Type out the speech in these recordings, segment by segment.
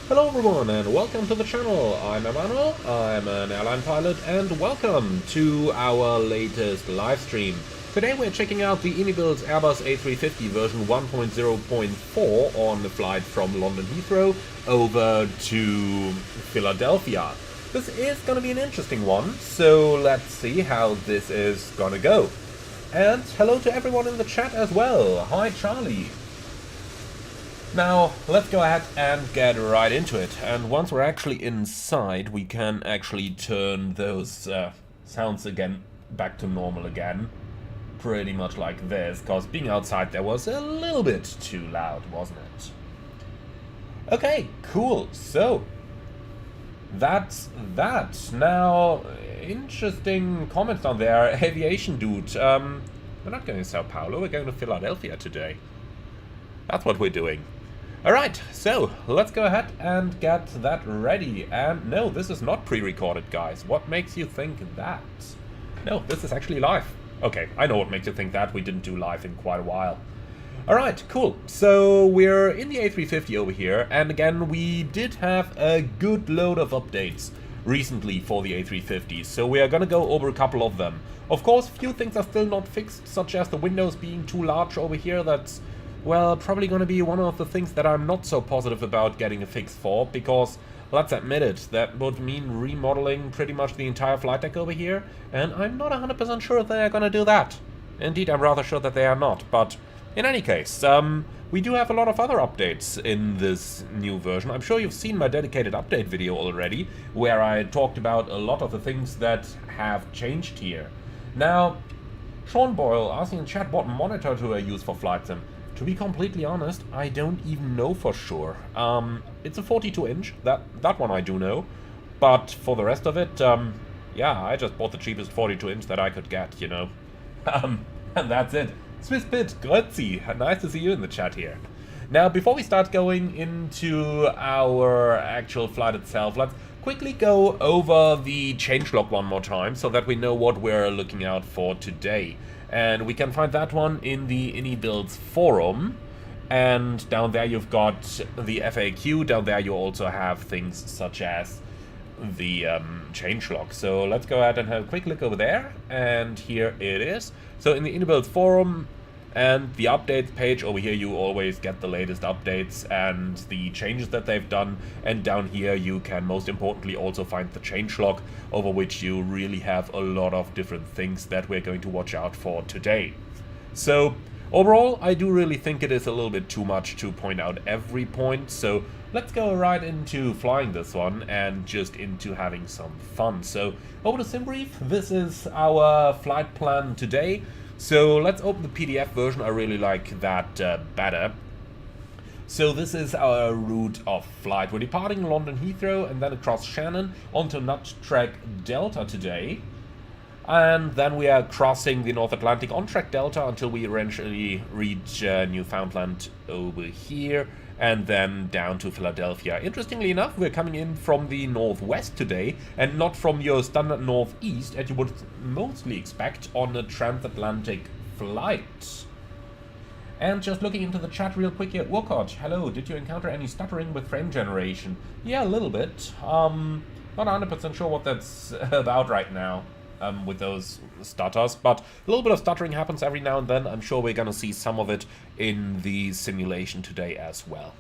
Hello everyone and welcome to the channel. I'm Emmanuel, I'm an airline pilot, and welcome to our latest live stream. Today we're checking out the INIBUILDS Airbus A350 version 1.0.4 on the flight from London Heathrow over to Philadelphia. This is gonna be an interesting one, so let's see how this is gonna go. And hello to everyone in the chat as well. Hi Charlie. Now, let's go ahead and get right into it. And once we're actually inside, we can actually turn those sounds again back to normal again. Pretty much like this, because being outside there was a little bit too loud, wasn't it? Okay, cool. So, that's that. Now, interesting comments down there. Aviation dude. We're not going to Sao Paulo, we're going to Philadelphia today. That's what we're doing. Alright, so let's go ahead and get that ready. And no, this is not pre-recorded, guys. What makes you think that? No, this is actually live. Okay, I know what makes you think that. We didn't do live in quite a while. Alright, cool. So we're in the A350 over here. And again, we did have a good load of updates recently for the A350. So we are going to go over a couple of them. Of course, a few things are still not fixed, such as the windows being too large over here. That's, well, probably going to be one of the things that I'm not so positive about getting a fix for, because, let's admit it, that would mean remodeling pretty much the entire flight deck over here, and I'm not 100% sure they are going to do that. Indeed, I'm rather sure that they are not, but in any case, we do have a lot of other updates in this new version. I'm sure you've seen my dedicated update video already, where I talked about a lot of the things that have changed here. Now, Sean Boyle asking in chat, what monitor do I use for flight sim? To be completely honest, I don't even know for sure. It's a 42-inch, that one I do know. But for the rest of it, yeah, I just bought the cheapest 42-inch that I could get, you know. And that's it. Swisspit, grazie. Nice to see you in the chat here. Now, before we start going into our actual flight itself, let's quickly go over the changelog one more time so that we know what we're looking out for today. And we can find that one in the INIBUILDS forum. And down there you've got the FAQ. Down there you also have things such as the changelog. So let's go ahead and have a quick look over there. And here it is. So in the INIBUILDS forum and the updates page over here, you always get the latest updates and the changes that they've done. And down here you can most importantly also find the changelog, over which you really have a lot of different things that we're going to watch out for today. So overall, I do really think it is a little bit too much to point out every point. So let's go right into flying this one and just into having some fun. So over to SimBrief, this is our flight plan today. So let's open the PDF version. I really like that better. So this is our route of flight. We're departing London Heathrow and then across Shannon onto Nuttrack Delta today. And then we are crossing the North Atlantic on track Delta until we eventually reach Newfoundland over here. And then down to Philadelphia. Interestingly enough, we're coming in from the northwest today, and not from your standard northeast, as you would mostly expect on a transatlantic flight. And just looking into the chat real quick here, Wokot, hello, did you encounter any stuttering with frame generation? Yeah, a little bit. Not 100% sure what that's about right now. With those stutters, but a little bit of stuttering happens every now and then. I'm sure we're gonna see some of it in the simulation today as well.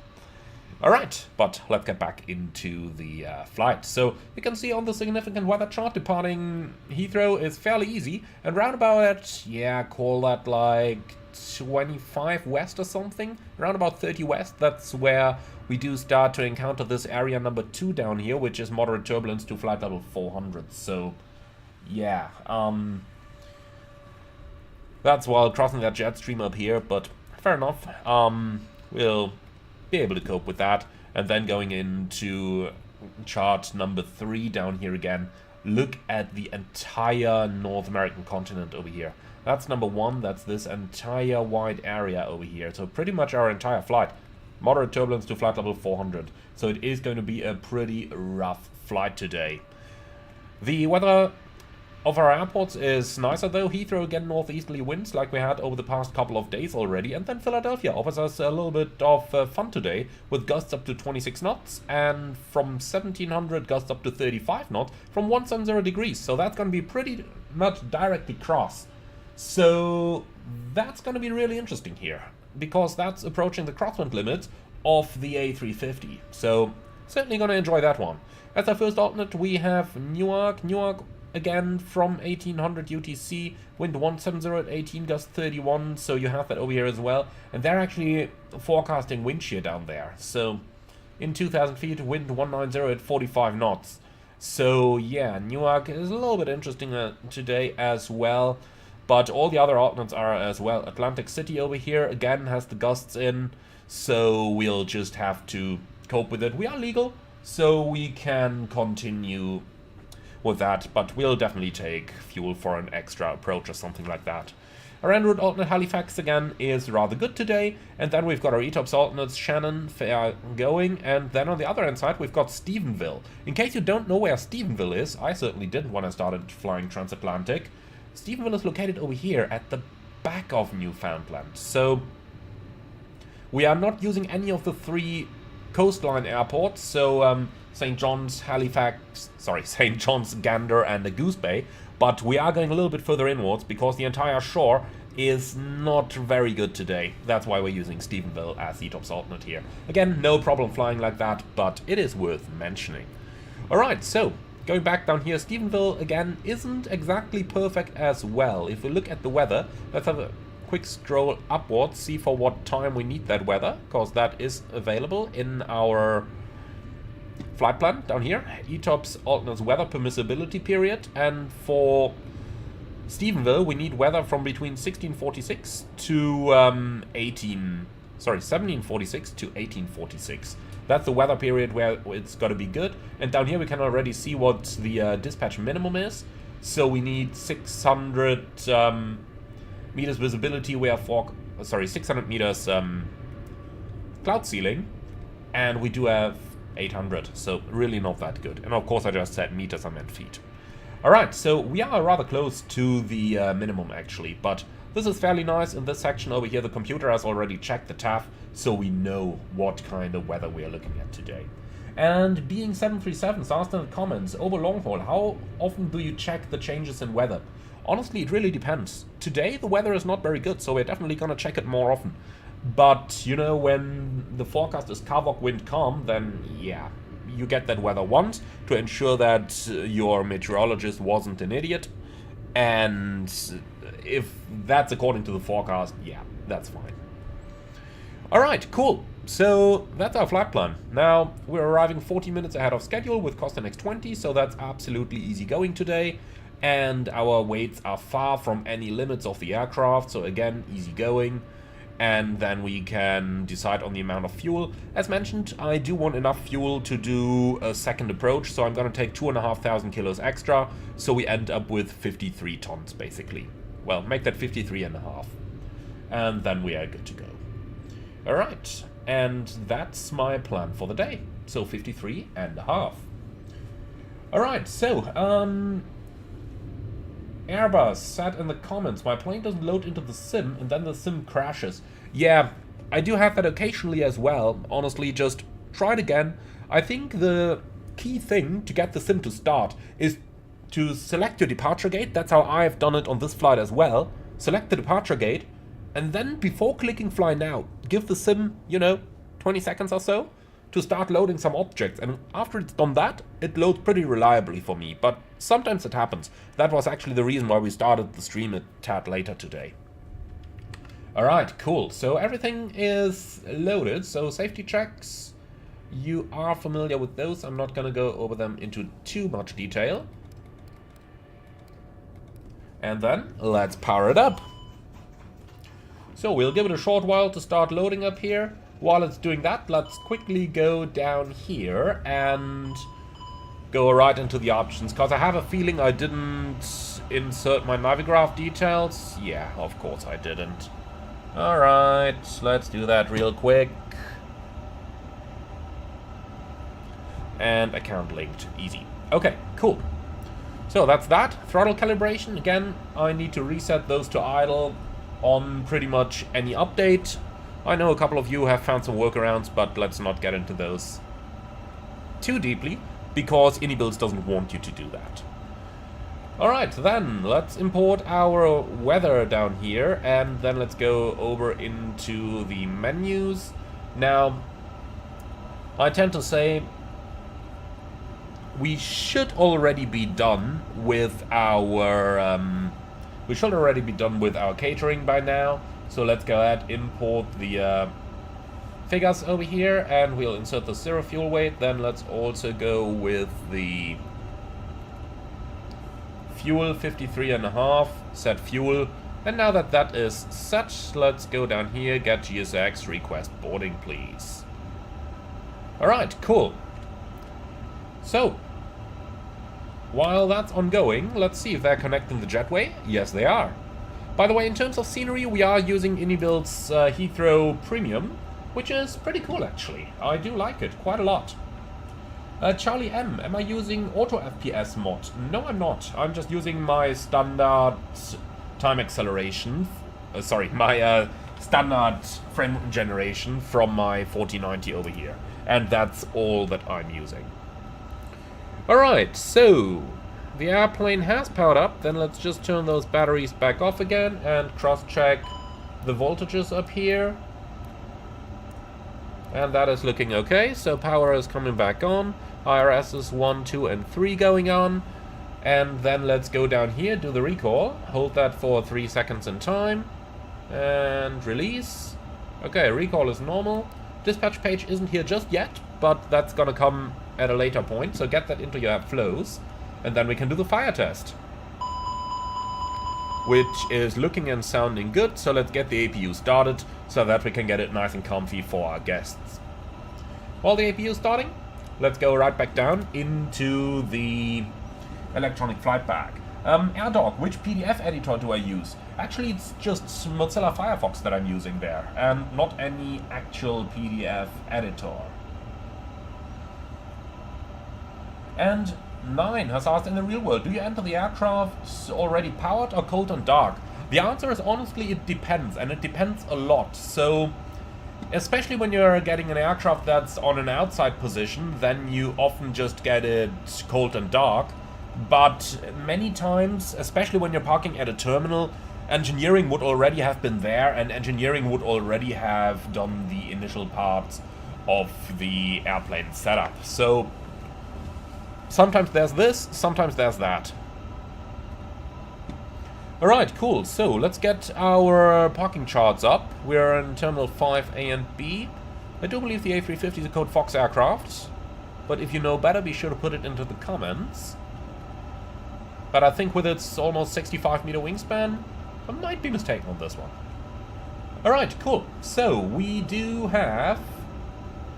Alright, but let's get back into the flight. So you can see on the significant weather chart, departing Heathrow is fairly easy, and round about at, yeah, call that like 25 west or something, around about 30 west, that's where we do start to encounter this area number 2 down here, which is moderate turbulence to flight level 400, so yeah, that's while crossing that jet stream up here, but fair enough. We'll be able to cope with that. And then going into chart number 3 down here again, look at the entire North American continent over here. That's number 1, that's this entire wide area over here. So pretty much our entire flight. Moderate turbulence to flight level 400. So it is going to be a pretty rough flight today. The weather of our airports is nicer though. Heathrow again northeasterly winds like we had over the past couple of days already, and then Philadelphia offers us a little bit of fun today with gusts up to 26 knots and from 1700 gusts up to 35 knots from 170 degrees. So that's going to be pretty much directly cross. So that's going to be really interesting here because that's approaching the crosswind limits of the A350. So certainly going to enjoy that one. As our first alternate we have Newark. Newark again from 1800 UTC, wind 170 at 18, gust 31, so you have that over here as well. And they're actually forecasting wind shear down there. So in 2000 feet, wind 190 at 45 knots. So yeah, Newark is a little bit interesting today as well. But all the other alternates are as well. Atlantic City over here again has the gusts in, so we'll just have to cope with it. We are legal, so we can continue with that, but we'll definitely take fuel for an extra approach or something like that. Our en route alternate Halifax again is rather good today, and then we've got our ETOPS alternates Shannon fair going, and then on the other hand side we've got Stephenville. In case you don't know where Stephenville is, I certainly didn't when I started flying transatlantic. Stephenville is located over here at the back of Newfoundland, so we are not using any of the three coastline airports, so St. John's, Halifax, St. John's, Gander, and the Goose Bay, but we are going a little bit further inwards because the entire shore is not very good today. That's why we're using Stephenville as the ETOPS alternate here. Again, no problem flying like that, but it is worth mentioning. Alright, so going back down here, Stephenville again isn't exactly perfect as well. If we look at the weather, let's have a quick scroll upwards, see for what time we need that weather, because that is available in our flight plan down here. ETOPS alternates weather permissibility period, and for Stephenville we need weather from between 1646 to 1746 to 1846. That's the weather period where it's got to be good. And down here we can already see what the dispatch minimum is. So we need 600 meters visibility. We have 600 meters cloud ceiling, and we do have 800, so really not that good. And of course I just said meters, I meant feet. Alright, so we are rather close to the minimum actually, but this is fairly nice. In this section over here the computer has already checked the TAF, so we know what kind of weather we are looking at today. And being 737s, asked in the comments, over long haul, how often do you check the changes in weather? Honestly, it really depends. Today the weather is not very good, so we're definitely gonna check it more often. But, you know, when the forecast is Kavok wind calm, then yeah, you get that weather once to ensure that your meteorologist wasn't an idiot. And if that's according to the forecast, yeah, that's fine. Alright, cool. So that's our flight plan. Now, we're arriving 40 minutes ahead of schedule with Costa X20, so that's absolutely easy going today. And our weights are far from any limits of the aircraft, so again, easy going. And then we can decide on the amount of fuel. As mentioned, I do want enough fuel to do a second approach, so I'm going to take 2,500 kilos extra, so we end up with 53 tons, basically. Well, make that 53.5. And then we are good to go. Alright, and that's my plan for the day. So 53.5. Alright, so, Airbus said in the comments, my plane doesn't load into the sim and then the sim crashes. Yeah, I do have that occasionally as well. Honestly, just try it again. I think the key thing to get the sim to start is to select your departure gate. That's how I've done it on this flight as well. Select the departure gate, and then before clicking fly now, give the sim, 20 seconds or so to start loading some objects, and after it's done that, it loads pretty reliably for me, but sometimes it happens. That was actually the reason why we started the stream a tad later today. Alright, cool. So everything is loaded, so safety checks, you are familiar with those. I'm not gonna go over them into too much detail. And then, let's power it up. So we'll give it a short while to start loading up here. While it's doing that, let's quickly go down here and go right into the options, because I have a feeling I didn't insert my Navigraph details. Yeah, of course I didn't. Alright, let's do that real quick. And account linked. Easy. Okay, cool. So that's that. Throttle calibration. Again, I need to reset those to idle on pretty much any update. I know a couple of you have found some workarounds, but let's not get into those too deeply, because INIBUILDS doesn't want you to do that. Alright, then let's import our weather down here, and then let's go over into the menus. Now, I tend to say we should already be done with our catering by now. So let's go ahead, import the figures over here, and we'll insert the 0 fuel weight. Then let's also go with the fuel 53.5, set fuel. And now that that is set, let's go down here, get GSX, request boarding please. Alright, cool. So, while that's ongoing, let's see if they're connecting the jetway. Yes, they are. By the way, in terms of scenery, we are using INIBUILDS Heathrow Premium, which is pretty cool actually. I do like it quite a lot. Charlie M, am I using Auto FPS mod? No, I'm not. I'm just using my standard time acceleration. My standard frame generation from my 4090 over here. And that's all that I'm using. Alright, so the airplane has powered up. Then let's just turn those batteries back off again and cross-check the voltages up here. And that is looking okay, so power is coming back on. IRS is 1, 2, and 3 going on. And then let's go down here, do the recall. Hold that for 3 seconds in time. And release. Okay, recall is normal. Dispatch page isn't here just yet, but that's gonna come at a later point, so get that into your flows. And then we can do the fire test, which is looking and sounding good. So let's get the APU started so that we can get it nice and comfy for our guests. While the APU is starting, let's go right back down into the electronic flight bag. AirDoc, which PDF editor do I use? Actually, it's just Mozilla Firefox that I'm using there, and not any actual PDF editor. And 9 has asked, in the real world, do you enter the aircraft already powered or cold and dark? The answer is honestly, it depends, and it depends a lot. So, especially when you're getting an aircraft that's on an outside position, then you often just get it cold and dark. But many times, especially when you're parking at a terminal, engineering would already have been there, and engineering would already have done the initial parts of the airplane setup. So, sometimes there's this, sometimes there's that. Alright, cool. So, let's get our parking charts up. We're in Terminal 5 A and B. I do believe the A350 is a code Fox aircraft, but if you know better, be sure to put it into the comments. But I think with its almost 65-meter wingspan, I might be mistaken on this one. Alright, cool. So, we do have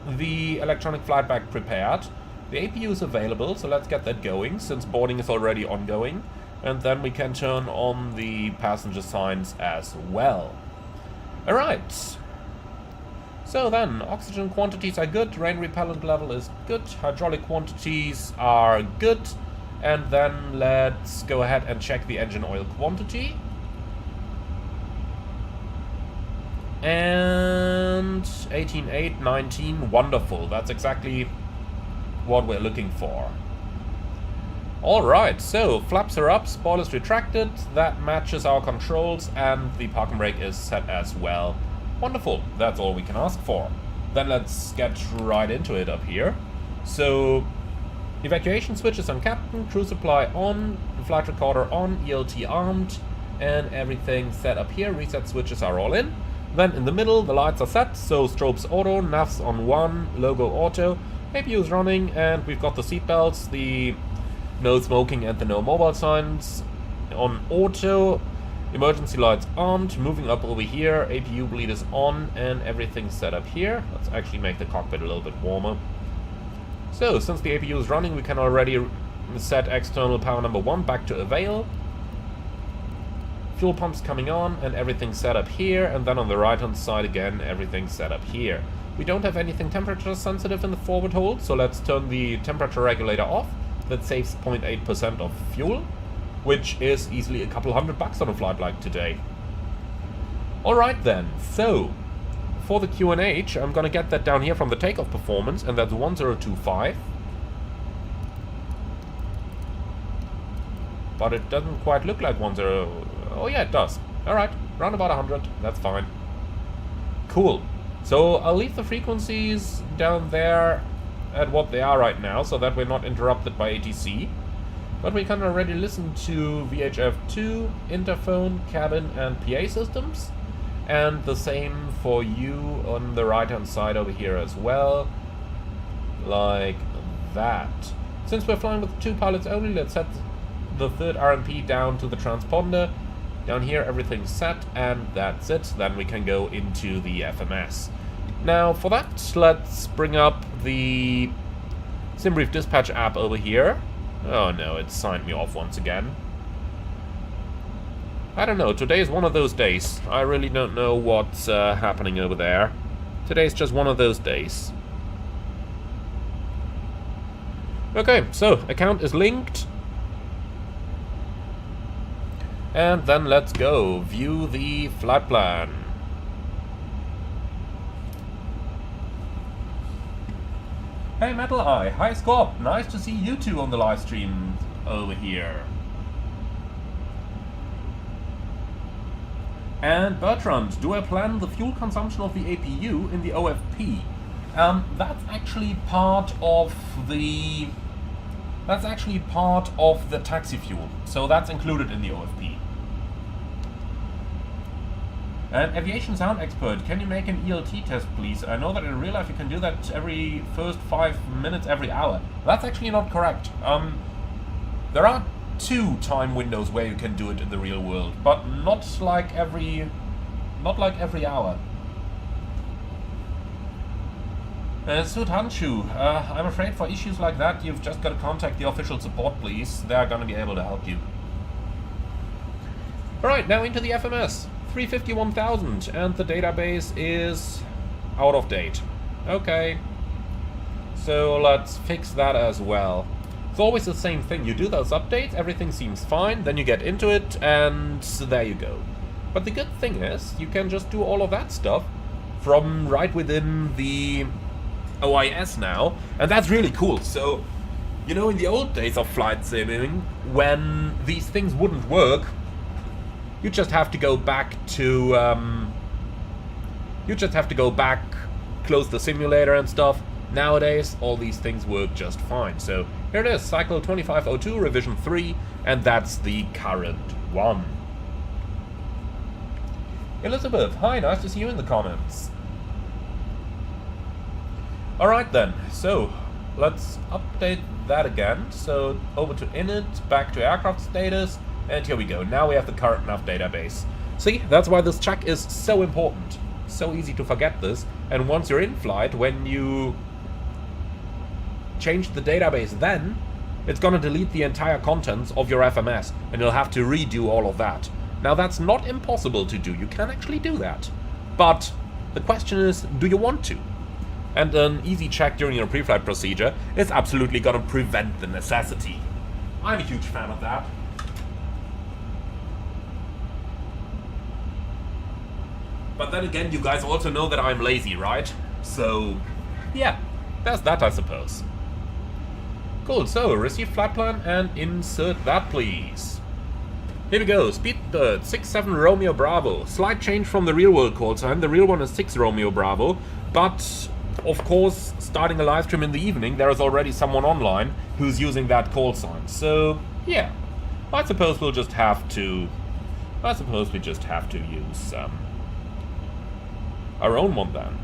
the electronic flight bag prepared. The APU is available, so let's get that going, since boarding is already ongoing. And then we can turn on the passenger signs as well. Alright. So then, oxygen quantities are good, rain repellent level is good, hydraulic quantities are good. And then let's go ahead and check the engine oil quantity. And 18.8, 19, wonderful. That's exactly what we're looking for. Alright, so flaps are up, spoilers retracted, that matches our controls, and the parking brake is set as well. Wonderful, that's all we can ask for. Then let's get right into it up here. So, evacuation switch is on captain, crew supply on, flight recorder on, ELT armed, and everything set up here. Reset switches are all in. Then in the middle, the lights are set, so strobes auto, navs on 1, logo auto, APU is running, and we've got the seat belts, the no smoking and the no mobile signs on auto, emergency lights armed, moving up over here, APU bleed is on, and everything's set up here. Let's actually make the cockpit a little bit warmer. So, since the APU is running, we can already set external power number 1 back to avail. Fuel pumps coming on, and everything's set up here, and then on the right hand side again, everything's set up here. We don't have anything temperature sensitive in the forward hold, so let's turn the temperature regulator off. that saves 0.8% of fuel, which is easily a couple $100 on a flight like today. Alright then, so for the QNH, I'm gonna get that down here from the takeoff performance, and that's 1025. But it doesn't quite look like 10. Oh yeah, it does. Alright, round about 100, that's fine. Cool. So I'll leave the frequencies down there at what they are right now, so that we're not interrupted by ATC. But we can already listen to VHF2, interphone, cabin, and PA systems. And the same for you on the right-hand side over here as well. Like that. Since we're flying with 2 pilots only, let's set the third RMP down to the transponder. Down here everything's set, and that's it. Then we can go into the FMS. Now for that, let's bring up the SimBrief Dispatch app over here. Oh no, it signed me off once again. I don't know, today is one of those days. I really don't know what's happening over there. Today's just one of those days. Okay, so account is linked. And then let's go view the flight plan. Hey Metal Eye, hi Scorp, nice to see you two on the live stream over here. And Bertrand, do I plan the fuel consumption of the APU in the OFP? That's actually part of the taxi fuel, so that's included in the OFP. And aviation sound expert, can you make an ELT test, please? I know that in real life you can do that every first 5 minutes every hour. That's actually not correct. There are 2 time windows where you can do it in the real world, but not like every hour. Sud Hanshu, I'm afraid for issues like that, you've just got to contact the official support, please. They're going to be able to help you. Alright, now into the FMS. 350-1000, and the database is out of date. Okay. So let's fix that as well. It's always the same thing. You do those updates, everything seems fine, then you get into it, and there you go. But the good thing is, you can just do all of that stuff from right within the OIS now, and that's really cool. So, you know, in the old days of flight simming, when these things wouldn't work, you just have to go back to, close the simulator and stuff. Nowadays, all these things work just fine. So, here it is, cycle 2502, revision 3, and that's the current one. Elizabeth, hi, nice to see you in the comments. Alright then, so let's update that again. So over to init, back to aircraft status, and here we go. Now we have the current enough database. See, that's why this check is so important. So easy to forget this. And once you're in flight, when you change the database, then it's gonna delete the entire contents of your FMS, and you'll have to redo all of that. Now that's not impossible to do. You can actually do that. But the question is, do you want to? And an easy check during your pre-flight procedure is absolutely gonna prevent the necessity. I'm a huge fan of that. But then again, you guys also know that I'm lazy, right? So, yeah, there's that, I suppose. Cool, so receive flight plan and insert that, please. Here we go, Speedbird 67 Romeo Bravo. Slight change from the real world call sign. The real one is 6 Romeo Bravo, but of course, starting a live stream in the evening, there is already someone online who's using that call sign. So, yeah, I suppose we just have to use our own one then.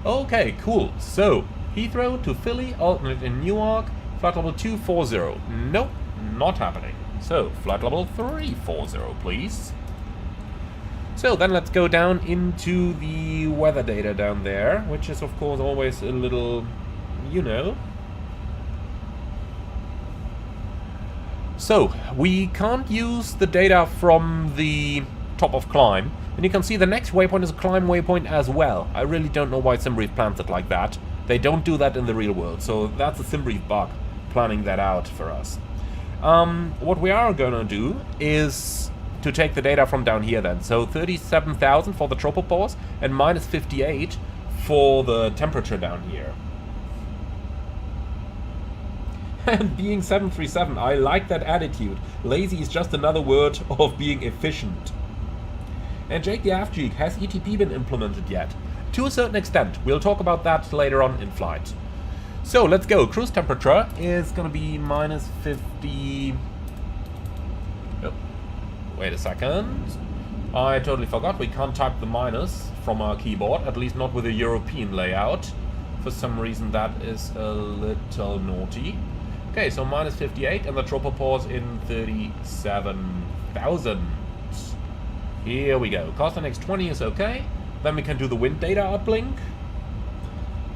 Okay, cool. So, Heathrow to Philly, alternate in Newark, flight level 240. Nope, not happening. So, flight level 340, please. So, then let's go down into the weather data down there, which is, of course, always a little, you know. So, we can't use the data from the top of climb, and you can see the next waypoint is a climb waypoint as well. I really don't know why SimBrief plans it like that. They don't do that in the real world, so that's a SimBrief bug, planning that out for us. What we are gonna do is to take the data from down here then. So 37,000 for the tropopause and minus 58 for the temperature down here. And being 737, I like that attitude. Lazy is just another word of being efficient. And Jake the Afgeek, has ETP been implemented yet? To a certain extent. We'll talk about that later on in flight. So let's go. Cruise temperature is going to be minus 50... Oh, wait a second. I totally forgot. We can't type the minus from our keyboard, at least not with a European layout. For some reason that is a little naughty. Okay, so minus 58 and the tropopause in 37,000. Here we go. Costa next 20 is okay. Then we can do the wind data uplink.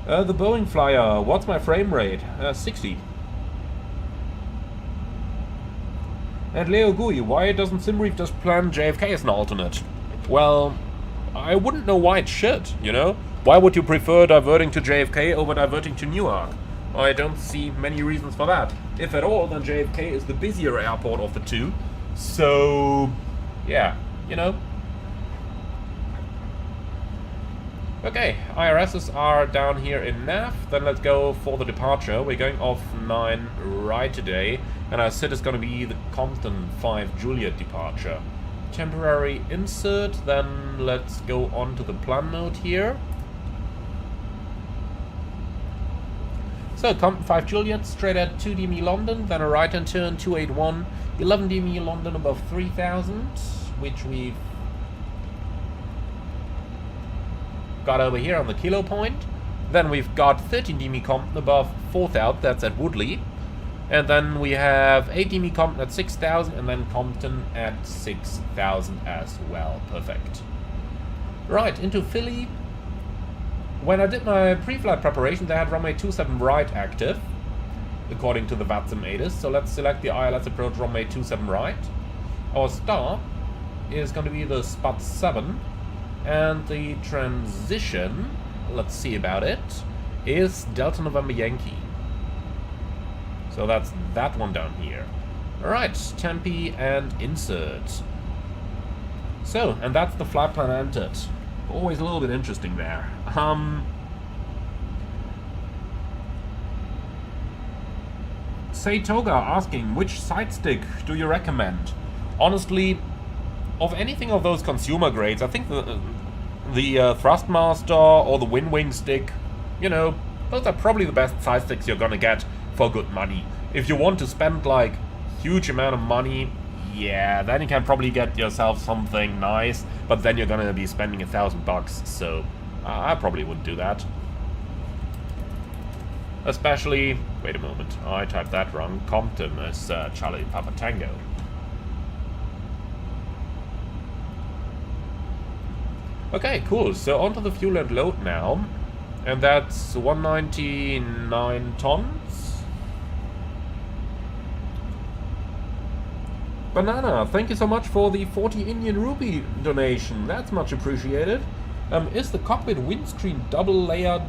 The Boeing flyer, what's my frame rate? 60. And Leo Gui, why doesn't SimBrief just plan JFK as an alternate? Well, I wouldn't know why it should, you know? Why would you prefer diverting to JFK over diverting to Newark? I don't see many reasons for that. If at all, then JFK is the busier airport of the two. So, yeah, you know. Okay, IRSs are down here in nav. Then let's go for the departure. We're going off 9 right today. And our sit is going to be the Compton 5 Juliet departure. Temporary insert. Then let's go on to the plan mode here. So, Compton 5 Juliet, straight at 2 DME London, then a right-hand turn 281, 11 DME London above 3000, which we've got over here on the kilo point. Then we've got 13 DME Compton above 4000, that's at Woodley. And then we have 8 DME Compton at 6000, and then Compton at 6000 as well. Perfect. Right, into Philly. When I did my pre-flight preparation, they had runway 27 right active, according to the VATSIM ATIS. So let's select the ILS approach runway 27 right. Our start is going to be the Spot 7, and the transition, let's see about it, is Delta November Yankee. So that's that one down here. Alright, Tempe and insert. So, and that's the flight plan entered. Always a little bit interesting there. Say Toga asking, which side stick do you recommend? Honestly, of anything of those consumer grades, I think the Thrustmaster or the Wing stick, you know, those are probably the best side sticks you're gonna get for good money. If you want to spend like huge amount of money, yeah, then you can probably get yourself something nice, but then you're gonna be spending $1,000, so I probably wouldn't do that. Especially, wait a moment, I typed that wrong. Compton is Charlie Papa Tango. Okay, cool, so onto the fuel and load now, and that's 199 tons. Banana, thank you so much for the 40 Indian rupee donation. That's much appreciated. Is the cockpit windscreen double layered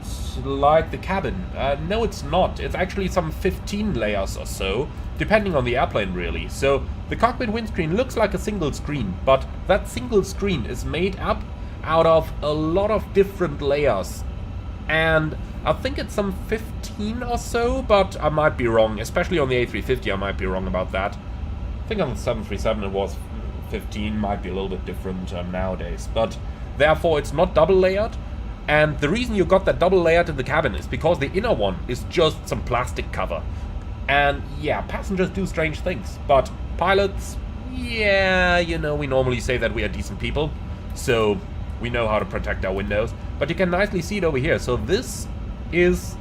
like the cabin? No, it's not. It's actually some 15 layers or so, depending on the airplane really. So the cockpit windscreen looks like a single screen, but that single screen is made up out of a lot of different layers. And I think it's some 15 or so, but I might be wrong. Especially on the A350, I might be wrong about that. I think on the 737 it was 15, might be a little bit different nowadays, but therefore it's not double layered. And the reason you got that double layered in the cabin is because the inner one is just some plastic cover. And yeah, passengers do strange things, but pilots, yeah, you know, we normally say that we are decent people, so we know how to protect our windows. But you can nicely see it over here. So this is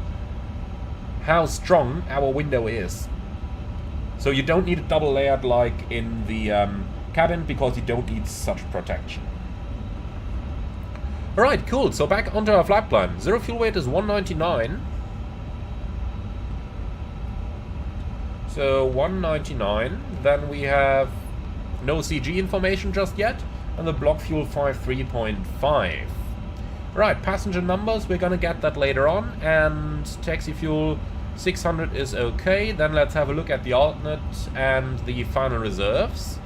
how strong our window is. So you don't need it double layered like in the cabin, because you don't need such protection. Alright, cool. So back onto our flight plan. Zero fuel weight is 199. So 199. Then we have no CG information just yet. And the block fuel 53.5. Right, passenger numbers, we're gonna get that later on, and taxi fuel 600 is okay. Then let's have a look at the alternate and the final reserves.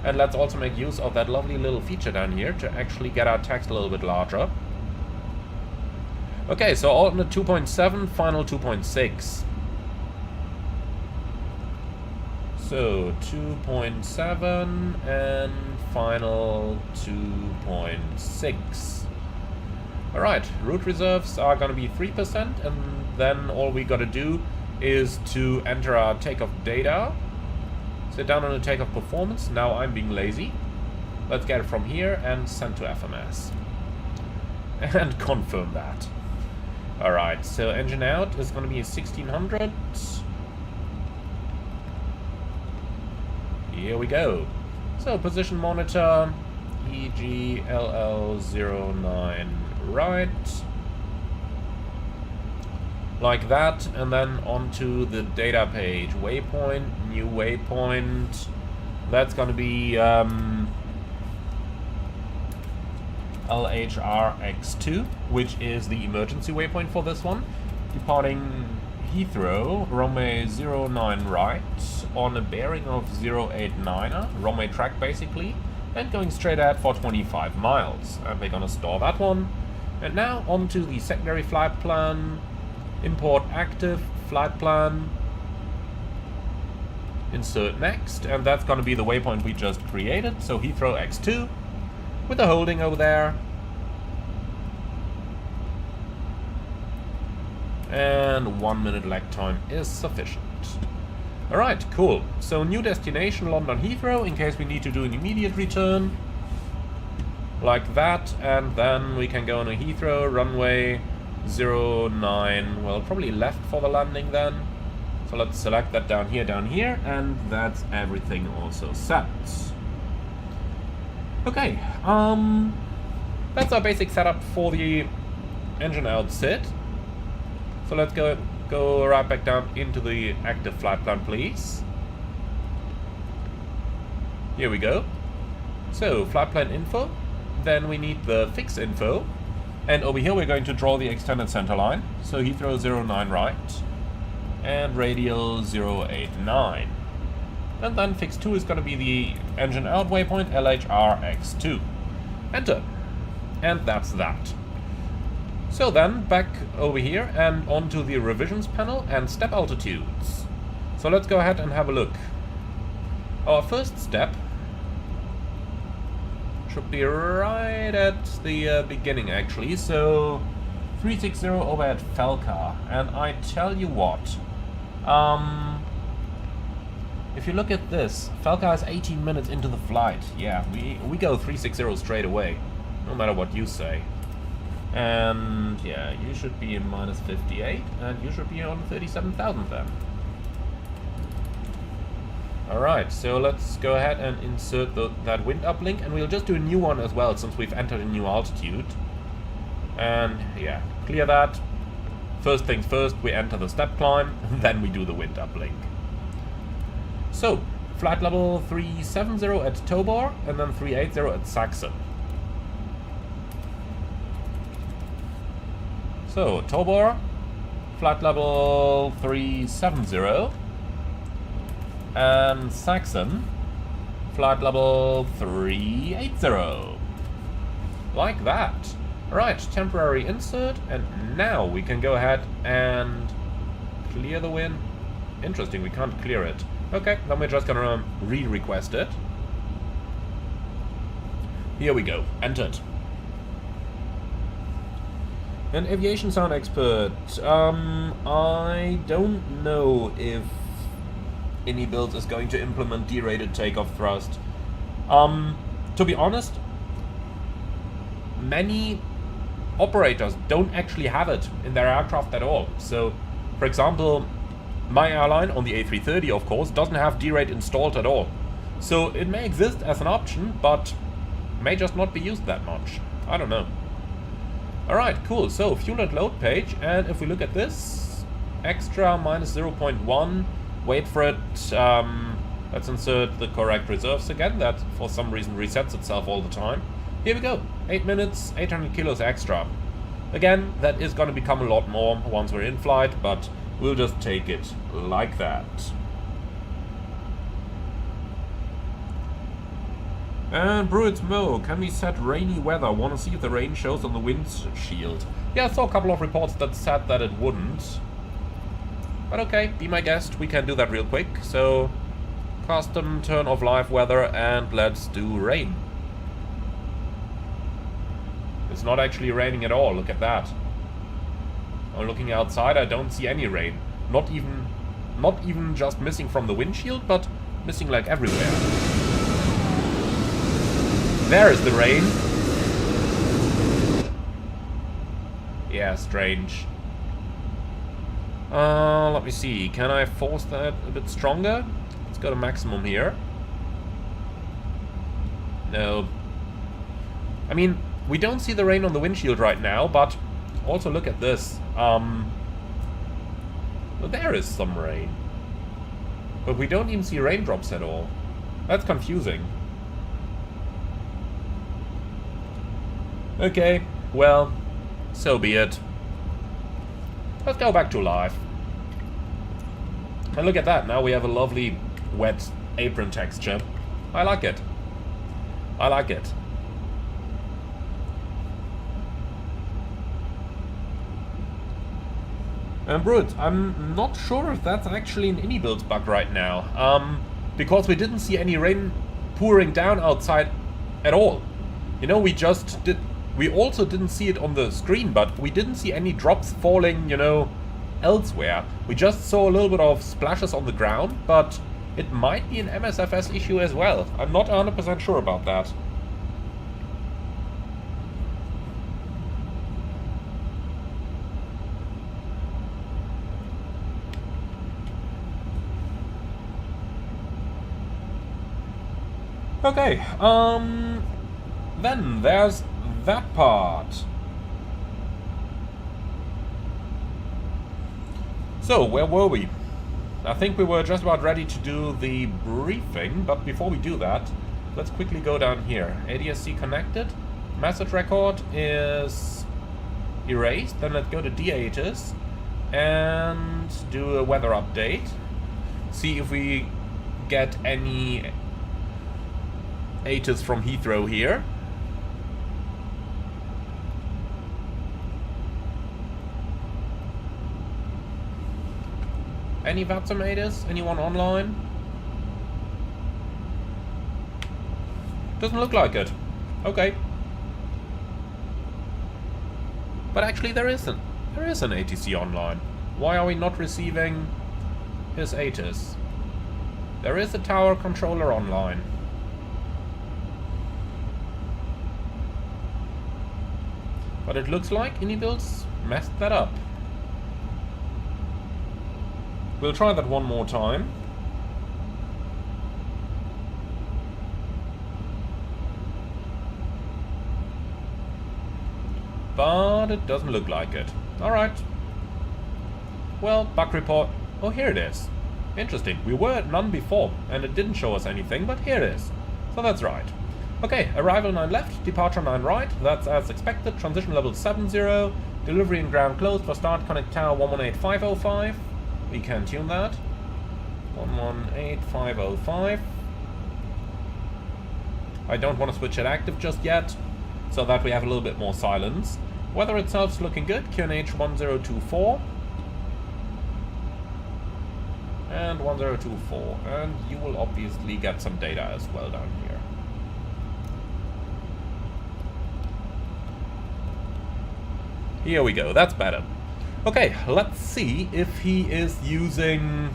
And let's also make use of that lovely little feature down here to actually get our text a little bit larger. Okay, so alternate 2.7, final 2.6. So 2.7 and final 2.6. Alright, route reserves are going to be 3%, and then all we got to do is to enter our takeoff data. Sit down on the takeoff performance. Now I'm being lazy. Let's get it from here and send to FMS. And confirm that. Alright, so engine out is going to be 1600. Here we go. So position monitor, EGLL09 right. Like that, and then onto the data page. Waypoint, new waypoint. That's going to be LHRX2, which is the emergency waypoint for this one. Departing Heathrow, runway 09 right, on a bearing of 089er, runway track basically, and going straight ahead for 25 miles. And we're going to store that one. And now onto the secondary flight plan. Import active flight plan. Insert next, and that's going to be the waypoint we just created. So Heathrow X2 with the holding over there. And 1 minute lag time is sufficient. Alright, cool. So new destination, London Heathrow, in case we need to do an immediate return. Like that, and then we can go on a Heathrow, runway 09, well, probably left for the landing then. So let's select that down here, and that's everything also set. Okay, that's our basic setup for the engine out sit. So let's go right back down into the active flight plan, please. Here we go. So, flight plan info. Then we need the fix info. And over here we're going to draw the extended center line. So Heathrow 09 right. And radial 089. And then fix 2 is going to be the engine out waypoint, LHRX2. Enter. And that's that. So then, back over here and onto the revisions panel and step altitudes. So let's go ahead and have a look. Our first step should be right at the beginning actually. So 360 over at Falca. And I tell you what, if you look at this, Falca is 18 minutes into the flight. Yeah, we go 360 straight away, no matter what you say. And yeah, you should be in minus 58, and you should be on 37,000 then. Alright, so let's go ahead and insert that wind uplink, and we'll just do a new one as well, since we've entered a new altitude. And yeah, clear that. First things first, we enter the step climb, then we do the wind uplink. So, flight level 370 at Tobor, and then 380 at Saxon. So, Tobor, flight level 370, and Saxon, flight level 380. Like that. Right, temporary insert, and now we can go ahead and clear the wind. Interesting, we can't clear it. Okay, then we're just gonna re-request it. Here we go, entered. An aviation sound expert. I don't know if INIBUILDS is going to implement derated takeoff thrust. To be honest, many operators don't actually have it in their aircraft at all. So, for example, my airline on the A330, of course, doesn't have derate installed at all. So it may exist as an option, but may just not be used that much. I don't know. Alright, cool. So, fuel and load page, and if we look at this, extra minus 0.1, wait for it, let's insert the correct reserves again, that for some reason resets itself all the time. Here we go, 8 minutes, 800 kilos extra. Again, that is going to become a lot more once we're in flight, but we'll just take it like that. And Bruits Mo, can we set rainy weather? Want to see if the rain shows on the windshield. Yeah, I saw a couple of reports that said that it wouldn't. But okay, be my guest, we can do that real quick. So, custom, turn off live weather, and let's do rain. It's not actually raining at all, look at that. I'm looking outside, I don't see any rain. Not even just missing from the windshield, but missing like everywhere. There is the rain. Yeah, strange. Let me see. Can I force that a bit stronger? Let's go to maximum here. No. I mean, we don't see the rain on the windshield right now, but also look at this. Well, there is some rain. But we don't even see raindrops at all. That's confusing. Okay, well, so be it. Let's go back to live. And look at that, now we have a lovely wet apron texture. I like it. I like it. And Brut, I'm not sure if that's actually an INIBUILDS bug right now. Because we didn't see any rain pouring down outside at all. You know, we also didn't see it on the screen, but we didn't see any drops falling, you know, elsewhere. We just saw a little bit of splashes on the ground, but it might be an MSFS issue as well. I'm not 100% sure about that. Okay, then there's that part. So, where were we? I think we were just about ready to do the briefing, but before we do that, let's quickly go down here. ADSC connected, message record is erased, then let's go to D8s and do a weather update. See if we get any ATIS from Heathrow here. Any VATSIM ATIS? Anyone online? Doesn't look like it. Okay. But actually there is an ATC online. Why are we not receiving his ATIS? There is a tower controller online. But it looks like INIBUILDS messed that up. We'll try that one more time. But it doesn't look like it. Alright. Well, bug report. Oh, here it is. Interesting. We were at none before, and it didn't show us anything, but here it is. So that's right. Okay, arrival 9 left, departure 9 right. That's as expected. Transition level 70. Delivery and ground closed for start connect tower 118505. We can tune that. 118505. I don't want to switch it active just yet, so that we have a little bit more silence. Weather itself's looking good. QNH 1024. And 1024. And you will obviously get some data as well down here. Here we go, that's better. Okay, let's see if he is using...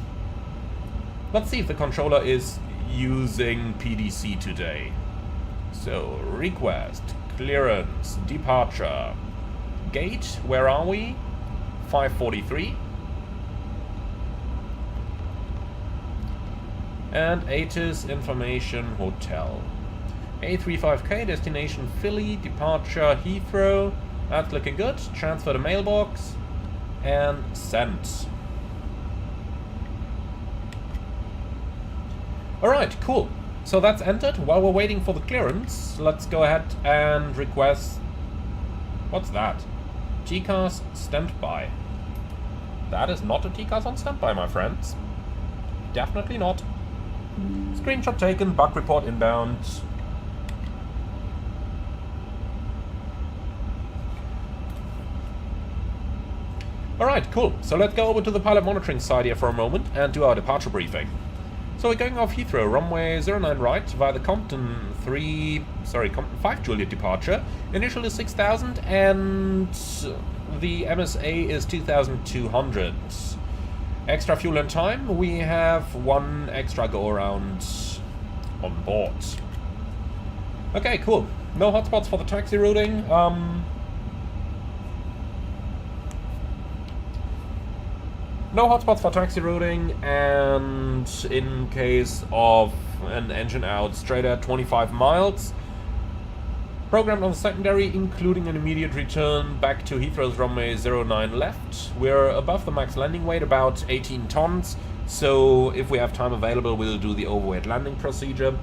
Let's see if the controller is using PDC today. So, request, clearance, departure, gate, where are we? 543. And ATIS information hotel. A350K, destination Philly, departure Heathrow. That's looking good. Transfer to mailbox. And send. Alright, cool. So that's entered. While we're waiting for the clearance, let's go ahead and request... What's that? TCAS standby. That is not a TCAS on standby, my friends. Definitely not. Screenshot taken, bug report inbound. Alright, cool. So let's go over to the pilot monitoring side here for a moment and do our departure briefing. So we're going off Heathrow, runway 09 right via the Compton 5 Juliet departure. Initial is 6,000 and the MSA is 2,200. Extra fuel and time, we have 1 extra go-around on board. Okay, cool. No hotspots for the taxi routing. No hotspots for taxi routing, and in case of an engine out straight at 25 miles. Programmed on the secondary, including an immediate return back to Heathrow's runway 09 left. We're above the max landing weight, about 18 tons, so if we have time available, we'll do the overweight landing procedure.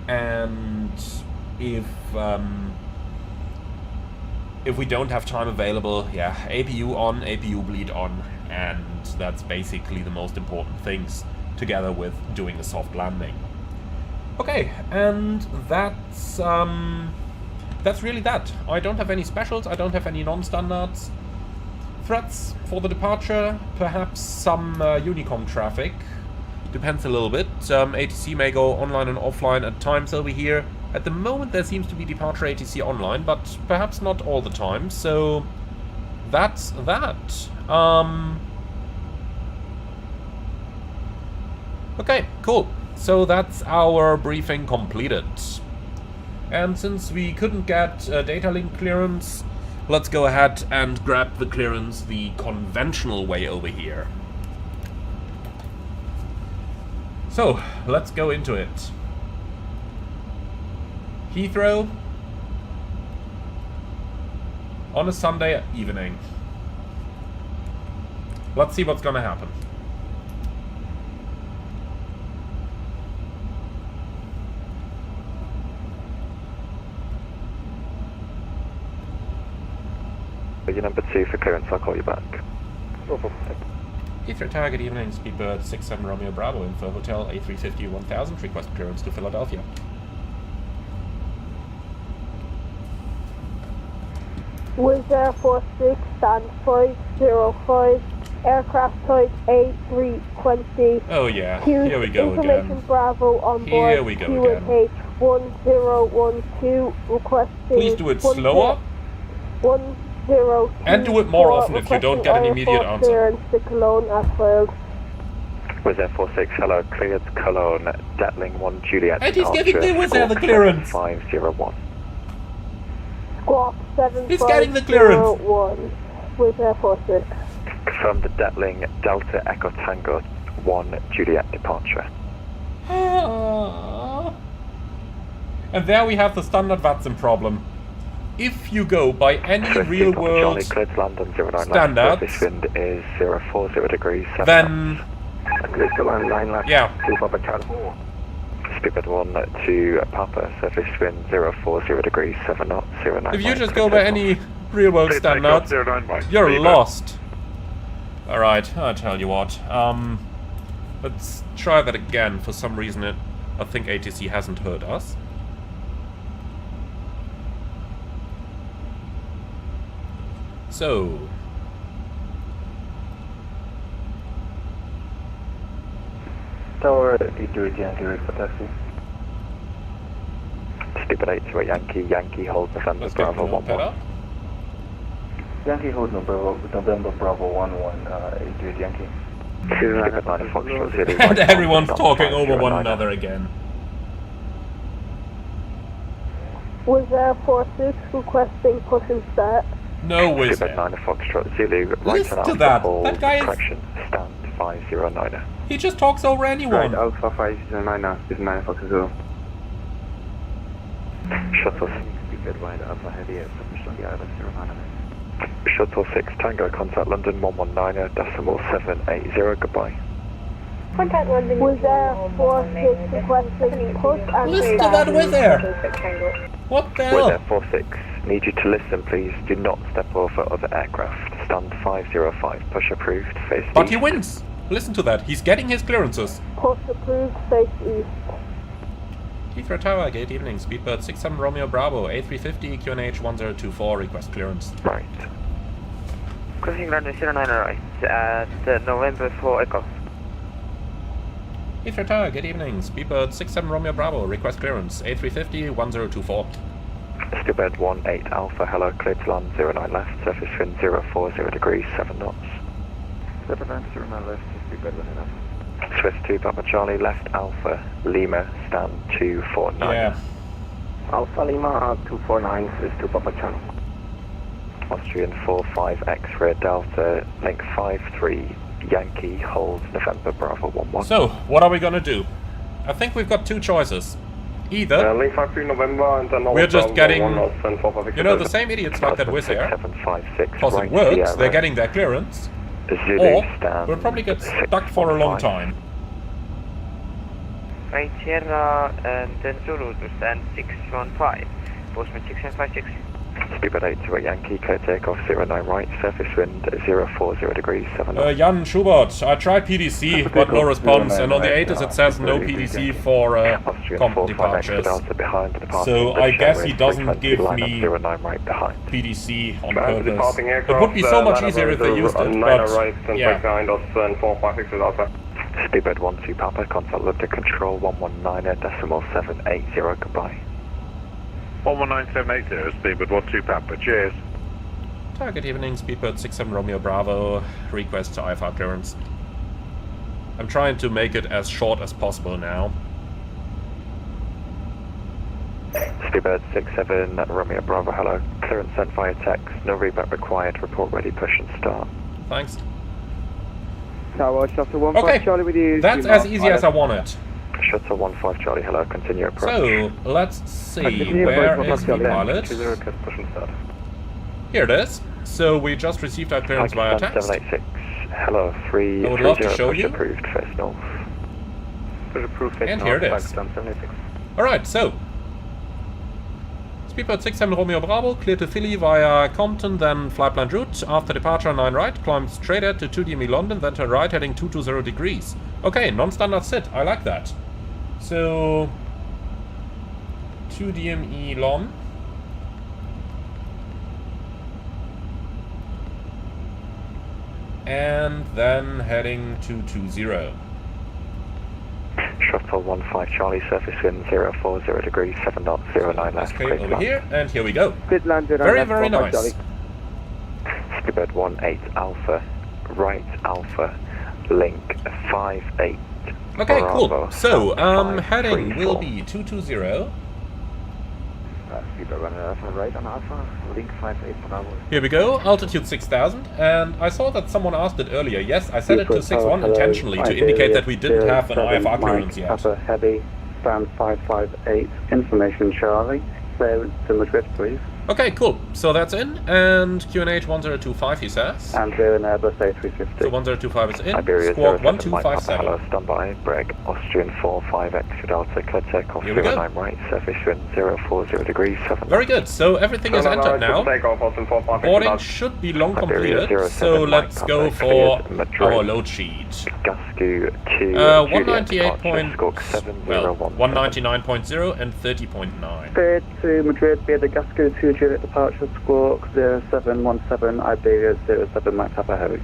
And if we don't have time available, yeah, APU on, APU bleed on, and that's basically the most important things, together with doing a soft landing. Okay, and that's really that. I don't have any specials, I don't have any non-standards. Threats for the departure, perhaps some Honeycomb traffic. Depends a little bit. ATC may go online and offline at times over here. At the moment there seems to be departure ATC online, but perhaps not all the time, so that's that. Okay, cool. So that's our briefing completed. And since we couldn't get data link clearance, let's go ahead and grab the clearance the conventional way over here. So, let's go into it. Heathrow on a Sunday evening. Let's see what's gonna happen. You're number 2 for clearance, I'll call you back. Heathrow Tower, good evening, Speedbird 67 Romeo Bravo, info Hotel A350 1000, request clearance to Philadelphia. Wizz Air 46, stand 505, aircraft type A320. Oh yeah, here we go Information again. Bravo on board. Here we go again. QNH1012, requesting... Please do it slower. 1024, and do it more often if you don't get an immediate answer. Clearance to Cologne as filed. Wizz Air 46, hello, cleared Cologne, Detling 1 Juliet. And he's giving the Wizz Air the clearance. 501. Squawk 7501. He's getting the clearance. Wizz Air 46. From the Detling Delta Echo Tango 1 Juliet departure. And there we have the standard Watson problem. If you go by any real-world standards, this wind is 040 degrees 7 then yeah. Speedbird 1 to Papa, surface wind 040 degrees 7 knots 09. If you just go by any real-world standards, you're lost. Alright, I'll tell you what. Let's try that again. For some reason, I think ATC hasn't heard us. So, Tower A3 Yankee, ready for taxi. Speedbird 8 to a Yankee, Yankee hold November Bravo 11. Yankee hold November Bravo 11, A3 Yankee. And everyone's talking over one another again. Wizz Air 46 requesting push and start. No Wizz Air. 9 Foxtrot Zulu, right Listen and to out that. for That guy is... correction, stand 509. He just talks over anyone. Right, Alpha 509 is 9 Fox Zulu. Shuttle. Speedbird wide Alpha Heavy at Island 09. Shuttle 6 Tango, contact London 119, decimal 780, goodbye. Contact London. Wizz Air 46 requesting push and Listen to that Wizz Air. What the hell? Wizz Air 46, Need you to listen, please. Do not step over other aircraft. Stand 505. Push approved. Face But east. he wins! Listen to that, he's getting his clearances. Push approved, face east. Heathrow Tower, gate evening, speedbird 67 Romeo Bravo, A350, QNH 1024, request clearance. Right. Crossing runway 09 right at November 4 Echo. Heathrow Tower, good evening. Speedbird 67 Romeo Bravo, request clearance. A350 1024. Speedbird 18 Alpha, hello, clear to land 09 left, surface wind 040 degrees, 7 knots. 09 left, speedbird 1 enough. Swift 2 Papa Charlie, left Alpha, Lima, stand 249. Yeah. Alpha Lima 249, Swift 2 Papa Charlie. Austrian 45 X-ray Delta, link 53, Yankee, hold November Bravo 11. So, what are we gonna do? I think we've got two choices. Either Link 53 November and then we're just getting, you know, the same idiots like that Wizz Air, 756, because it right works, Sierra, they're getting their clearance, Zulu, or stand we'll probably get stuck for a long time. Right Sierra and then Zulu to stand 615. Postman 6756. Speedbird 8 to a Yankee, clear takeoff 09 right, surface wind 040 degrees, 7 knots. Jan Schubert, I tried PDC, but no response, and on the ATIS it says no PDC for Austrian comp 45 departures. Delta behind, departing So I British guess he Airways doesn't 320, give line up me 09 right behind. PDC on purpose. It would be so much easier if they used it, but yeah. Speedbird 12 Papa, contact London Control 119 decimal 780, goodbye. 119780, speedbird 12 Papa, cheers. Target evening, speedbird 67 Romeo Bravo, request to IFR clearance. I'm trying to make it as short as possible now. Speedbird 67 Romeo Bravo, hello. Clearance sent via text, no reback required, report ready, push and start. Thanks. Tower Shuttle 15 Okay, Charlie with you. that's as easy as I want it. Shuttle 15 Charlie, hello, continue approach. So, let's see, where is the pilot? Here it is. So we just received our clearance via text. 786, hello, 330, I would love to show push you. approved, face north. Push approved, face And north, here it is. 786. Alright, so. Speedbird 67 Romeo Bravo, clear to Philly via Compton, then flight plan route. After departure, 9 right, climb straight ahead to 2DME London, then turn right, heading 220 degrees. Okay, non-standard sit, I like that. So, 2DME Lon. And then heading to 220. Shuttle 15 Charlie, surface wind 040 degrees, 7 knots, 09 left. Okay, over here, and here we go. Good landed on Very, left, very 15 nice. Charlie. Speedbird 18 Alpha, right Alpha, link 58. Okay, Bravo, cool. So, stand heading 534. will be 220. Speedbird 1 Alpha, right on Alpha, link 58 Bravo. Here we go, altitude 6000, and I saw that someone asked it earlier. Yes, I set it to 61 intentionally to indicate that we didn't have an IFR clearance yet. Papa Heavy, stand 558, information Charlie. Clearance to Madrid, please. Okay, cool. So that's in, and QNH 1025, he says. And we're in Airbus A350. So 1025 is in, Iberia squawk 07 Mike Papa, 1257. hello, standby, brake, Austrian 45X Delta, clear takeoff Here we go. 09 right, surface wind 040 degrees, 7 Very good, so everything is entered now. Boarding should be long completed, so let's go for our load sheet. Gascue 2, 199.0 and 30.9. Clear to Madrid via the Gasco 2 Juliet departure squawk 0717 Iberia 07 Mike Papa Heavy.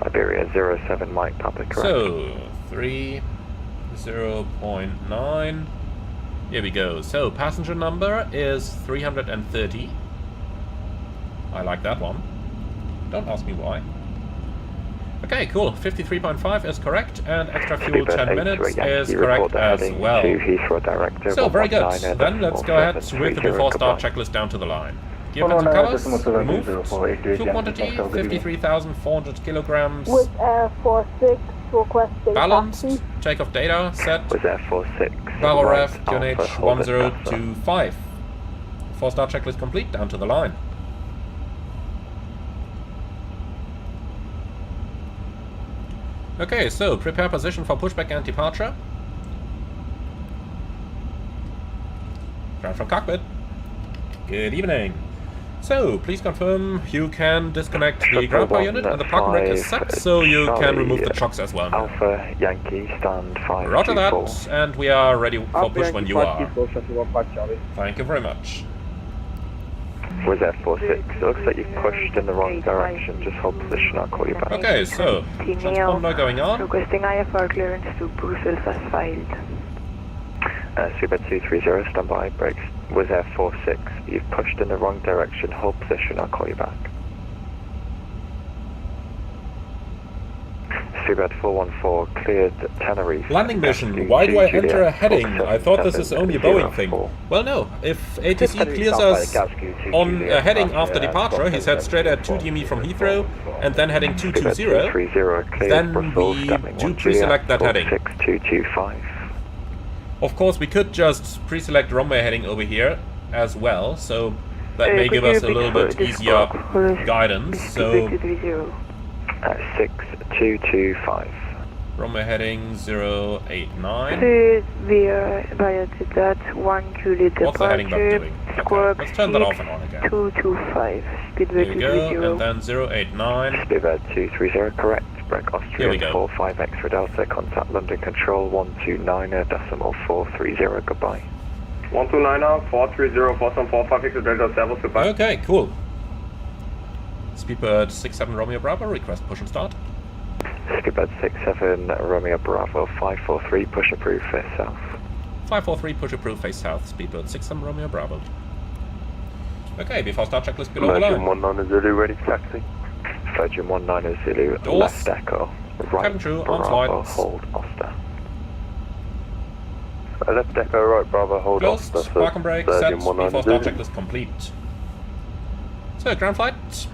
Iberia 07 Mike Papa, correct. So, 30.9. Here we go. So, passenger number is 330. I like that one. Don't ask me why. Okay, cool. 53.5 is correct, and extra fuel 10 minutes is correct as well. So, very good. Then let's go ahead with the before start checklist down to the line. Gear pins and colors, removed. Fuel quantity, 53,400 kilograms. With Air 46 requesting Balanced. taxi. Takeoff data set. Was Air 46. Barrel right, ref, QNH Alpha, hold it, Alpha. 1025. Before start checklist complete, down to the line. Okay, so prepare position for pushback and departure. Ground from cockpit. Good evening. So, please confirm you can disconnect the ground power unit and the parking brake is set, so you can remove the chocks as well now. Alpha Yankee, stand 5. Roger that, and we are ready for push when you are. Thank you very much. Was Air 46? It looks like you've pushed in the wrong direction. Just hold position, I'll call you back. Okay, so, transponder going on. Requesting IFR clearance to Brussels as filed. Super 230, stand by, brakes. Was Air 46? You've pushed in the wrong direction. Hold position, I'll call you back. Super 414, cleared Tenerife. Landing mission, why do I enter a heading? I thought this is only a Boeing thing. Well, no, if ATC clears us on a heading after departure, he said straight at 2 DME from Heathrow, and then heading 220, then we do pre-select that heading. 6225. Of course, we could just pre-select runway heading over here as well, so that may give us a little bit easier guidance. So 6225. Runway heading 089. Via to that 1 QD What's the heading back doing? Okay, let's turn that off and on again. 225. Here we go, and then 089. Speedbird 230, correct. Brake Austria 45 X-ray Delta, contact London Control 129.430, goodbye. 129.430, 4745 Delta Servus, goodbye. Okay, cool. Speedbird 67 Romeo Bravo, request push and start. Speedbird 67 Romeo Bravo 543, push approved, face south. 543, push approved, face south. Speedbird 67 Romeo Bravo. Okay, before start checklist below the line. Virgin 19 Zulu, ready for taxi. Virgin 19 Zulu, Doors. left echo, right Cabin crew, on Bravo, flights. hold Oster. Left echo, right Bravo, hold Closed, Oster. park and brake, set, before start checklist complete. So, ground flight.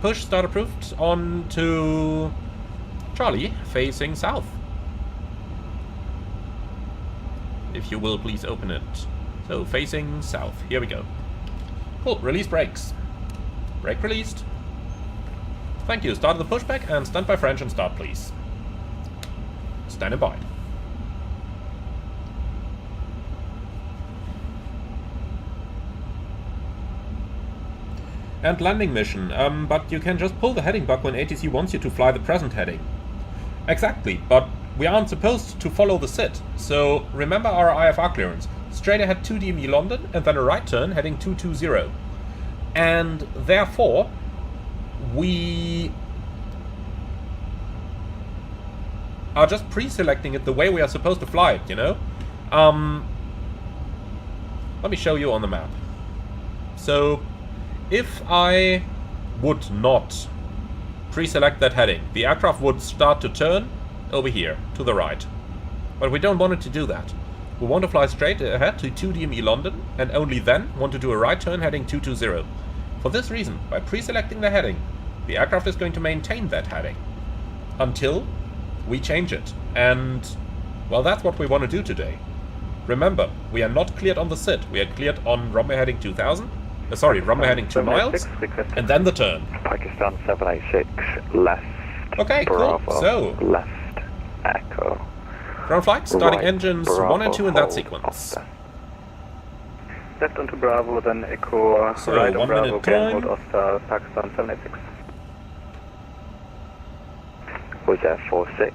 Push, start approved, on to Charlie, facing south. If you will, please open it. So, facing south, here we go. Cool, release brakes. Brake released. Thank you, start the pushback and stand by for engine start, please. Standing by. And landing mission, but you can just pull the heading bug when ATC wants you to fly the present heading. Exactly, but we aren't supposed to follow the SID, so remember our IFR clearance. Straight ahead 2 DME London, and then a right turn heading 220. And therefore, we are just pre-selecting it the way we are supposed to fly it, you know? Let me show you on the map. So, if I would not pre-select that heading, the aircraft would start to turn over here, to the right. But we don't want it to do that. We want to fly straight ahead to 2 DME London, and only then want to do a right turn heading 220. For this reason, by pre-selecting the heading, the aircraft is going to maintain that heading until we change it. And, well, that's what we want to do today. Remember, we are not cleared on the SID. We are cleared on runway heading 2000. Runway heading 2 miles, and then the turn. Pakistan 786, left. Okay, cool. Bravo, So, left echo. ground flight, starting Right, engines Bravo, 1 and 2 in that hold sequence. Oster. Left onto Bravo, then echo, So, right on 1 Bravo, minute again, hold time. Oster, Pakistan 786. Was Air 46,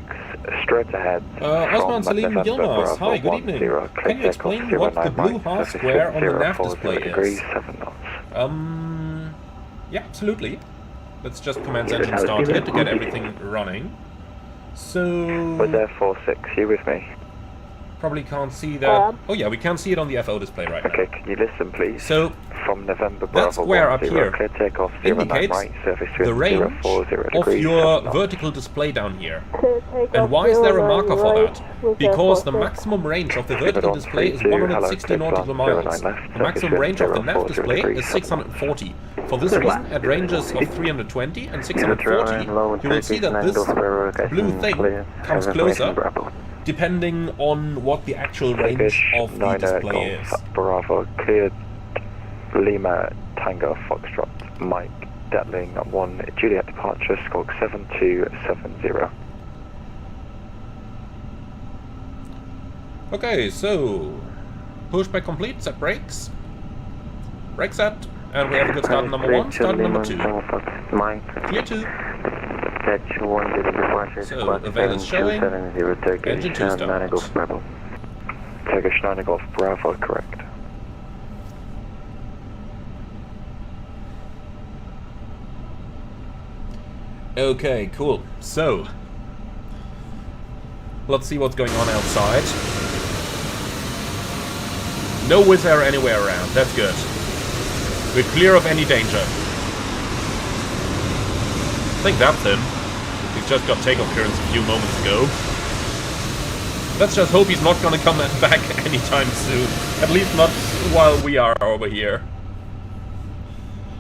straight ahead. Osman from Salim November Yilmaz, Bravo hi, good evening. 10, Can you explain what the blue half square on the nav display degrees, is? 7 knots. Yeah, absolutely. Let's just commence engine start here to get everything running. So, Was Air 46, you with me? probably can't see that. Oh yeah, we can see it on the FO display right now. Okay, can you listen please? So, from November that Bravo square up 10, here clear takeoff 09 indicates right, surface the range 040 of degrees, your 7 knots. vertical display down here. Take And off why is there a 09 marker for right that? with Because the 46. maximum range of the vertical display is 160 nautical miles. The maximum range of the nav display is 640. For this reason, at ranges of 320 and 640, you will see that this blue thing comes closer, depending on what the actual range of the display is. Bravo, cleared Lima Tango Foxtrot, Mike, Detling 1, Juliet departure, squawk 7270. Okay, so pushback complete, set brakes. Brake set. And we have a good start number 1, start number 2. Clear 2. So, avail is showing. Engine 2 start. Turkish 9 Golf Bravo, correct. Okay, cool. So, let's see what's going on outside. No Wizz Air anywhere around, that's good. We're clear of any danger. I think that's him. He's just got takeoff clearance a few moments ago. Let's just hope he's not gonna come back anytime soon. At least not while we are over here.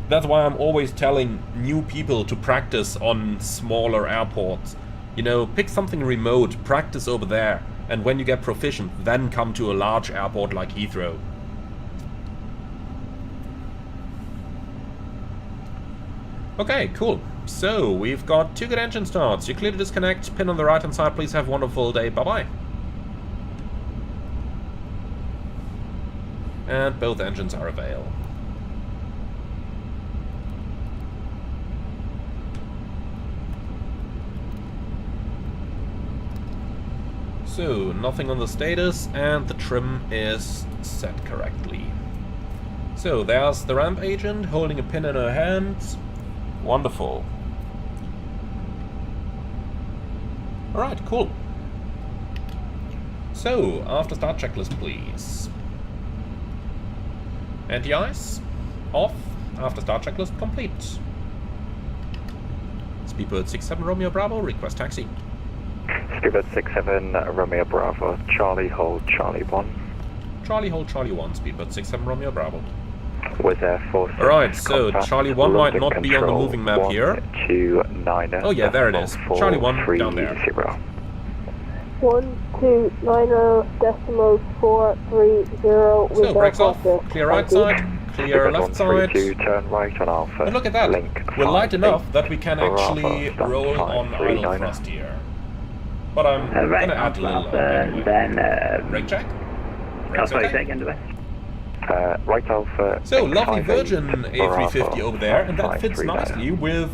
That's why I'm always telling new people to practice on smaller airports. You know, pick something remote, practice over there, and when you get proficient, then come to a large airport like Heathrow. Okay, cool. So, we've got 2 good engine starts. You're clear to disconnect. Pin on the right hand side. Please have a wonderful day. Bye-bye. And both engines are avail. So, nothing on the status, and the trim is set correctly. So, there's the ramp agent holding a pin in her hands. Wonderful. Alright, cool. So, after start checklist, please. Anti-ice, off. After start checklist, complete. Speedbird 67 Romeo Bravo, request taxi. Speedbird 67 Romeo Bravo, Charlie hold Charlie 1. Charlie hold Charlie 1, Speedbird 67 Romeo Bravo. With Air Force. Alright, so Charlie 1 might not be on the moving map here. 129. Oh yeah, there it is. Charlie 1 down there. 1290.430. So, brakes off, clear right side, clear left side. Turn right on Alpha. And look at that, we're light enough that we can actually roll on idle thrust here. But I'm gonna add a little anyway. Then Brake check. Brakes okay. Right Alpha. So, lovely Virgin A350 over there, and that fits nicely with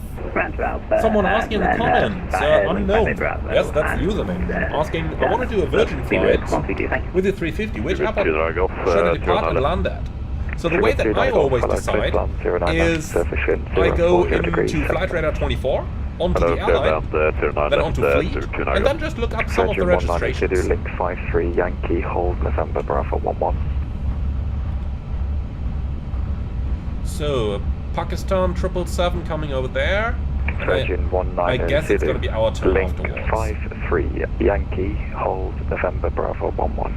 someone asking in the comments, unknown. Yes, that's the username. Asking, I want to do a Virgin flight with the 350, which airport should I depart and land at? So the way that I always decide is I go into Flight Radar 24, onto the Airline, then onto Fleet, and then just look up some of the registrations. Link 53 Yankee, hold November Bravo 11. So, Pakistan 777 coming over there. Virgin 19 I guess it's going to be our turn Link afterwards. 53 Yankee, hold November Bravo 11.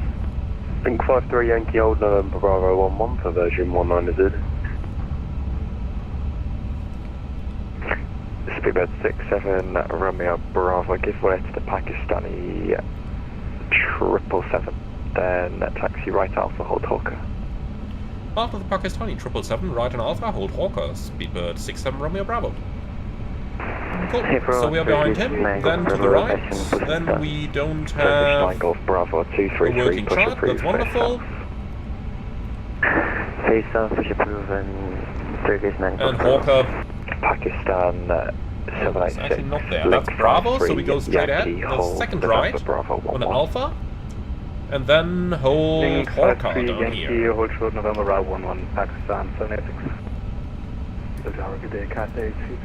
Link 53 Yankee, hold November Bravo 11 for Virgin 19. Speedbird 67 Romeo Bravo, give way to the Pakistani 777. Then taxi right Alpha, hold Hawker. After the Pakistani 777, right on Alpha, hold Hawker, Speedbird 67 Romeo Bravo. Cool, so we are behind him, then to the right, then we don't have Golf Bravo, a working chart, that's wonderful. Face off, push approve, and Turkish 9 And Hawker, Pakistan it's actually not there, that's Bravo, so we go straight ahead, the second right, on an Alpha, and then hold Hawker down here. Hold short November Bravo 11, Pakistan 786.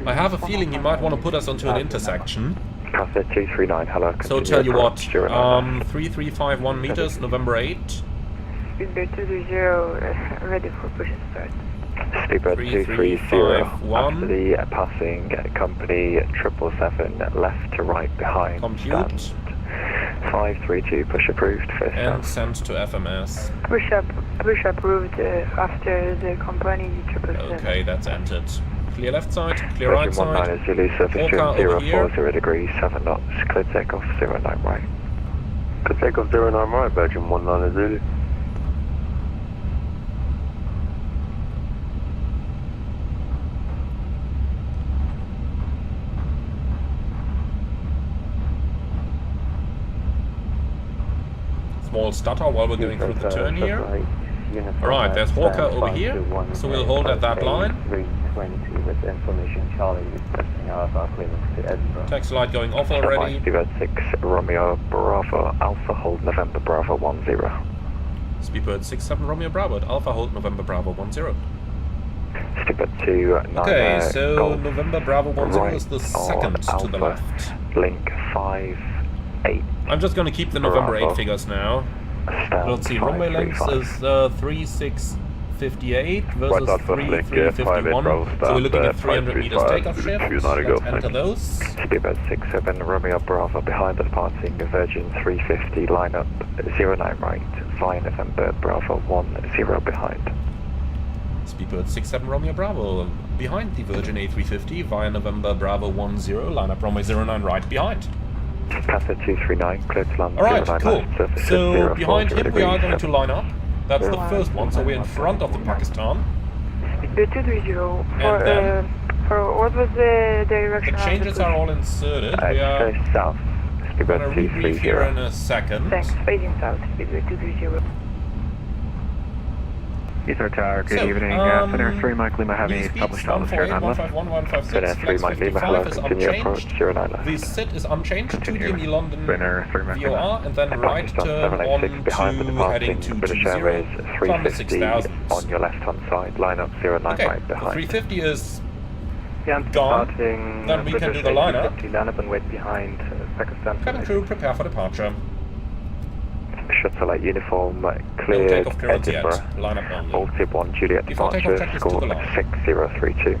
I have a feeling he might want to put us onto an intersection. Castle 239, hello. So tell you what, 3351 meters, November 8. Speedbird 220, ready for push and start. Speedbird 230, after the passing company 777, left to right behind. Compute. 532, push approved, first And sent to FMS. Push approved after the company 777. Okay, that's entered. Clear left side, clear right side. Zulu, surface trim Hawker over here. 040 degrees, 7 knots, clear takeoff 09 right. Clear takeoff 09 right, Virgin 19 Zulu. Small stutter while we're going through the turn here. Alright, there's Hawker over here, so we'll hold at that line. 320 with information Charlie requesting Alpha clearance to Edinburgh. Taxi light going off already. Speedbird 6 Romeo Bravo Alpha hold November Bravo 10. Speedbird 6-7 Romeo Bravo at Alpha hold November Bravo 10. Speedbird 2 Okay, so Golf, November Bravo 10 right is the second Alpha, to the left. Link 5-8. I'm just going to keep the November Bravo. 8 figures now. Stand Let's see, runway length 535. is 3658 Right, versus that's first link, 3351. Bravo, So we're looking at stand, 300 meters 535, takeoff shift. 290 go, Let's enter thanks. those. Speedbird 6-7 Romeo Bravo behind the departing Virgin 350 lineup 09 right via November Bravo 10 behind. Speedbird 6-7 Romeo Bravo behind the Virgin A350 via November Bravo 10, lineup runway 09 right behind. Panther 239 clear to land Alright, 09 cool. left, surface So 0, behind 40 him we are going degrees, to line up. That's the first one, so we're in front of the Pakistan. Speedbird 230 And then for what was the direction? the changes are all inserted. We are face south, going Speedbird to rebrief here in 230. a second. Thanks, facing south, Speedbird 230. Ether Tower, good So, evening. Center 3 Mike Lima Heavy, speeds published on the 09 left. 148, 151, 156, Center 3 flex Mike Lima, hello, 55 is continue approach unchanged. 09 left. The sit is unchanged, 2 Continue. DME London Center 3 Mike VOR, Lima. and then right Pakistan turn 786 on behind the to departing heading to British 20, Airways from the 350 6000s. on your left hand side, line up 09 Okay, right the behind. 350 is Yeah, gone. departing Then we can British do the lineup. A350 line up and wait behind Pakistan. Cabin crew, prepare for departure. Shuttle at uniform, No cleared takeoff clearance yet. Edinburgh. Lineup only. All tip 1 Juliet Before departure, takeoff, checklist to score the left. 6032.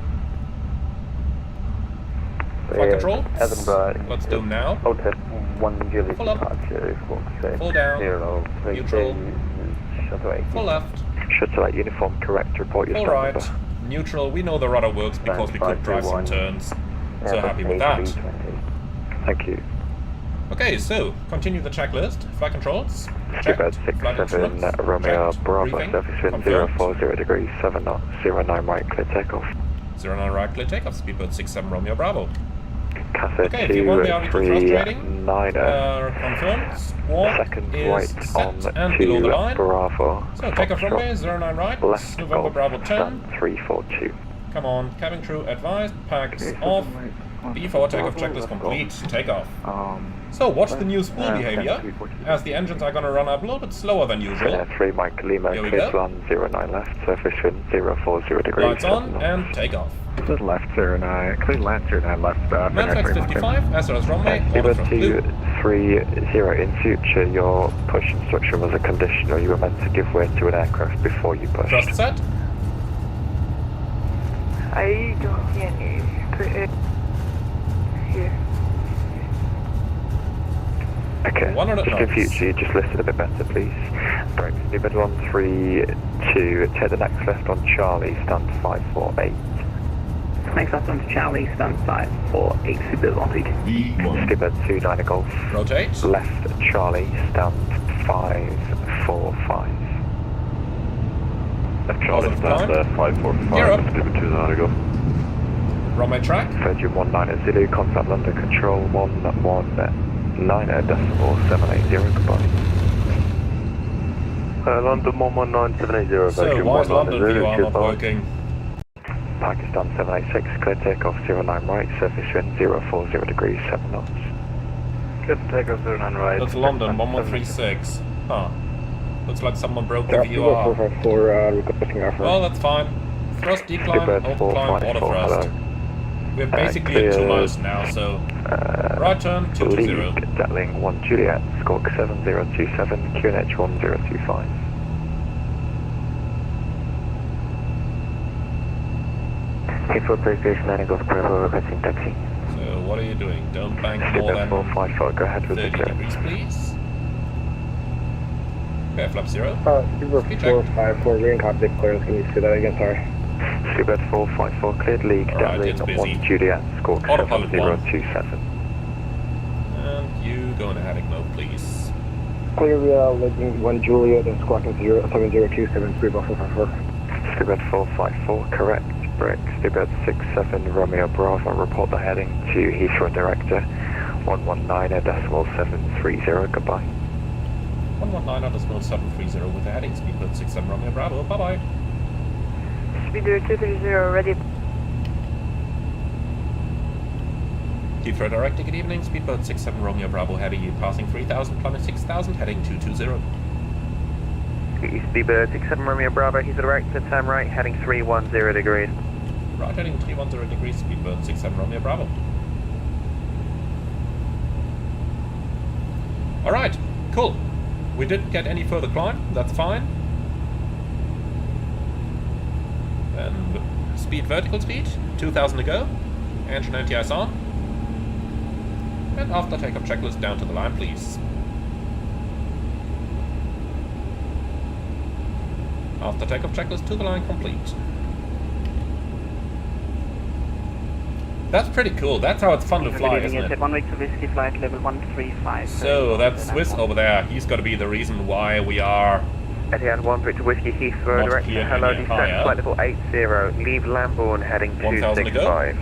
Flight control. Edinburgh. Let's do now. All tip 1 Juliet Full up. departure, score 6. Full down. 0, Neutral. Shuttle 8. Full left. Shuttle at uniform, correct, report your All start right. number. Neutral. We know the rudder works because we could drive some turns. So happy with that. Thank you. Okay, so continue the checklist. Flight controls. Checked. Speedbird Flight 6-7 instruments. Romeo Checked. Bravo, Briefing. surface wind Confirmed. 040 degrees, 7 knots, 09 right, clear takeoff. 09 right, clear takeoff. Speedbird 6-7 Romeo Bravo. Casa Okay, if you want the RV thrust rating, 239er, confirmed. Squawk second is right set on and below the 2 line. Bravo. So takeoff Foxtrot, runway 09 right. left November Golf, Bravo 10. stand 342. Come on, cabin crew advised. Packs off. Before takeoff checklist complete. Takeoff. So watch the new spool behavior, as the engines are going to run up a little bit slower than usual. 3 Mike Lima, Here we clear go. to land 09 left, surface wind 040 degrees. Lights on 7 knots. and takeoff. Clear left 09, clear land 09 left. Manflex 55, SRS runway, order from blue. 230, in future your push instruction was a conditional. You were meant to give way to an aircraft before you pushed. Thrust set. I don't see any. Here. Okay, 100 just in knots. future, you just list it a bit better, please. Brakes, Speedbird 132, take the next left on Charlie, stand 548. Next up on Charlie, stand 548, Speedbird 132. Speedbird 29 Golf, Rotate. left Charlie, stand 545. Left Charlie, Positive stand climb. 545. Gear up. Speedbird 290 go. Runway track. Virgin 19 Zulu, contact London Control 119.780, goodbye. London 119780, So Virgin why is London 190, VR cheers, not bye. working? Pakistan 786, clear takeoff 09 right, surface wind 040 degrees, 7 knots. Good takeoff 09 right. That's London 1136. Huh. Looks like someone broke the VOR. 454, requesting our Well, that's fine. Thrust decline, Speedbird open climb, auto 454, thrust. hello. We're basically at 2 clear, miles now, so right turn 220. Lead, Detling 1 Juliet, squawk 7027, QNH 1025. Heathrow Police Station 9 Golf Bravo, requesting taxi. So what are you doing? Don't bank more Speedbird than 454, go ahead with the 30 clearance. degrees, please. Okay, flap 0. Speedbird Speed check. 454, green cockpit clearance, can you say that again, sorry? Speedbird 454, cleared lead, Alright, it's Detling busy. 1 Juliet, squawk Autopilot 7027. And you go in a heading mode, please. Clear leading 1 Juliet and squawking 7027, Speedbird 454. Speedbird 454, correct. Brick, Speedbird 67, Romeo Bravo, report the heading to Heathrow Director 119.730, goodbye. 119.730 with a heading speedbird 67 Romeo Bravo. Bye bye. Speedbird 230 ready. Deep throw director, good evening. Speedbird 67 Romeo Bravo Heavy, passing 3000, climbing 6000, heading 220. Speedbird 67 Romeo Bravo, he's a director, turn right, heading 310 degrees. Right, heading 310 degrees, Speedbird 67 Romeo Bravo. Alright, cool. We didn't get any further climb, that's fine. And speed, vertical speed, 2000 to go. Engine NTIs on. And after takeoff checklist down to the line, please. After takeoff checklist to the line complete. That's pretty cool. That's how it's fun to fly, isn't it? 1 way to Whiskey flight level 135. So that Swiss over there, he's got to be the reason why we are Etihad 1 Victor Whiskey Heathrow, not director, here hello, any descent, higher. flight level 80, leave Lambourne, heading 1000 to go. 265.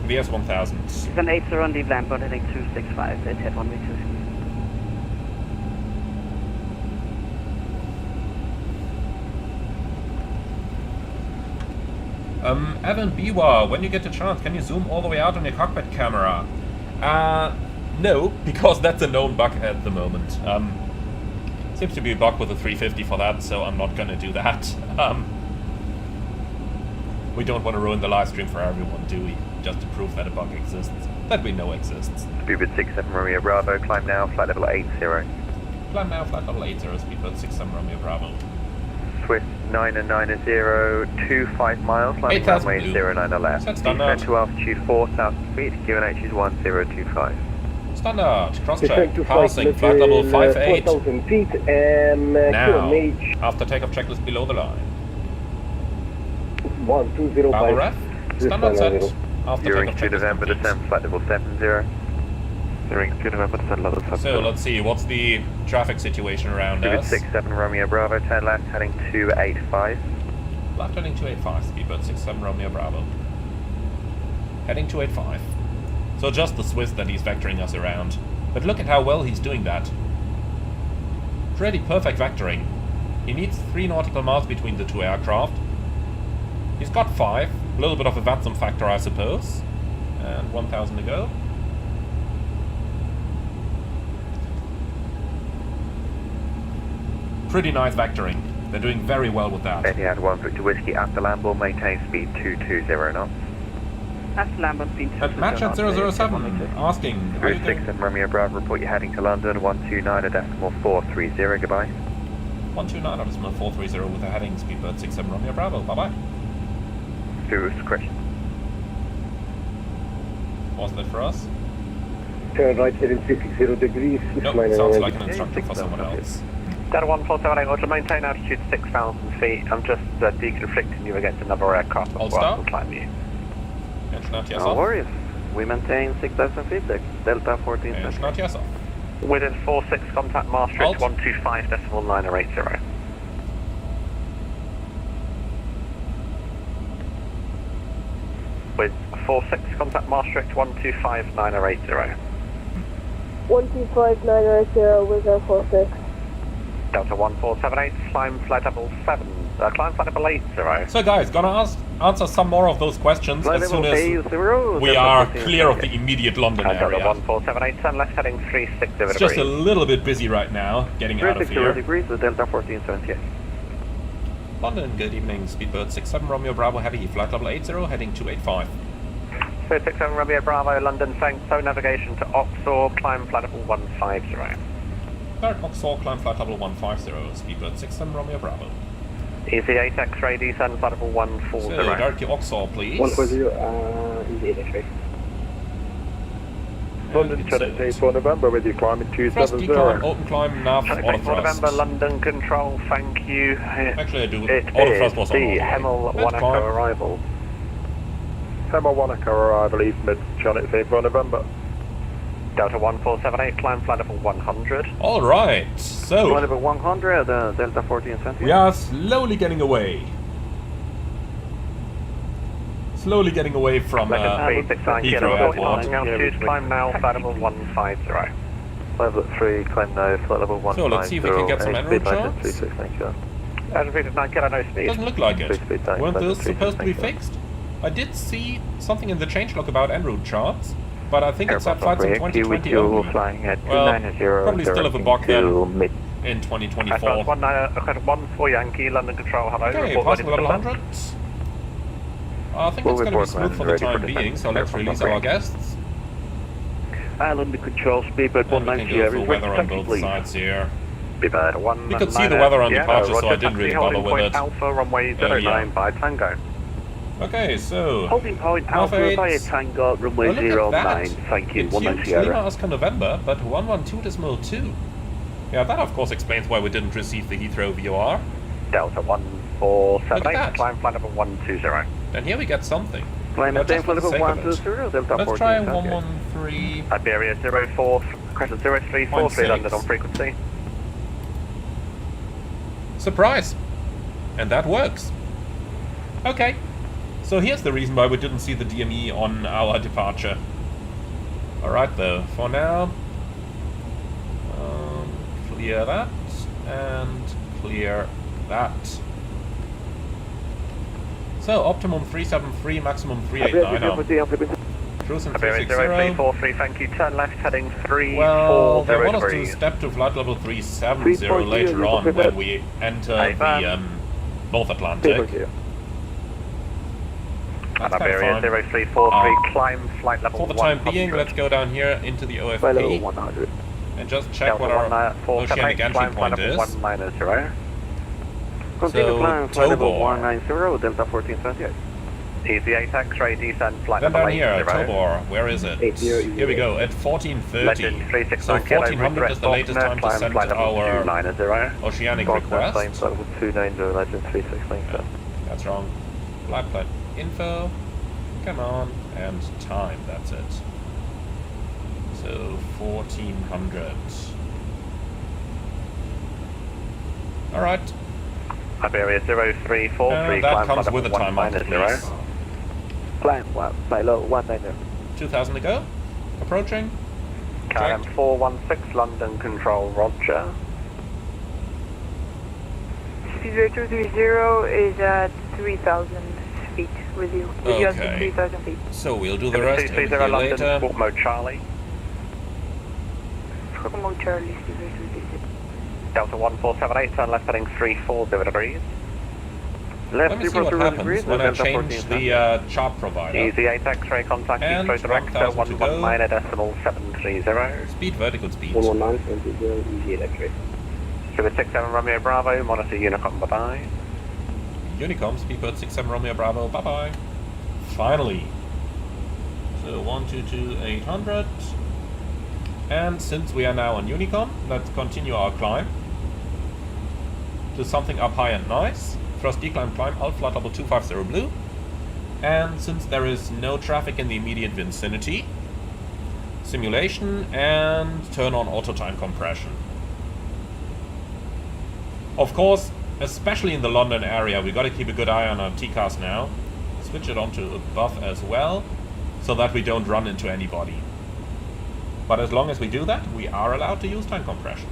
VS 1000. Descent 80 on leave Lambourne heading 265. Etihad 1 way to Whiskey. Evan Biwa, when you get the chance, can you zoom all the way out on your cockpit camera? No, because that's a known bug at the moment. Seems to be a bug with the 350 for that, so I'm not gonna do that. We don't want to ruin the live stream for everyone, do we? Just to prove that a bug exists. That we know exists. Speedbird 67 Romeo Bravo, climb now, flight level 80. Climb now, flight level 80, Speedbird 67 Romeo Bravo. Swiss 990, 25 miles, landing 8000 runway blue. 09 left. Set standard. Descent to altitude 4000 feet, QNH is 1025. Standard, cross-check, passing, flight level 58. 4,000 feet, Now, QNH after takeoff checklist below the line. 1205. Barrel ref, standard set. After During takeoff 2 checklist November complete. descent, flight level 70. During 2 November descent, level 70. So let's see, what's the traffic situation around Speedbird us? 67 Romeo Bravo, turn left, heading 285. Left heading 285, Speedbird 67 Romeo Bravo. Heading 285. So just the Swiss that he's vectoring us around. But look at how well he's doing that. Pretty perfect vectoring. He needs 3 nautical miles between the two aircraft. He's got 5. A little bit of a Watson factor, I suppose. And 1000 to go. Pretty nice vectoring. They're doing very well with that. Etihad 1 Victor Whiskey after Lambourne, maintain speed 220 knots. After Lambourne speed 220 And match at 007 asking, are you Speedbird 67 Romeo Bravo, report you're heading to London, 129.430, goodbye. 129.430 with a heading, Speedbird 67 Romeo Bravo, bye bye. Serious question. Was that for us? Turn right, heading 360 degrees. No, sounds like an instruction for someone else. Delta 1478, Roger, maintain altitude 6,000 feet. I'm just deconflicting you against another aircraft Hold before I stop. can climb you. Engine RTS No off. worries. We maintain 6,000 feet, Delta 14. Engine RTS off. Within 46, contact Maastricht Halt. 125.980. With 46, contact Maastricht 125.980. 125980 with a 46. Delta 1478, climb flight level 7. Climb flight level 80. So guys, gonna answer some more of those questions as soon as we are clear of the immediate London Delta area. 1478, turn left heading 360 degrees. It's just a little bit busy right now, getting out of 360 here. degrees with Delta 1478. London, good evening, Speedbird 67 Romeo Bravo Heavy, flight level 80, heading 285. 267 Romeo Bravo, London, thanks. So navigation to Oxor, climb flight level 150. Direct Oxford, climb flight level 150, Speedbird 67 Romeo Bravo. Easy 8 X-ray, descend flight level 140. So, direct to Oxford, please. 140, easy 8 X-ray. London, Channel 8 for November with you climbing Thrust 270. decline, open climb, nav, Channel auto 8 for November, thrust. London control, thank you. Actually, I do. It Auto is thrust was on all the the way. Hemel That's Wanaka fine. arrival. Hemel Wanaka arrival, East Mid, Channel 8 for November. Delta 1478, climb flight level 100. All right, so Flight level 100, Delta 1420. we are slowly getting away. Slowly getting away from Speed 69 Heathrow kilo, Airport. reporting altitude, climb now, flight level 150. Level at 3, climb now, flight level 1. So let's see if we can get some en route charts. 9 kilo, no speed. Doesn't look like it. Speed time, Weren't those 3, supposed to be 6, fixed? I did see something in the changelog about en route charts, but I think it said flights in 2020 only. Flying at Well, 290, probably still have a bug then mid. in 2024. Airbus 1 for Yankee, London Control, hello. Okay, report passing ready level to 100. I think it's going to be smooth for the time being, so let's release our guests. London Control, speedbird And we can go for weather on both sides here. Speedbird 1. You could see the weather on departure, so I didn't really bother with it. Alpha, runway 09 by Tango. Okay, so... Holding point Alpha via Tango, runway Oh, look at 09, that. thank you, It's 19 huge Sierra. Lima Oscar November, but 112.2. Yeah, that of course explains why we didn't receive the Heathrow VOR. Delta Look 1478, at that. climb flight level 120. And here we get something. Climb Now, at just for the level sake of it, 120, Delta 14. let's try thank you. 113. Iberia 04, Crescent 034, 3 London on frequency. Surprise! And that works. Okay. So here's the reason why we didn't see the DME on our departure. Alright though, for now, clear that, and clear that. So, optimum 373, maximum 389. Cruising Iberia 360. 0343, thank you, turn left heading 340 Well, they want us to degrees. step to flight level 370 later on when we enter the North Atlantic. And That's kind of Iberia fine. 0343, climb flight level For the 100. time being, let's go down here into the Flight level OFP 100. and just check Delta what our Oceanic entry climb flight point level is. 190. Continue So, climb, flight level Tobor. 190, Delta 1428. Easy 8 X-ray, descend flight Then level down here, 80. Tobor, where is it? 80. Here we go, at 1430. Legend 369 So kilo, 1400 is the latest time to climb send flight level our 290. Oceanic Flight request. level 290, Legend 369. That's wrong. Flight plan info. Come on. And time, that's it. So 1400. Alright. Iberia 0343, That climb comes flight with a level time on it, 190. please. Climb, flight level 190. 2000 to go. Approaching. KLM 416, London Control, roger. Speedbird 230 is at 3,000 feet with you. With you at Okay. 3,000 feet. So we'll do the rest over 230 here London, later. walk mode Charlie. Kokomo Charlie, Speedbird 230. Delta 1478, turn left heading 340 degrees. Left Let me see what 340 happens degrees, when I Delta change 14 the chart provider. Easy 8 X-ray, contact And Heathrow direct, 1000 to go. 119.730. Speed, vertical speed. 119, 20, easy X-ray. Sugar 67 Romeo Bravo, monitor Unicom, bye-bye. Unicom, speedbird 67 Romeo Bravo, bye bye. Finally. So 122-800. And since we are now on Unicom, let's continue our climb to something up high and nice. Thrust decline climb, alt flight level 250 blue. And since there is no traffic in the immediate vicinity, simulation and turn on auto time compression. Of course, especially in the London area, we got to keep a good eye on our TCAS now. Switch it onto above as well, so that we don't run into anybody. But as long as we do that, we are allowed to use time compression.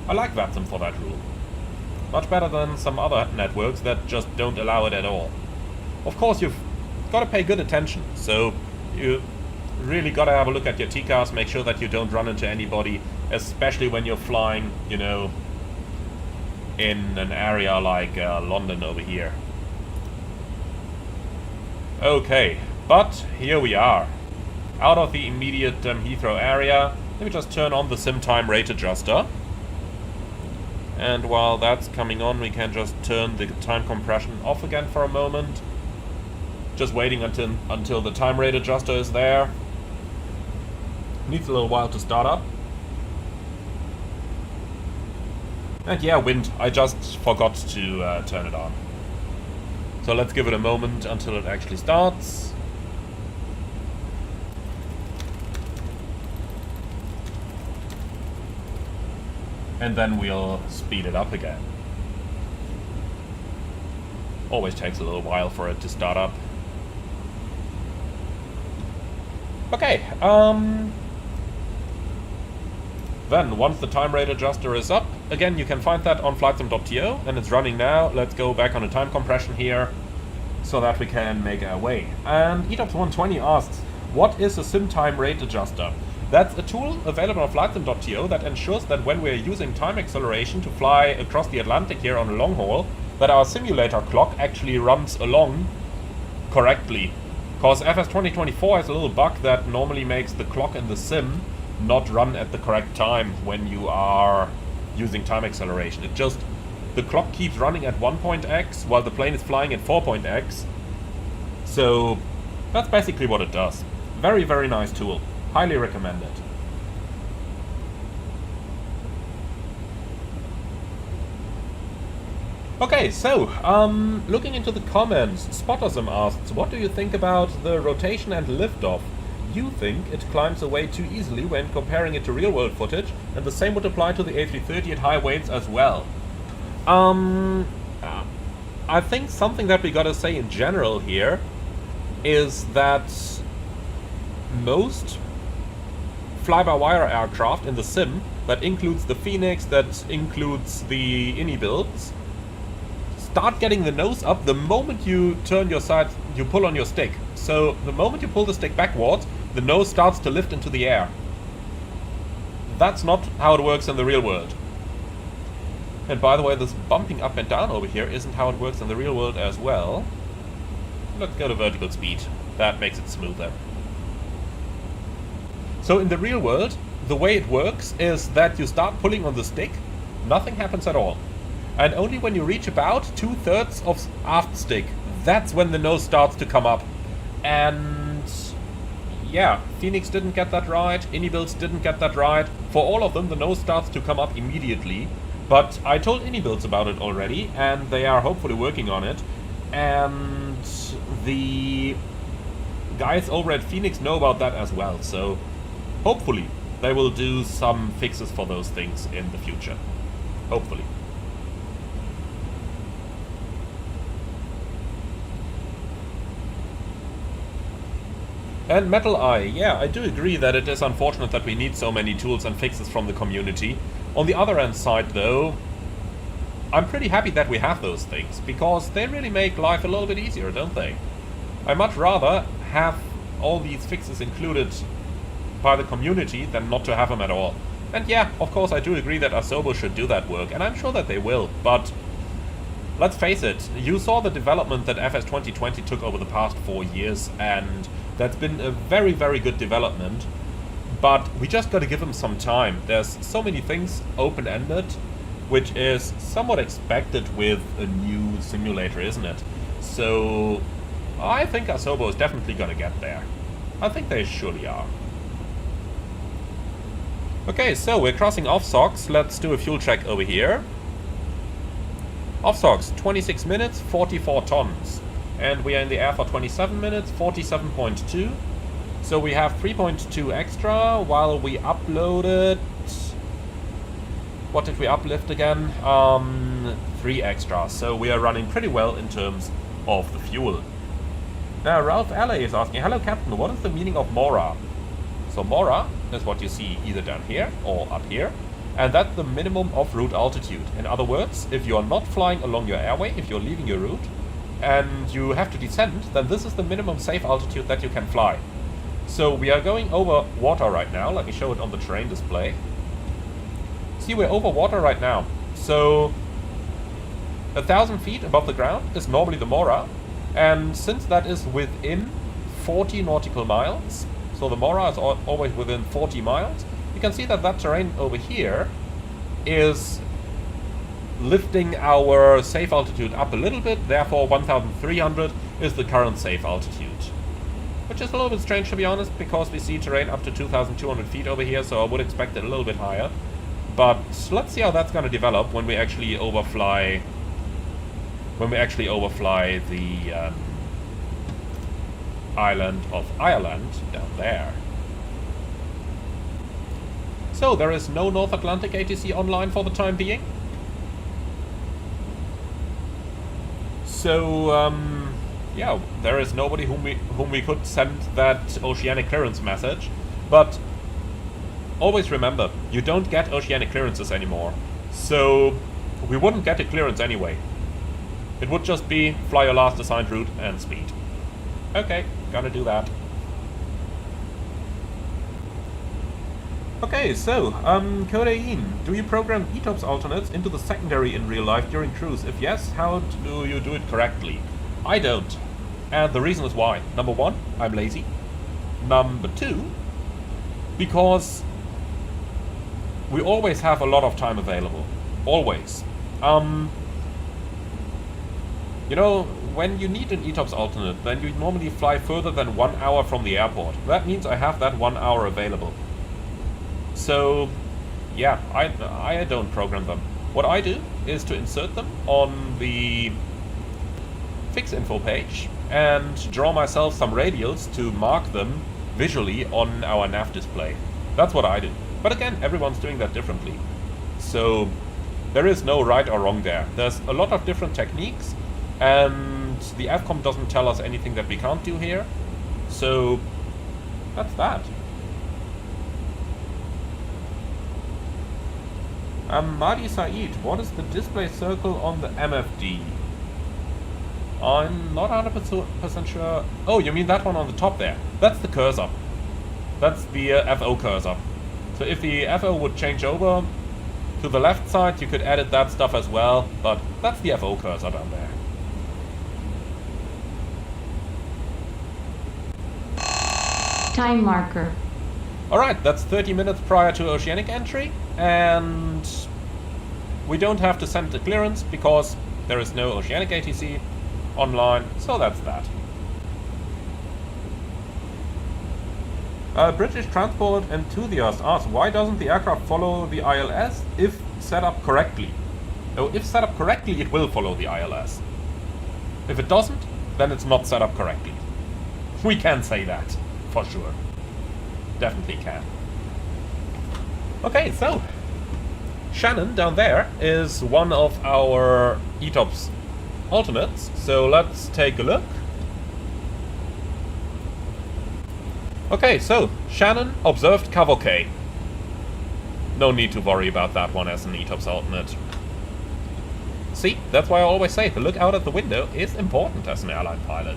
I like VATSIM for that rule. Much better than some other networks that just don't allow it at all. Of course, you've got to pay good attention, so you really got to have a look at your TCAS, make sure that you don't run into anybody, especially when you're flying, you know, in an area like London over here. Okay, but here we are. Out of the immediate Heathrow area. Let me just turn on the sim time rate adjuster. And while that's coming on, we can just turn the time compression off again for a moment. Just waiting until the time rate adjuster is there. Needs a little while to start up. And yeah, wind. I just forgot to turn it on. So let's give it a moment until it actually starts. And then we'll speed it up again. Always takes a little while for it to start up. Then, once the time rate adjuster is up, again, you can find that on flightsim.to, and it's running now. Let's go back on a time compression here, so that we can make our way. And ETOPS120 asks, what is a sim time rate adjuster? That's a tool available on flightsim.to that ensures that when we're using time acceleration to fly across the Atlantic here on a long haul, that our simulator clock actually runs along correctly. Because FS 2024 has a little bug that normally makes the clock in the sim not run at the correct time when you are using time acceleration. It just, the clock keeps running at 1.x while the plane is flying at 4.x. So that's basically what it does. Very, very nice tool. Highly recommend it. Okay, so, looking into the comments, Spottersm asks, what do you think about the rotation and liftoff? You think it climbs away too easily when comparing it to real-world footage, and the same would apply to the A350 at high weights as well. I think something that we gotta say in general here is that most fly-by-wire aircraft in the sim, that includes the Phoenix, that includes the INIBUILDS, start getting the nose up the moment you turn your side, you pull on your stick. So the moment you pull the stick backwards, the nose starts to lift into the air. That's not how it works in the real world. And by the way, this bumping up and down over here isn't how it works in the real world as well. Let's go to vertical speed. That makes it smoother. So in the real world, the way it works is that you start pulling on the stick, nothing happens at all. And only when you reach about 2/3 of aft stick, that's when the nose starts to come up. And yeah, Phoenix didn't get that right, INIBUILDS didn't get that right. For all of them, the nose starts to come up immediately. But I told INIBUILDS about it already, and they are hopefully working on it. And the guys over at Phoenix know about that as well, so hopefully they will do some fixes for those things in the future. Hopefully. And Metal Eye, yeah, I do agree that it is unfortunate that we need so many tools and fixes from the community. On the other hand side though, I'm pretty happy that we have those things, because they really make life a little bit easier, don't they? I much rather have all these fixes included by the community than not to have them at all. And yeah, of course I do agree that Asobo should do that work, and I'm sure that they will, but let's face it, you saw the development that FS 2020 took over the past 4 years, and that's been a very, very good development, but we just gotta give them some time. There's so many things open-ended, which is somewhat expected with a new simulator, isn't it? So I think Asobo is definitely gonna get there. I think they surely are. Okay, so we're crossing OFSOX. Let's do a fuel check over here. OFSOX, 26 minutes, 44 tons. And we are in the air for 27 minutes, 47.2. So we have 3.2 extra, while we uploaded... What did we uplift again? 3 extra. So we are running pretty well in terms of the fuel. Now Ralph Alley is asking, hello Captain, what is the meaning of Mora? So Mora is what you see either down here or up here. And that's the minimum off-route altitude. In other words, if you are not flying along your airway, if you're leaving your route, and you have to descend, then this is the minimum safe altitude that you can fly. So we are going over water right now. Let me show it on the terrain display. See, we're over water right now. So 1,000 feet above the ground is normally the Mora. And since that is within 40 nautical miles, so the Mora is always within 40 miles, you can see that that terrain over here is lifting our safe altitude up a little bit. Therefore 1,300 is the current safe altitude, which is a little bit strange to be honest, because we see terrain up to 2,200 feet over here, so I would expect it a little bit higher. But let's see how that's going to develop when we actually overfly the island of Ireland down there. So there is no North Atlantic ATC online for the time being. So yeah, there is nobody whom we could send that Oceanic clearance message. But always remember, you don't get Oceanic clearances anymore. So we wouldn't get a clearance anyway. It would just be fly your last assigned route and speed. Okay, gonna do that. Okay, so, Codeine, do you program ETOPS alternates into the secondary in real life during cruise? If yes, how do you do it correctly? I don't. And the reason is why. Number one, I'm lazy. Number two, because we always have a lot of time available. Always. You know, when you need an ETOPS alternate, then you normally fly further than 1 hour from the airport. That means I have that 1 hour available. So, yeah, I don't program them. What I do is to insert them on the fix info page and draw myself some radials to mark them visually on our nav display. That's what I do. But again, everyone's doing that differently. So, there is no right or wrong there. There's a lot of different techniques, and the AFCOM doesn't tell us anything that we can't do here. So, that's that. Mahdi Saeed, what is the display circle on the MFD? I'm not 100% sure. Oh, you mean that one on the top there? That's the cursor. That's the FO cursor. So if the FO would change over to the left side, you could edit that stuff as well, but that's the FO cursor down there. Time marker. Alright, that's 30 minutes prior to Oceanic entry, and we don't have to send the clearance because there is no Oceanic ATC online, so that's that. British Transport Enthusiast asks, why doesn't the aircraft follow the ILS if set up correctly? Oh, if set up correctly, it will follow the ILS. If it doesn't, then it's not set up correctly. We can say that, for sure. Definitely can. Okay, so Shannon down there is one of our ETOPS alternates, so let's take a look. Okay, so Shannon observed Cavalcade. No need to worry about that one as an ETOPS alternate. See, that's why I always say the look out at the window is important as an airline pilot.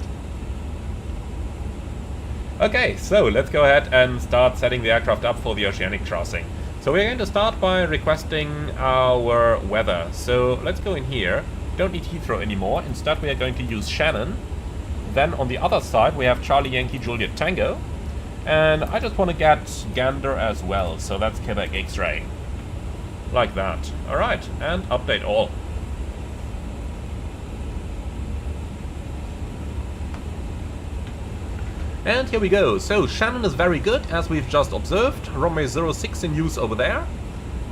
Okay, so let's go ahead and start setting the aircraft up for the Oceanic crossing. So we're going to start by requesting our weather. So let's go in here. Don't need Heathrow anymore. Instead we are going to use Shannon. Then on the other side we have Charlie Yankee Juliet Tango. And I just want to get Gander as well. So that's Quebec X-Ray. Like that. Alright, and update all. And here we go. So Shannon is very good, as we've just observed. Runway 06 in use over there.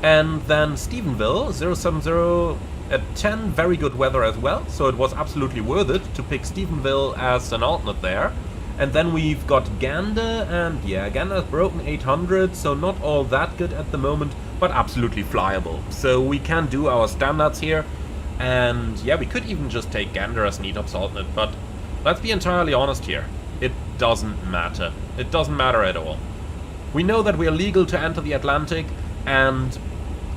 And then Stephenville 070 at 10, very good weather as well. So it was absolutely worth it to pick Stephenville as an alternate there. And then we've got Gander, and yeah, Gander's broken 800, so not all that good at the moment, but absolutely flyable. So we can do our standards here. And yeah, we could even just take Gander as an ETOPS alternate, but let's be entirely honest here. It doesn't matter. It doesn't matter at all. We know that we are legal to enter the Atlantic, and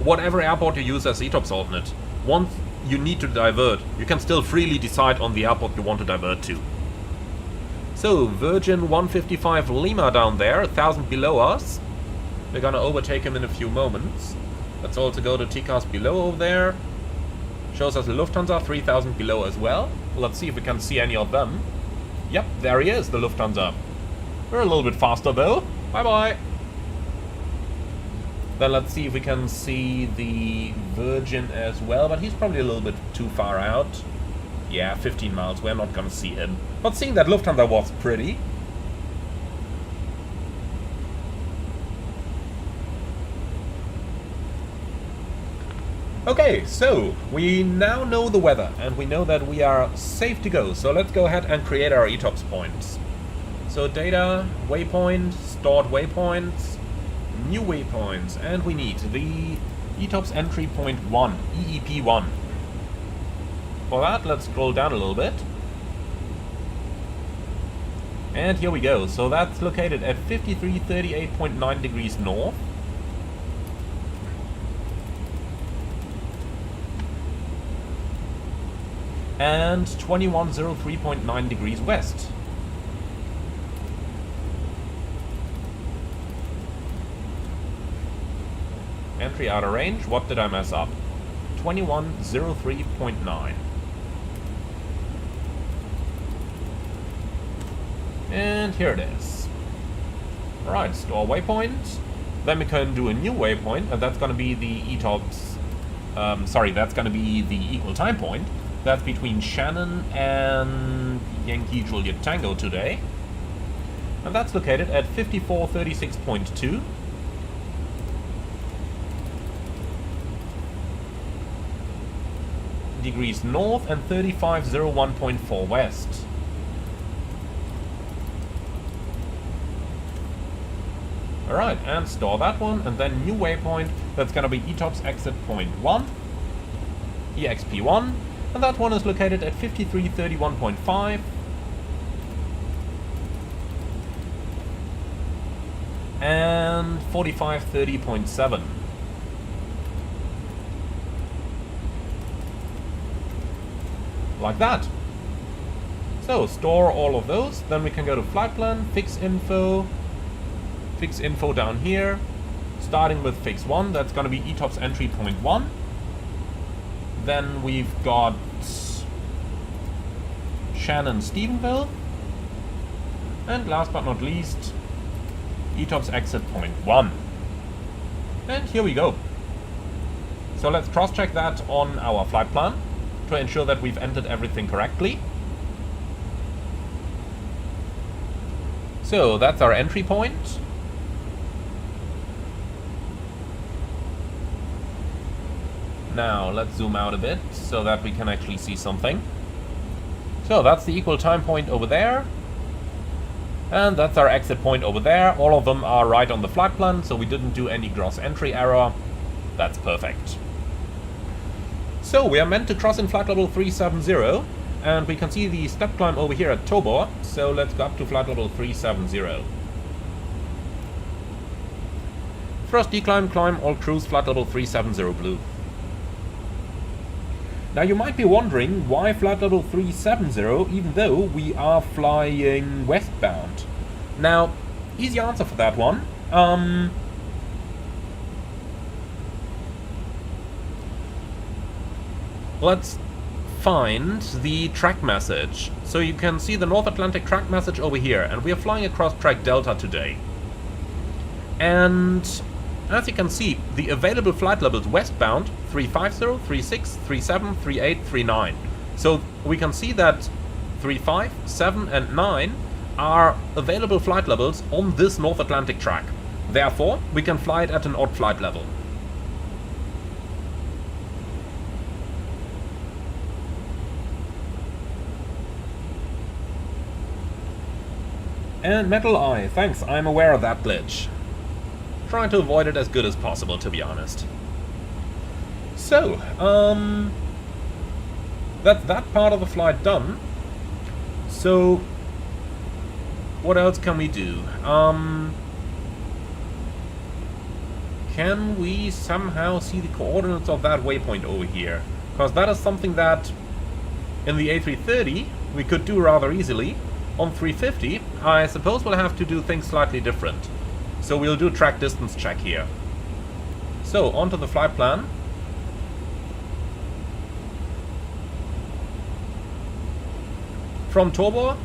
whatever airport you use as ETOPS alternate, once you need to divert, you can still freely decide on the airport you want to divert to. So, Virgin 155 Lima down there, 1,000 below us. We're gonna overtake him in a few moments. Let's also go to TCAS below over there. Shows us Lufthansa 3,000 below as well. Let's see if we can see any of them. Yep, there he is, the Lufthansa. We're a little bit faster though. Bye-bye. Then let's see if we can see the Virgin as well, but he's probably a little bit too far out. Yeah, 15 miles, we're not gonna see him. But seeing that Lufthansa was pretty. Okay, so we now know the weather, and we know that we are safe to go. So let's go ahead and create our ETOPS points. So data, waypoint, stored waypoints, new waypoints, and we need the ETOPS entry point 1, EEP1. For that, let's scroll down a little bit. And here we go. So that's located at 5338.9 degrees north, and 2103.9 degrees west. Entry out of range. What did I mess up? 2103.9. And here it is. Alright, store waypoint. Then we can do a new waypoint, and that's going to be the ETOPS. That's going to be the equal time point. That's between Shannon and Yankee Juliet Tango today. And that's located at 5436.2. degrees north and 3501.4 west. Alright, and store that one, and then new waypoint, that's gonna be ETOPS exit point 1, EXP1, and that one is located at 5331.5. and 4530.7. Like that. So store all of those, then we can go to flight plan, fix info down here, starting with fix 1, that's going to be ETOPS entry point 1. Then we've got Shannon Stephenville, and last but not least ETOPS exit point 1. And here we go. So let's cross-check that on our flight plan to ensure that we've entered everything correctly. So that's our entry point. Now let's zoom out a bit so that we can actually see something. So that's the equal time point over there. And that's our exit point over there. All of them are right on the flight plan, so we didn't do any gross entry error. That's perfect. So we are meant to cross in flight level 370, and we can see the step climb over here at Tobor, so let's go up to flight level 370. First declimb, climb, all crews, flight level 370 blue. Now you might be wondering why flight level 370 even though we are flying westbound. Now, easy answer for that one. Let's find the track message. So you can see the North Atlantic track message over here, and we are flying across track Delta today. And as you can see, the available flight levels westbound 350, 36, 37, 38, 39. So we can see that 35, 7 and 9 are available flight levels on this North Atlantic track. Therefore, we can fly it at an odd flight level. And Metal Eye, thanks, I'm aware of that glitch. Trying to avoid it as good as possible, to be honest. So, that's that part of the flight done. So, what else can we do? Can we somehow see the coordinates of that waypoint over here? Because that is something that in the A330 we could do rather easily. On 350, I suppose we'll have to do things slightly different. So we'll do track distance check here. So, onto the flight plan. From Tobor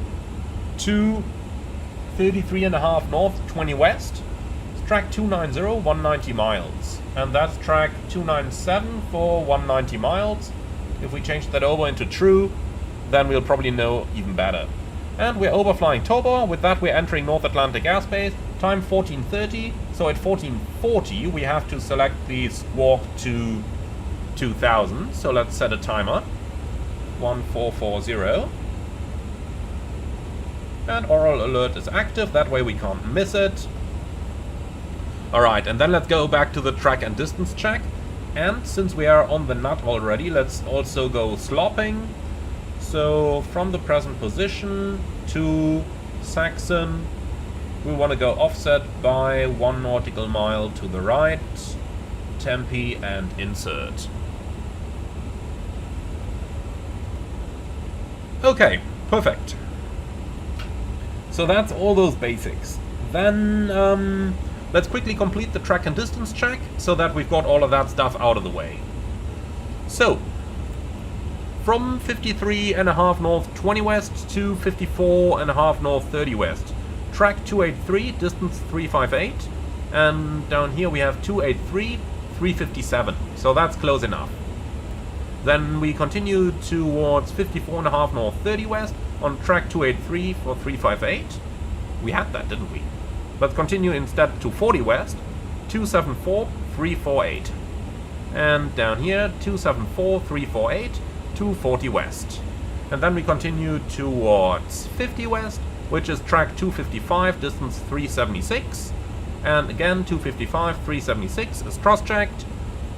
to 33.5 north, 20 west. It's track 290, 190 miles. And that's track 297 for 190 miles. If we change that over into true, then we'll probably know even better. And we're overflying Tobor. With that, we're entering North Atlantic airspace. Time 14:30. So at 14:40, we have to select the squawk to 2000. So let's set a timer. 1440. And oral alert is active. That way we can't miss it. Alright, and then let's go back to the track and distance check. And since we are on the nut already, let's also go slopping. So, from the present position to Saxon, we want to go offset by 1 nautical mile to the right, Tempe, and insert. Okay, perfect. So that's all those basics. Then let's quickly complete the track and distance check so that we've got all of that stuff out of the way. So, from 53.5 north 20 west to 54.5 north 30 west. Track 283, distance 358. And down here we have 283, 357. So that's close enough. Then we continue towards 54.5 north 30 west on track 283 for 358. We had that, didn't we? Let's continue instead to 40 west, 274, 348. And down here, 274, 348, 240 west. And then we continue towards 50 west, which is track 255, distance 376. And again, 255, 376 is cross-checked.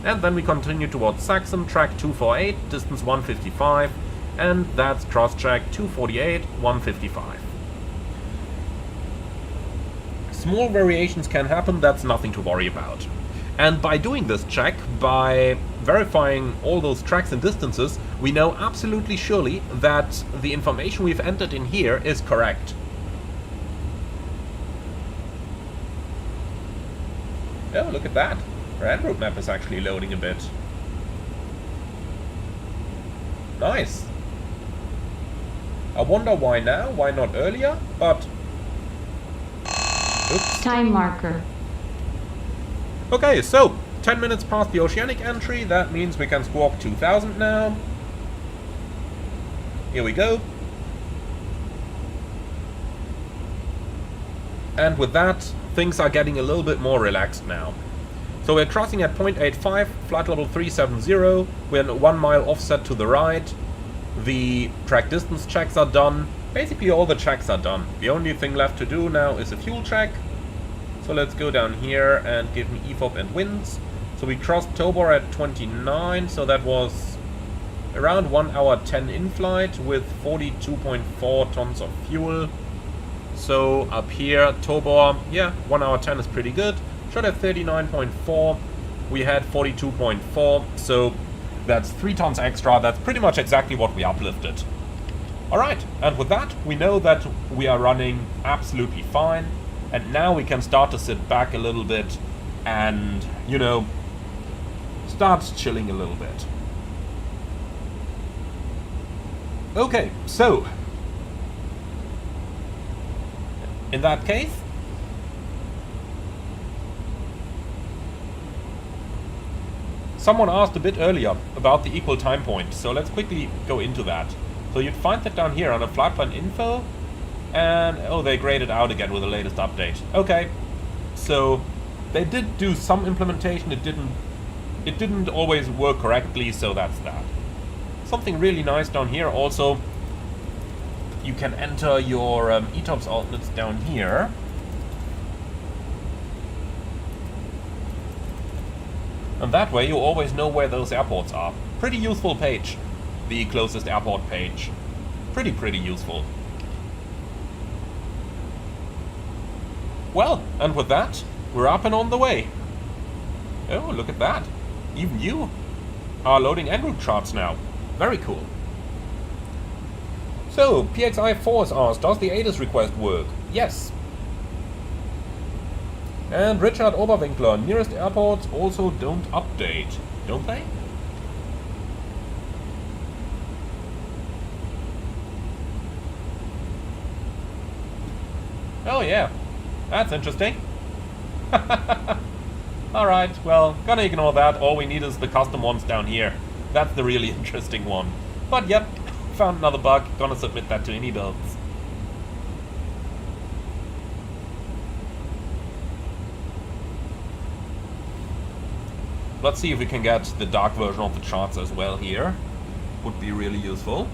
And then we continue towards Saxon, track 248, distance 155. And that's cross-checked 248, 155. Small variations can happen, that's nothing to worry about. And by doing this check, by verifying all those tracks and distances, we know absolutely surely that the information we've entered in here is correct. Oh, look at that. Our Android map is actually loading a bit. Nice. I wonder why now, why not earlier, but... Oops. Time marker. Okay, so 10 minutes past the Oceanic entry, that means we can squawk 2000 now. Here we go. And with that, things are getting a little bit more relaxed now. So we're crossing at 0.85, flight level 370, we're 1 mile offset to the right. The track distance checks are done. Basically all the checks are done. The only thing left to do now is a fuel check. So let's go down here and give me EFOP and winds. So we crossed Tobor at 29, so that was around 1 hour 10 in flight with 42.4 tons of fuel. So up here, Tobor, yeah, 1 hour 10 is pretty good. Shot at 39.4, we had 42.4, so that's 3 tons extra. That's pretty much exactly what we uplifted. Alright, and with that, we know that we are running absolutely fine. And now we can start to sit back a little bit and, you know, start chilling a little bit. Okay, so in that case, someone asked a bit earlier about the equal time point, so let's quickly go into that. So you'd find that down here under flight plan info. And, oh, they graded out again with the latest update. Okay, so they did do some implementation, it didn't always work correctly, so that's that. Something really nice down here also, you can enter your ETOPS alternates down here. And that way you always know where those airports are. Pretty useful page, the closest airport page. Pretty useful. Well, and with that, we're up and on the way. Oh, look at that. Even you are loading en route charts now. Very cool. So, PXI4 is asked, does the ADIS request work? Yes. And Richard Oberwinkler, nearest airports also don't update, don't they? Oh yeah. That's interesting. Alright, well, gonna ignore that. All we need is the custom ones down here. That's the really interesting one. But yep, found another bug. Gonna submit that to INIBUILDS. Let's see if we can get the dark version of the charts as well here. Would be really useful.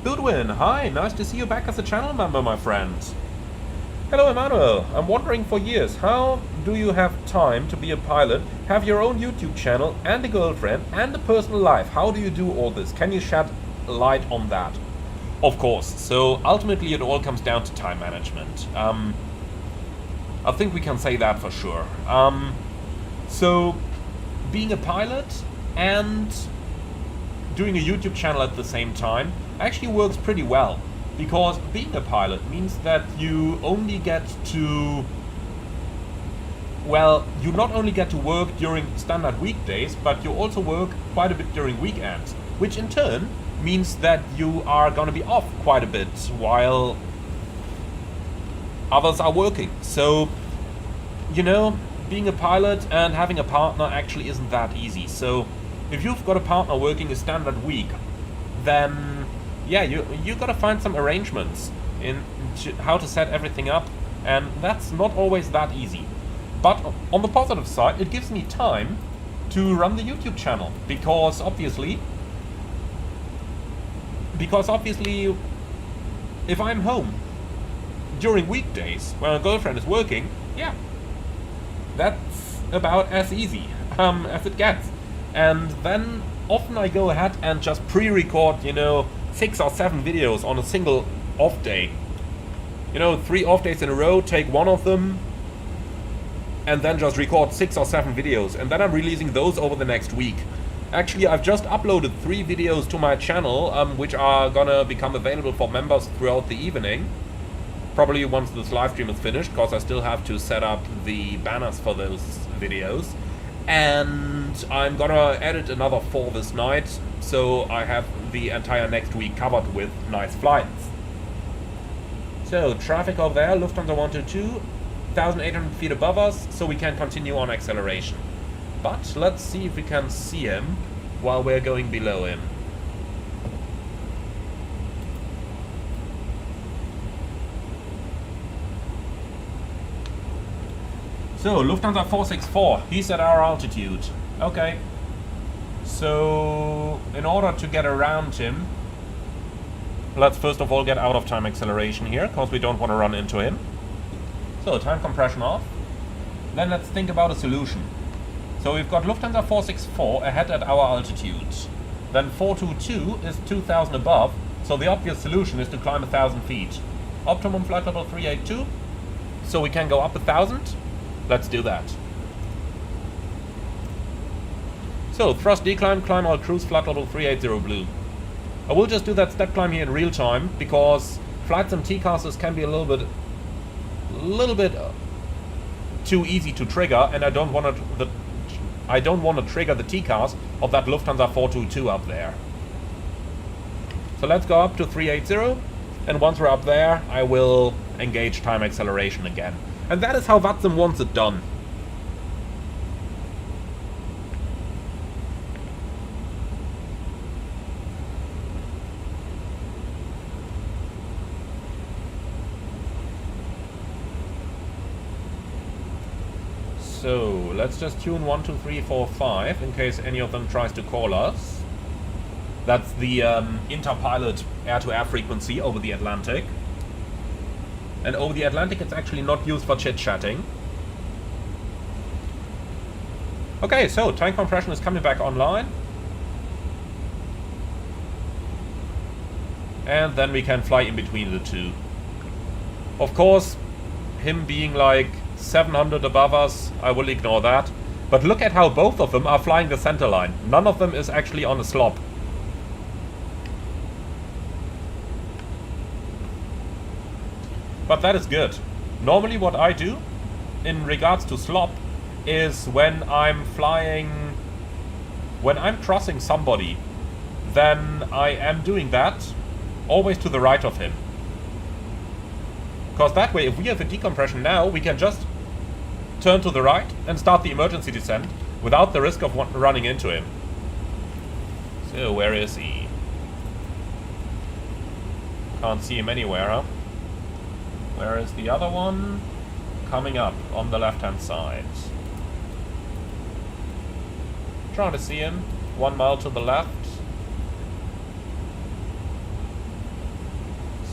Goodwin, hi, nice to see you back as a channel member, my friend. Hello Emmanuel, I'm wondering for years, how do you have time to be a pilot, have your own YouTube channel and a girlfriend and a personal life? How do you do all this? Can you shed light on that? Of course, so ultimately it all comes down to time management. I think we can say that for sure. So being a pilot and doing a YouTube channel at the same time actually works pretty well. Because being a pilot means that you only get to... Well, you not only get to work during standard weekdays, but you also work quite a bit during weekends. Which in turn means that you are gonna be off quite a bit while others are working. So, you know, being a pilot and having a partner actually isn't that easy. So, if you've got a partner working a standard week, then yeah, you gotta find some arrangements in how to set everything up, and that's not always that easy. But on the positive side, it gives me time to run the YouTube channel, because obviously, if I'm home during weekdays when my girlfriend is working, yeah, that's about as easy as it gets. And then often I go ahead and just pre-record, you know, 6 or 7 videos on a single off day. You know, 3 off days in a row, take one of them, and then just record 6 or 7 videos. And then I'm releasing those over the next week. Actually, I've just uploaded 3 videos to my channel, which are gonna become available for members throughout the evening. Probably once this live stream is finished, because I still have to set up the banners for those videos. And I'm gonna edit another 4 this night, so I have the entire next week covered with nice flights. So, traffic over there, Lufthansa 122, 1,800 feet above us, so we can continue on acceleration. But let's see if we can see him while we're going below him. So, Lufthansa 464, he's at our altitude. Okay. So, in order to get around him, let's first of all get out of time acceleration here, because we don't want to run into him. So, time compression off. Then let's think about a solution. So, we've got Lufthansa 464 ahead at our altitude. Then 422 is 2,000 above, so the obvious solution is to climb 1,000 feet. Optimum flight level 382, so we can go up 1,000. Let's do that. So, thrust decline, climb all cruise, flight level 380 blue. I will just do that step climb here in real time, because flights and T-casters can be a little bit too easy to trigger, and I don't want to trigger the T-cast of that Lufthansa 422 up there. So let's go up to 380, and once we're up there, I will engage time acceleration again. And that is how VATSIM wants it done. So, let's just tune 1, 2, 3, 4, 5 in case any of them tries to call us. That's the interpilot air-to-air frequency over the Atlantic. And over the Atlantic it's actually not used for chit-chatting. Okay, so time compression is coming back online. And then we can fly in between the two. Of course, him being like 700 above us, I will ignore that. But look at how both of them are flying the center line. None of them is actually on a slop. But that is good. Normally what I do in regards to slop is when I'm crossing somebody, then I am doing that always to the right of him. Because that way, if we have a decompression now, we can just turn to the right and start the emergency descent without the risk of running into him. So, where is he? Can't see him anywhere, huh? Where is the other one? Coming up on the left-hand side. Trying to see him. 1 mile to the left.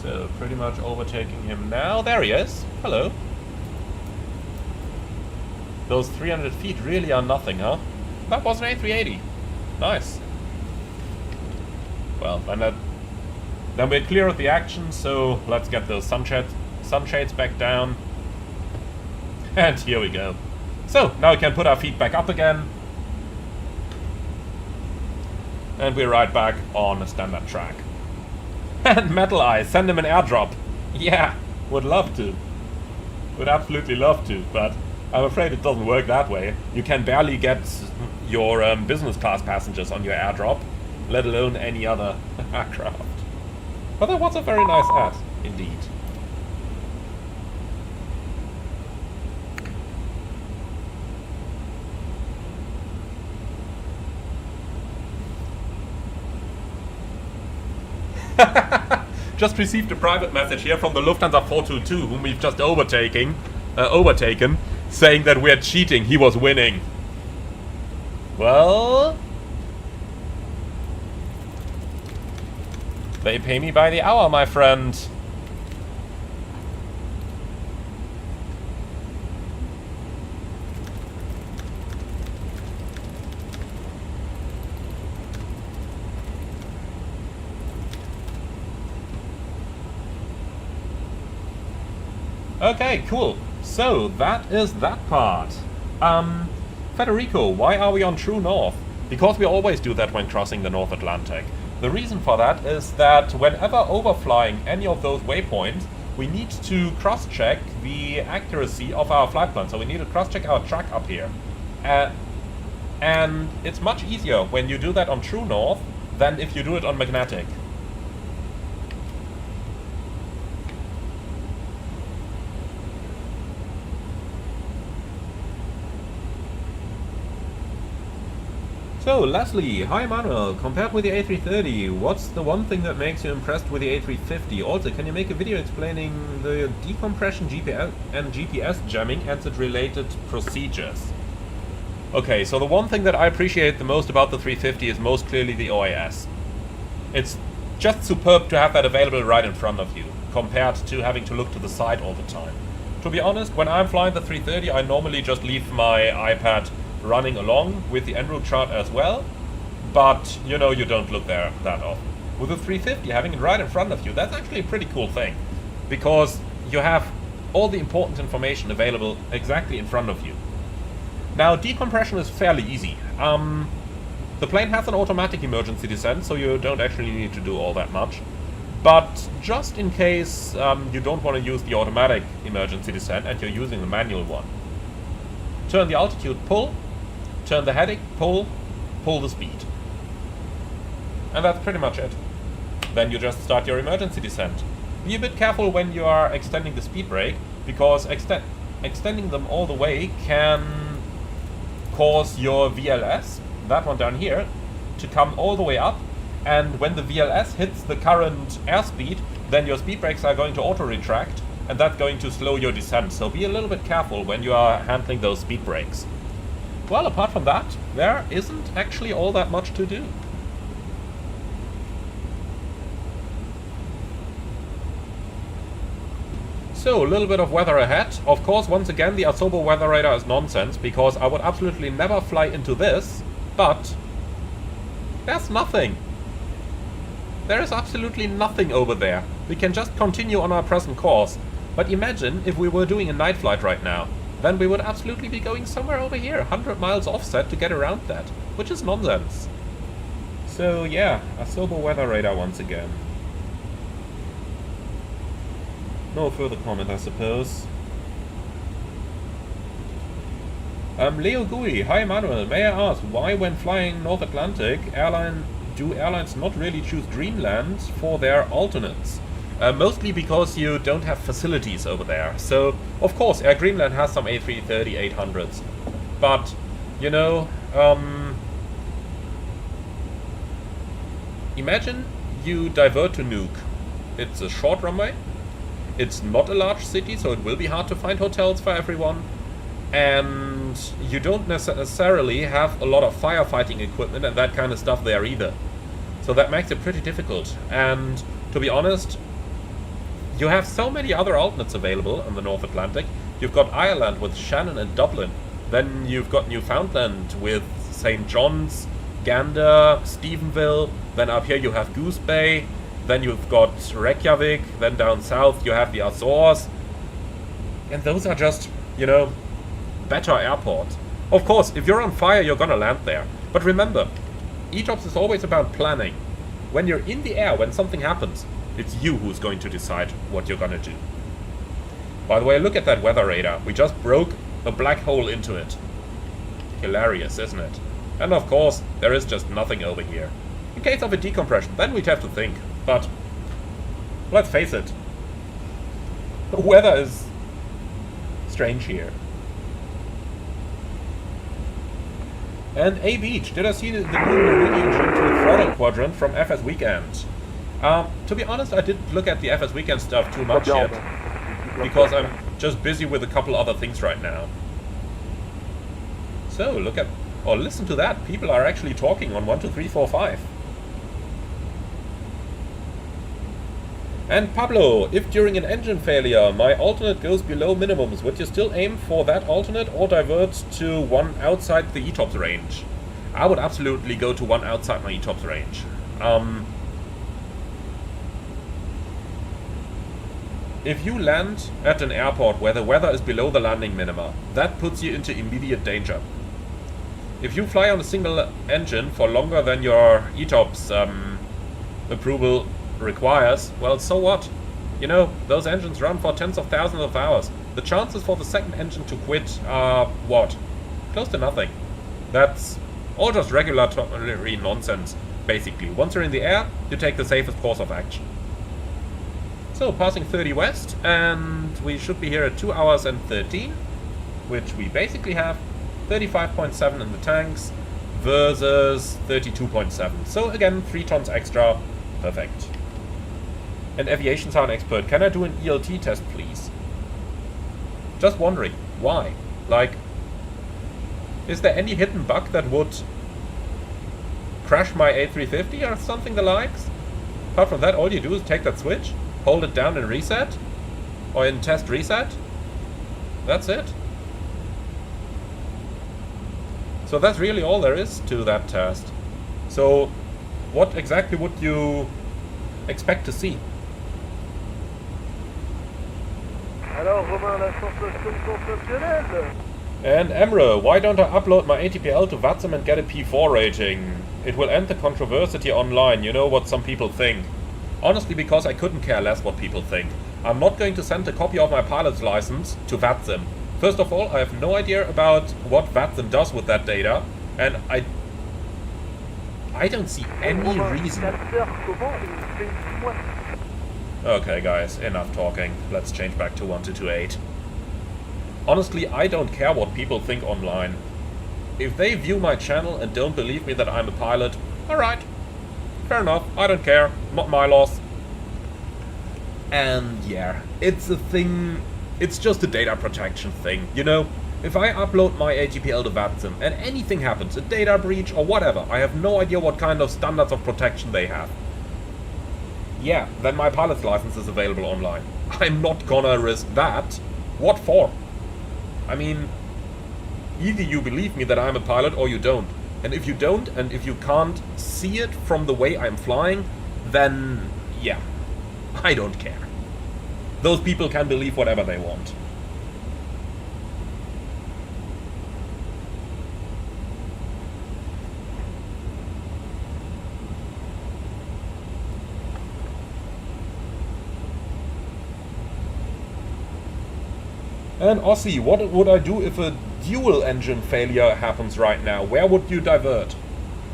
So, pretty much overtaking him now. There he is. Hello. Those 300 feet really are nothing, huh? That was an A380. Nice. Well, then we're clear of the action, so let's get those sunshades back down. And here we go. So, now we can put our feet back up again. And we're right back on a standard track. And Metal Eye, send him an airdrop. Yeah, would love to. Would absolutely love to, but I'm afraid it doesn't work that way. You can barely get your business class passengers on your airdrop, let alone any other aircraft. But that was a very nice ad, indeed. Just received a private message here from the Lufthansa 422, whom we've just overtaken, saying that we're cheating. He was winning. Well, they pay me by the hour, my friend. Okay, cool. So, that is that part. Federico, why are we on true north? Because we always do that when crossing the North Atlantic. The reason for that is that whenever overflying any of those waypoints, we need to cross-check the accuracy of our flight plan. So we need to cross-check our track up here. And it's much easier when you do that on true north than if you do it on magnetic. So, Leslie, hi Manuel, compared with the A330, what's the one thing that makes you impressed with the A350? Also, can you make a video explaining the decompression GPS and GPS jamming and its related procedures? Okay, so the one thing that I appreciate the most about the 350 is most clearly the OAS. It's just superb to have that available right in front of you, compared to having to look to the side all the time. To be honest, when I'm flying the 330, I normally just leave my iPad running along with the en route chart as well, but you know, you don't look there that often. With the 350, having it right in front of you, that's actually a pretty cool thing, because you have all the important information available exactly in front of you. Now, decompression is fairly easy. The plane has an automatic emergency descent, so you don't actually need to do all that much. But just in case you don't want to use the automatic emergency descent and you're using the manual one, turn the altitude, pull, turn the heading, pull the speed. And that's pretty much it. Then you just start your emergency descent. Be a bit careful when you are extending the speed brake, because extending them all the way can cause your VLS, that one down here, to come all the way up, and when the VLS hits the current airspeed, then your speed brakes are going to auto-retract, and that's going to slow your descent. So be a little bit careful when you are handling those speed brakes. Well, apart from that, there isn't actually all that much to do. So, a little bit of weather ahead. Of course, once again, the Asobo weather radar is nonsense, because I would absolutely never fly into this, but there's nothing. There is absolutely nothing over there. We can just continue on our present course. But imagine if we were doing a night flight right now. Then we would absolutely be going somewhere over here, 100 miles offset to get around that, which is nonsense. So yeah, Asobo weather radar once again. No further comment, I suppose. Leo Gui, hi Manuel, may I ask, why when flying North Atlantic, do airlines not really choose Greenland for their alternates? Mostly because you don't have facilities over there. So, of course, Air Greenland has some A330-800s. But, you know, imagine you divert to Nuuk. It's a short runway. It's not a large city, so it will be hard to find hotels for everyone. And you don't necessarily have a lot of firefighting equipment and that kind of stuff there either. So that makes it pretty difficult. And to be honest, you have so many other alternates available in the North Atlantic. You've got Ireland with Shannon and Dublin. Then you've got Newfoundland with St. John's, Gander, Stephenville. Then up here you have Goose Bay. Then you've got Reykjavik. Then down south you have the Azores. And those are just, you know, better airports. Of course, if you're on fire, you're gonna land there. But remember, ETOPS is always about planning. When you're in the air, when something happens, it's you who's going to decide what you're gonna do. By the way, look at that weather radar. We just broke a black hole into it. Hilarious, isn't it? And of course, there is just nothing over here. In case of a decompression, then we'd have to think. But let's face it, the weather is strange here. And A Beach, did I see the new Meridian to Throttle quadrant from FS Weekend? To be honest, I didn't look at the FS Weekend stuff too much yet, because I'm just busy with a couple other things right now. So, look at, or listen to that, people are actually talking on 1, 2, 3, 4, 5. And Pablo, if during an engine failure my alternate goes below minimums, would you still aim for that alternate or divert to one outside the ETOPS range? I would absolutely go to one outside my ETOPS range. If you land at an airport where the weather is below the landing minima, that puts you into immediate danger. If you fly on a single engine for longer than your ETOPS approval requires, well, so what? You know, those engines run for tens of thousands of hours. The chances for the second engine to quit are, what? Close to nothing. That's all just regulatory nonsense, basically. Once you're in the air, you take the safest course of action. So, passing 30 west, and we should be here at 2 hours and 13, which we basically have 35.7 in the tanks versus 32.7. So again, 3 tons extra. Perfect. And aviation sound expert, can I do an ELT test, please? Just wondering, why? Like, is there any hidden bug that would crash my A350 or something the likes? Apart from that, all you do is take that switch, hold it down and reset, or in test reset. That's it. So that's really all there is to that test. So what exactly would you expect to see? And Emre, why don't I upload my ATPL to VATSIM and get a P4 rating? It will end the controversy online, you know what some people think. Honestly, because I couldn't care less what people think. I'm not going to send a copy of my pilot's license to VATSIM. First of all, I have no idea about what VATSIM does with that data, and I don't see any reason. Okay guys, enough talking. Let's change back to 1228. Honestly, I don't care what people think online. If they view my channel and don't believe me that I'm a pilot, alright. Fair enough, I don't care. Not my loss. And yeah, it's a thing. It's just a data protection thing, you know? If I upload my ATPL to VATSIM and anything happens, a data breach or whatever, I have no idea what kind of standards of protection they have. Yeah, then my pilot's license is available online. I'm not gonna risk that. What for? I mean, either you believe me that I'm a pilot or you don't. And if you don't, and if you can't see it from the way I'm flying, then yeah, I don't care. Those people can believe whatever they want. And Aussie, what would I do if a dual engine failure happens right now? Where would you divert?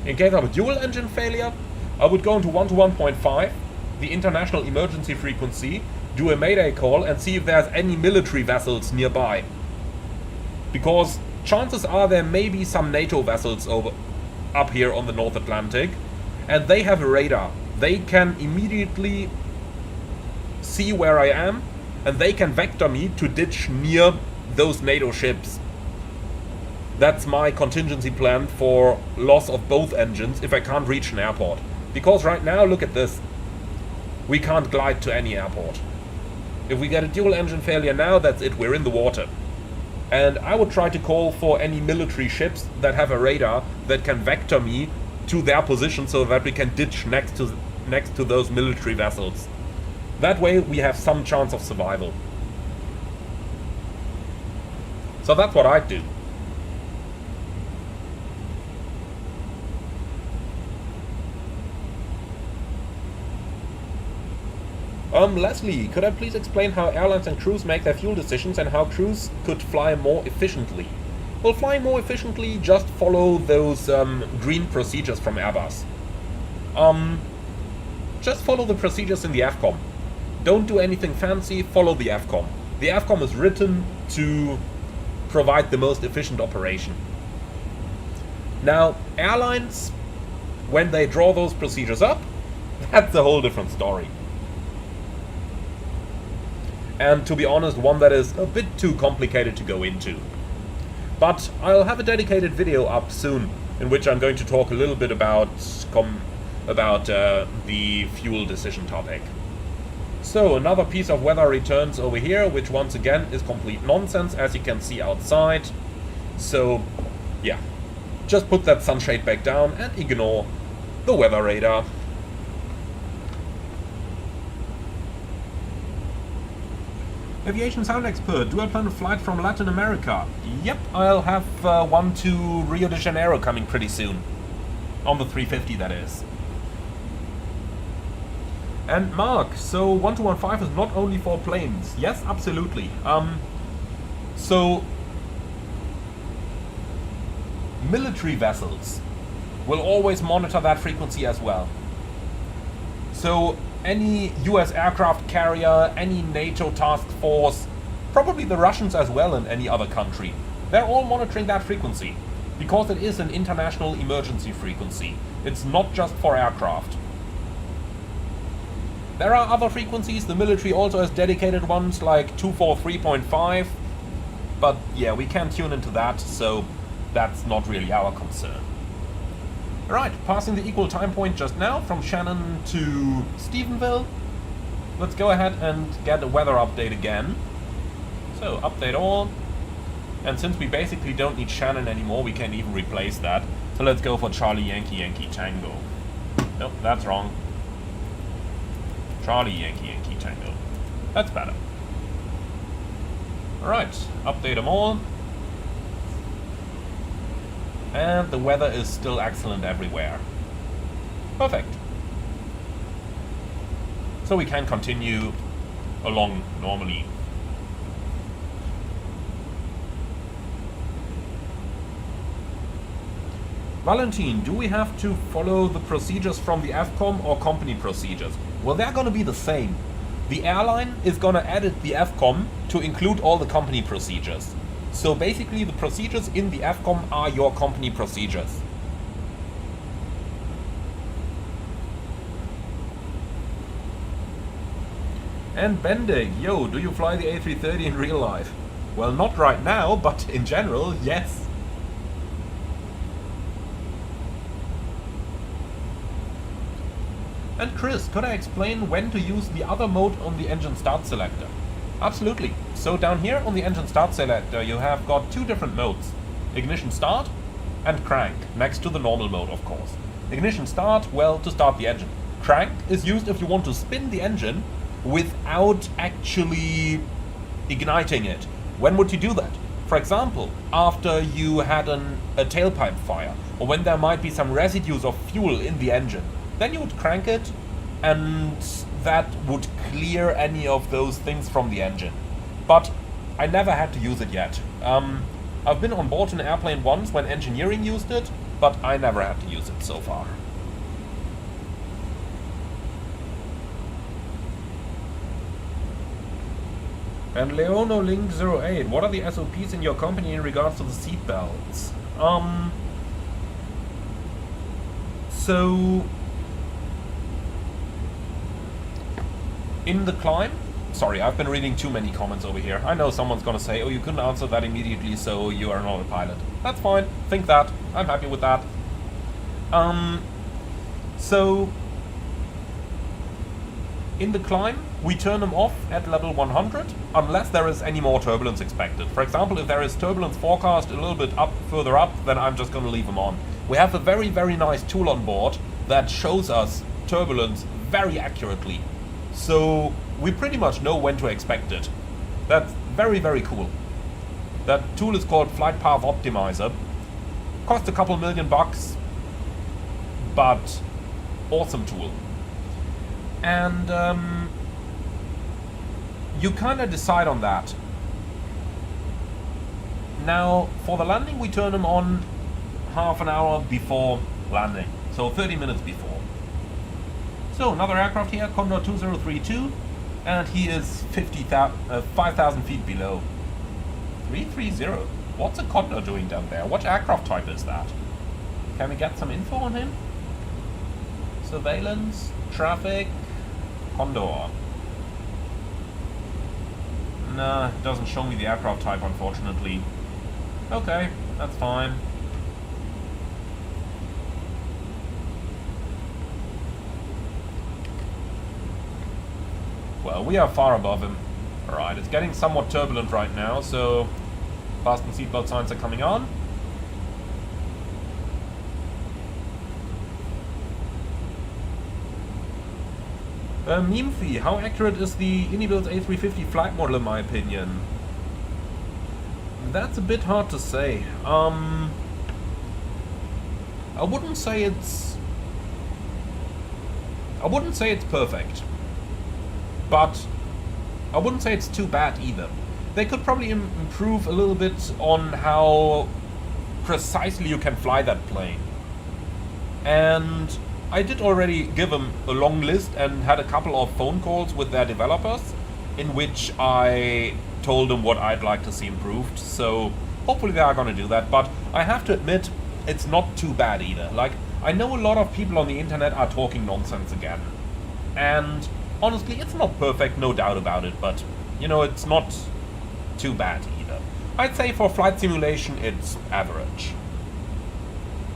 In case of a dual engine failure, I would go into 1 to 1.5, the international emergency frequency, do a mayday call and see if there's any military vessels nearby. Because chances are there may be some NATO vessels up here on the North Atlantic, and they have a radar. They can immediately see where I am, and they can vector me to ditch near those NATO ships. That's my contingency plan for loss of both engines if I can't reach an airport. Because right now, look at this. We can't glide to any airport. If we get a dual engine failure now, that's it, we're in the water. And I would try to call for any military ships that have a radar that can vector me to their position so that we can ditch next to those military vessels. That way we have some chance of survival. So that's what I'd do. Leslie, could I please explain how airlines and crews make their fuel decisions and how crews could fly more efficiently? Well, flying more efficiently, just follow those green procedures from Airbus. Just follow the procedures in the AFCOM. Don't do anything fancy, follow the AFCOM. The AFCOM is written to provide the most efficient operation. Now, airlines, when they draw those procedures up, that's a whole different story. And to be honest, one that is a bit too complicated to go into. But I'll have a dedicated video up soon, in which I'm going to talk a little bit about the fuel decision topic. So, another piece of weather returns over here, which once again is complete nonsense, as you can see outside. So, yeah. Just put that sunshade back down and ignore the weather radar. Aviation sound expert, do I plan a flight from Latin America? Yep, I'll have one to Rio de Janeiro coming pretty soon. On the 350, that is. And Mark, so 1215 is not only for planes. Yes, absolutely. So military vessels will always monitor that frequency as well. So any US aircraft carrier, any NATO task force, probably the Russians as well in any other country, they're all monitoring that frequency because it is an international emergency frequency. It's not just for aircraft. There are other frequencies, the military also has dedicated ones like 243.5, but yeah, we can't tune into that, so that's not really our concern. Alright, passing the equal time point just now from Shannon to Stephenville. Let's go ahead and get a weather update again. So, update all. And since we basically don't need Shannon anymore, we can even replace that. So let's go for Charlie Yankee Yankee Tango. Nope, that's wrong. Charlie Yankee Yankee Tango. That's better. Alright, update them all. And the weather is still excellent everywhere. Perfect. So we can continue along normally. Valentine, do we have to follow the procedures from the AFCOM or company procedures? Well, they're going to be the same. The airline is going to edit the AFCOM to include all the company procedures. So basically the procedures in the AFCOM are your company procedures. And Bendig, yo, do you fly the A330 in real life? Well, not right now, but in general, yes. And Chris, could I explain when to use the other mode on the engine start selector? Absolutely. So down here on the engine start selector you have got two different modes. Ignition start and crank, next to the normal mode of course. Ignition start, well, to start the engine. Crank is used if you want to spin the engine without actually igniting it. When would you do that? For example, after you had a tailpipe fire, or when there might be some residues of fuel in the engine. Then you would crank it, and that would clear any of those things from the engine. But I never had to use it yet. I've been on board an airplane once when engineering used it, but I never had to use it so far. And Leono Link 08, what are the SOPs in your company in regards to the seat belts? So in the climb, sorry, I've been reading too many comments over here. I know someone's gonna say, oh, you couldn't answer that immediately, so you are not a pilot. That's fine, think that, I'm happy with that. So in the climb, we turn them off at level 100, unless there is any more turbulence expected. For example, if there is turbulence forecast a little bit further up, then I'm just gonna leave them on. We have a very, very nice tool on board that shows us turbulence very accurately. So we pretty much know when to expect it. That's very, very cool. That tool is called Flight Path Optimizer. Costs a couple $1,000,000, but awesome tool. And you kind of decide on that. Now, for the landing, we turn them on half an hour before landing, so 30 minutes before. So, another aircraft here, Condor 2032, and he is 5,000 feet below. 330. What's a Condor doing down there? What aircraft type is that? Can we get some info on him? Surveillance, traffic, Condor. Nah, it doesn't show me the aircraft type, unfortunately. Okay, that's fine. Well, we are far above him. Alright, it's getting somewhat turbulent right now, so fasten seatbelt signs are coming on. Memfi, how accurate is the INIBUILDS A350 flight model in my opinion? That's a bit hard to say. I wouldn't say it's perfect, but I wouldn't say it's too bad either. They could probably improve a little bit on how precisely you can fly that plane. And I did already give them a long list and had a couple of phone calls with their developers in which I told them what I'd like to see improved. So hopefully they are going to do that. But I have to admit, it's not too bad either. Like, I know a lot of people on the internet are talking nonsense again. And honestly, it's not perfect, no doubt about it. But, you know, it's not too bad either. I'd say for flight simulation, it's average.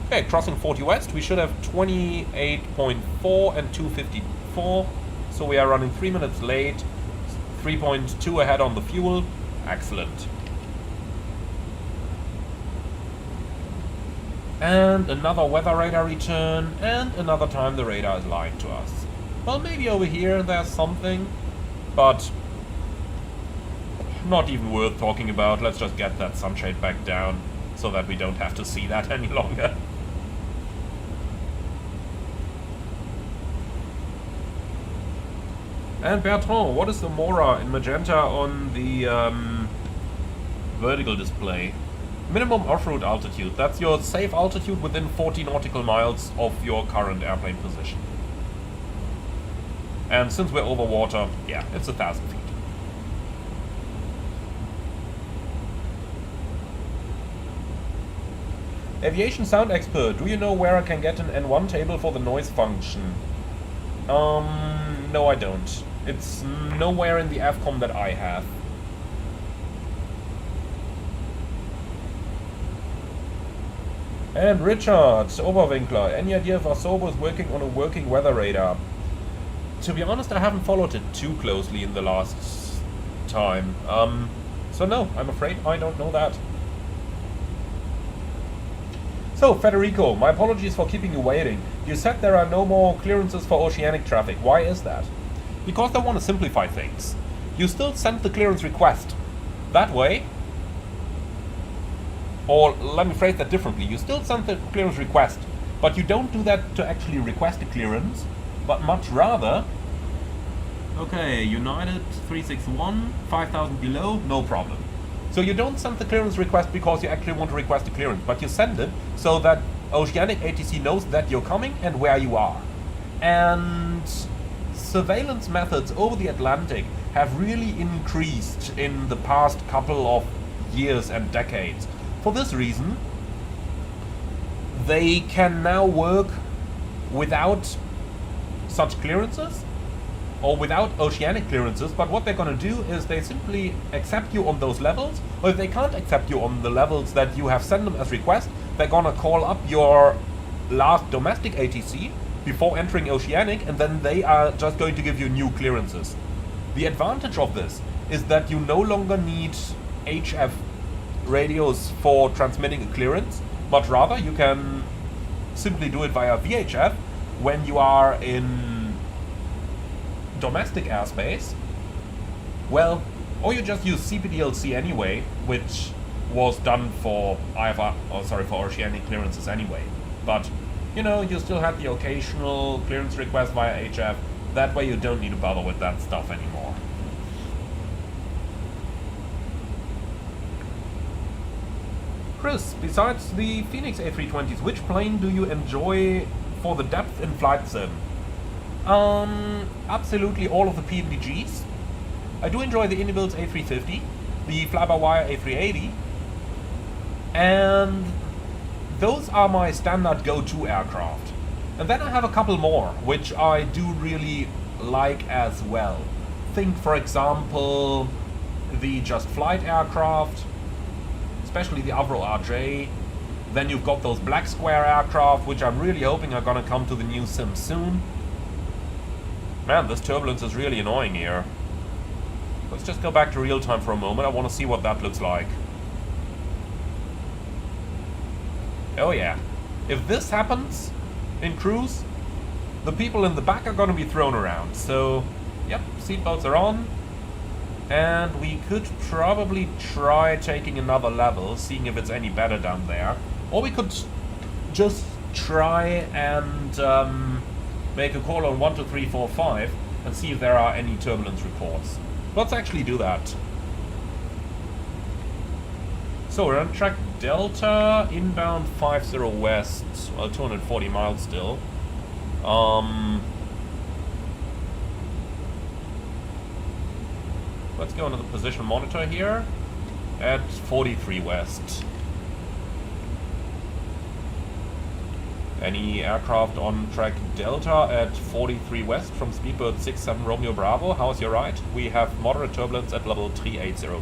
Okay, crossing 40 west, we should have 28.4 and 254, so we are running 3 minutes late, 3.2 ahead on the fuel, excellent. And another weather radar return, and another time the radar is lying to us. Well, maybe over here there's something, but not even worth talking about. Let's just get that sunshade back down, so that we don't have to see that any longer. And Bertrand, what is the Mora in magenta on the vertical display? Minimum off-road altitude. That's your safe altitude within 40 nautical miles of your current airplane position. And since we're over water, yeah, it's 1,000 feet. Aviation sound expert, do you know where I can get an N1 table for the noise function? No I don't. It's nowhere in the AFCOM that I have. And Richard Oberwinkler, any idea if Asobo is working on a working weather radar? To be honest, I haven't followed it too closely in the last time. So no, I'm afraid I don't know that. So, Federico, my apologies for keeping you waiting. You said there are no more clearances for Oceanic traffic. Why is that? Because they want to simplify things. You still send the clearance request. That way, or let me phrase that differently, you still send the clearance request, but you don't do that to actually request a clearance, but much rather, okay, United 361, 5,000 below, no problem. So you don't send the clearance request because you actually want to request a clearance, but you send it so that Oceanic ATC knows that you're coming and where you are. And surveillance methods over the Atlantic have really increased in the past couple of years and decades. For this reason, they can now work without such clearances or without Oceanic clearances, but what they're going to do is they simply accept you on those levels, or if they can't accept you on the levels that you have sent them as request, they're going to call up your last domestic ATC before entering Oceanic, and then they are just going to give you new clearances. The advantage of this is that you no longer need HF radios for transmitting a clearance, but rather you can simply do it via VHF when you are in domestic airspace. Well, or you just use CPDLC anyway, which was done for for Oceanic clearances anyway. But you know, you still have the occasional clearance request via HF. That way you don't need to bother with that stuff anymore. Chris, besides the Phoenix A320s, which plane do you enjoy for the depth in flight sim? Absolutely all of the PMDGs. I do enjoy the INIBUILDS A350, the fly-by-wire A380, and those are my standard go-to aircraft. And then I have a couple more, which I do really like as well. Think, for example, the Just Flight aircraft, especially the Avro RJ. Then you've got those black square aircraft, which I'm really hoping are gonna come to the new sim soon. Man, this turbulence is really annoying here. Let's just go back to real time for a moment. I want to see what that looks like. Oh yeah. If this happens in cruise, the people in the back are going to be thrown around. So, yep, seatbelts are on. And we could probably try taking another level, seeing if it's any better down there. Or we could just try and make a call on 1, 2, 3, 4, 5 and see if there are any turbulence reports. Let's actually do that. So we're on track Delta, inbound 50 west, well 240 miles still. Let's go into the position monitor here at 43 west. Any aircraft on track Delta at 43 west from Speedbird 67 Romeo Bravo? How's your ride? We have moderate turbulence at level 380.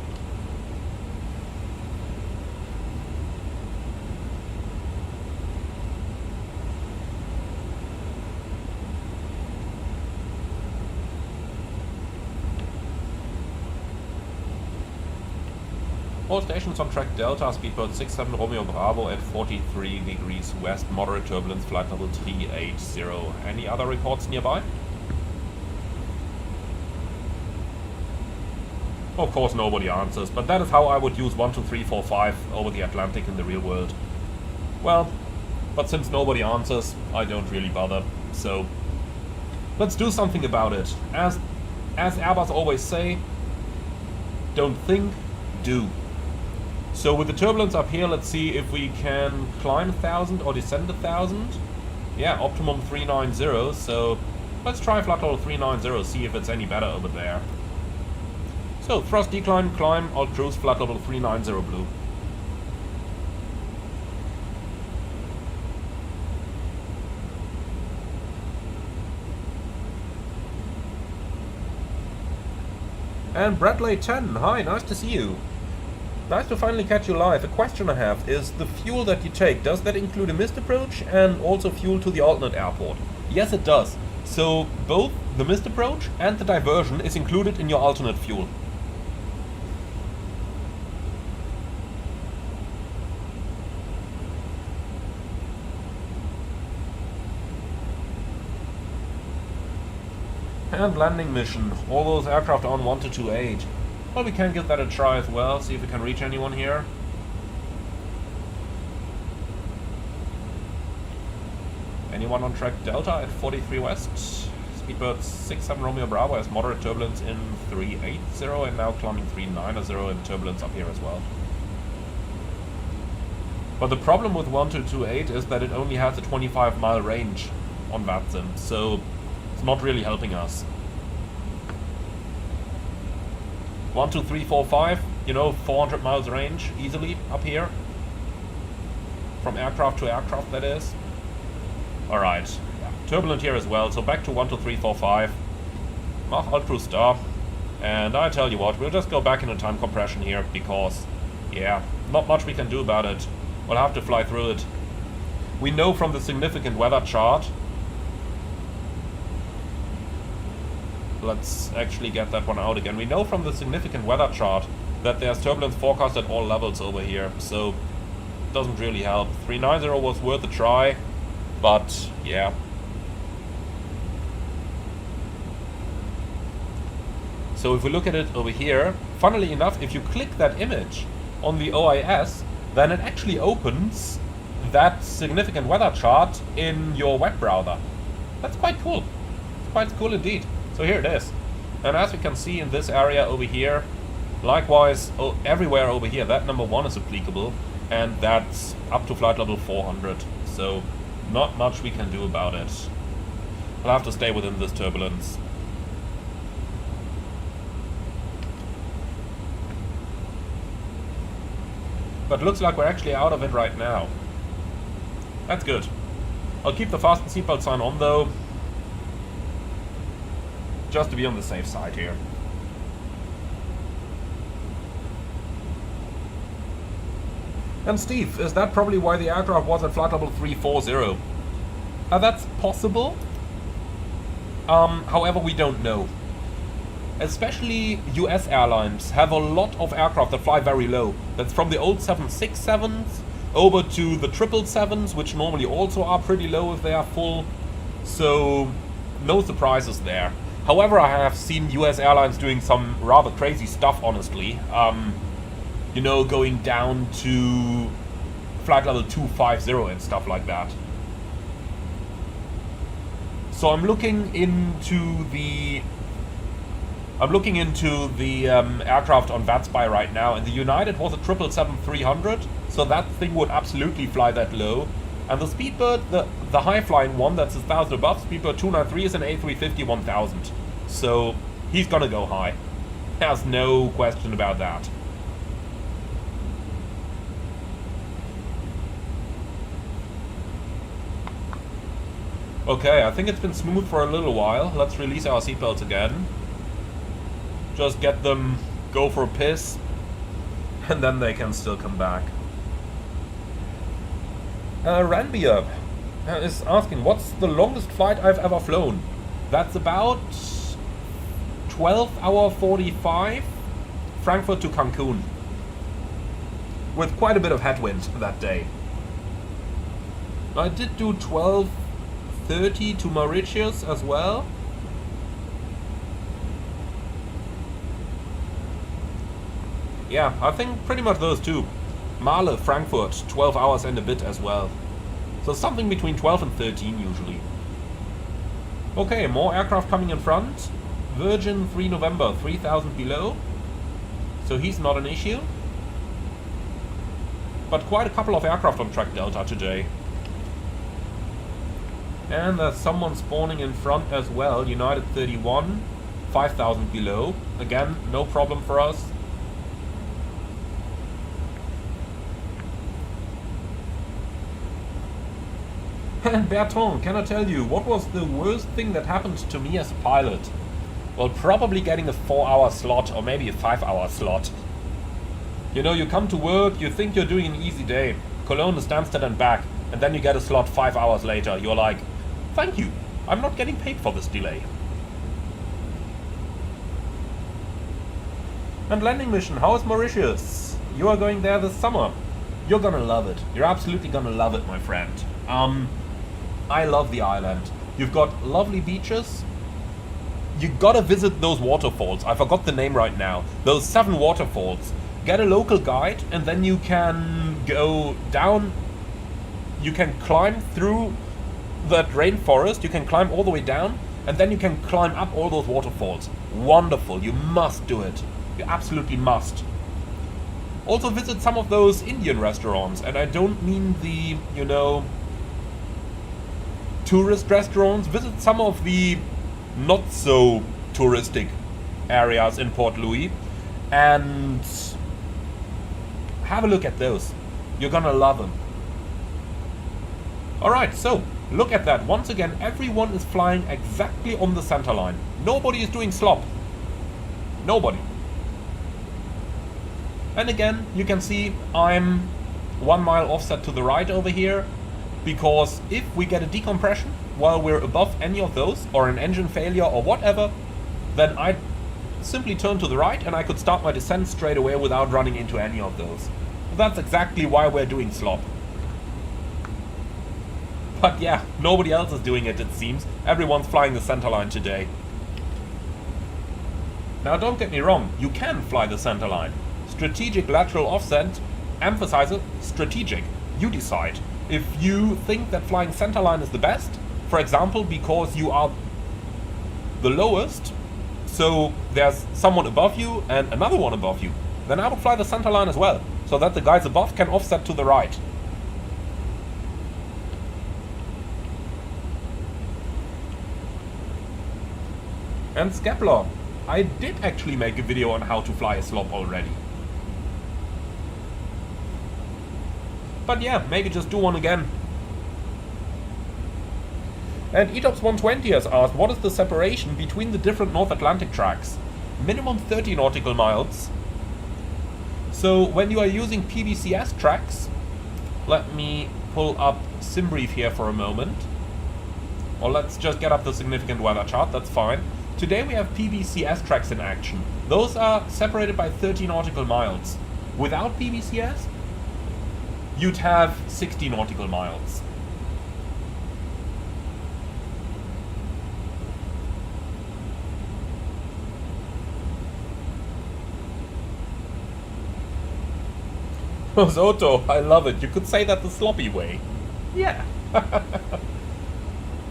All stations on track Delta, Speedbird 67 Romeo Bravo at 43 degrees west, moderate turbulence, flight level 380. Any other reports nearby? Of course nobody answers, but that is how I would use 1, 2, 3, 4, 5 over the Atlantic in the real world. Well, but since nobody answers, I don't really bother, so let's do something about it. As Airbus always say, don't think, do. So with the turbulence up here, let's see if we can climb 1000 or descend 1000. Yeah, optimum 390, so let's try flight level 390, see if it's any better over there. So thrust decline, climb, alt cruise, flight level 390 blue. And Bradley 10, hi, nice to see you. Nice to finally catch you live. A question I have is, the fuel that you take, does that include a missed approach and also fuel to the alternate airport? Yes, it does. So both the missed approach and the diversion is included in your alternate fuel. And landing mission. All those aircraft are on 1228. Well, we can give that a try as well, see if we can reach anyone here. Anyone on track Delta at 43 west? Speedbird 67 Romeo Bravo has moderate turbulence in 380 and now climbing 390 and turbulence up here as well. But the problem with 1228 is that it only has a 25-mile range on that sim, so it's not really helping us. 1, 2, 3, 4, 5, you know, 400 miles range easily up here. From aircraft to aircraft, that is. Alright, yeah. Turbulent here as well, so back to 1, 2, 3, 4, 5. Mach alt cruise star. And I tell you what, we'll just go back into time compression here, because, yeah, not much we can do about it. We'll have to fly through it. We know from the significant weather chart. Let's actually get that one out again. We know from the significant weather chart that there's turbulence forecast at all levels over here, so it doesn't really help. 390 was worth a try, but yeah. So if we look at it over here, funnily enough, if you click that image on the OIS, then it actually opens that significant weather chart in your web browser. That's quite cool. It's quite cool indeed. So here it is. And as we can see in this area over here, likewise everywhere over here, that number 1 is applicable. and that's up to flight level 400, so not much we can do about it. I'll have to stay within this turbulence. But looks like we're actually out of it right now. That's good. I'll keep the fasten seatbelt sign on though, just to be on the safe side here. And Steve, is that probably why the aircraft was at flight level 340? That's possible. However, we don't know. Especially US airlines have a lot of aircraft that fly very low. That's from the old 767s over to the 777s, which normally also are pretty low if they are full. So, no surprises there. However, I have seen US airlines doing some rather crazy stuff, honestly. You know, going down to flight level 250 and stuff like that. So I'm looking into the aircraft on VATSPY right now, and the United was a 777-300, so that thing would absolutely fly that low. And the Speedbird, the high-flying one, that's 1,000 above, Speedbird 293 is an A350 1000. So he's gonna go high. There's no question about that. Okay, I think it's been smooth for a little while. Let's release our seatbelts again. Just get them go for a piss, and then they can still come back. Ranbia is asking, what's the longest flight I've ever flown? That's about 12-hour-45 Frankfurt to Cancun, with quite a bit of headwind that day. I did do 12:30 to Mauritius as well. Yeah, I think pretty much those two. Male, Frankfurt, 12 hours and a bit as well. So something between 12 and 13 usually. Okay, more aircraft coming in front. Virgin 3 November, 3000 below. So he's not an issue. But quite a couple of aircraft on track Delta today. And there's someone spawning in front as well. United 31, 5000 below. Again, no problem for us. And Bertrand, can I tell you, what was the worst thing that happened to me as a pilot? Well, probably getting a 4-hour slot or maybe a 5-hour slot. You know, you come to work, you think you're doing an easy day. Cologne to Stansted and back, and then you get a slot 5 hours later. You're like, thank you, I'm not getting paid for this delay. And landing mission, how is Mauritius? You are going there this summer. You're gonna love it. You're absolutely gonna love it, my friend. I love the island. You've got lovely beaches. You gotta visit those waterfalls. I forgot the name right now. Those 7 waterfalls. Get a local guide and then you can go down. You can climb through that rainforest. You can climb all the way down and then you can climb up all those waterfalls. Wonderful. You must do it. You absolutely must. Also visit some of those Indian restaurants, and I don't mean the, you know, tourist restaurants. Visit some of the not so touristic areas in Port Louis and have a look at those. You're gonna love them. Alright, so look at that. Once again, everyone is flying exactly on the center line. Nobody is doing slop. Nobody. And again, you can see I'm 1 mile offset to the right over here, because if we get a decompression while we're above any of those, or an engine failure or whatever, then I'd simply turn to the right and I could start my descent straight away without running into any of those. That's exactly why we're doing slop. But yeah, nobody else is doing it, it seems. Everyone's flying the center line today. Now don't get me wrong, you can fly the center line. Strategic lateral offset emphasizes strategic. You decide. If you think that flying center line is the best, for example, because you are the lowest, so there's someone above you and another one above you, then I would fly the center line as well. So so that the guys above can offset to the right. And Skepler, I did actually make a video on how to fly a slop already. But yeah, maybe just do one again. And ETOPS120 has asked, what is the separation between the different North Atlantic tracks? Minimum 30 nautical miles. So when you are using PBCS tracks, let me pull up SimBrief here for a moment. Or let's just get up the significant weather chart, that's fine. Today we have PBCS tracks in action. Those are separated by 30 nautical miles. Without PBCS, you'd have 60 nautical miles. Zoto, I love it. You could say that the sloppy way. Yeah.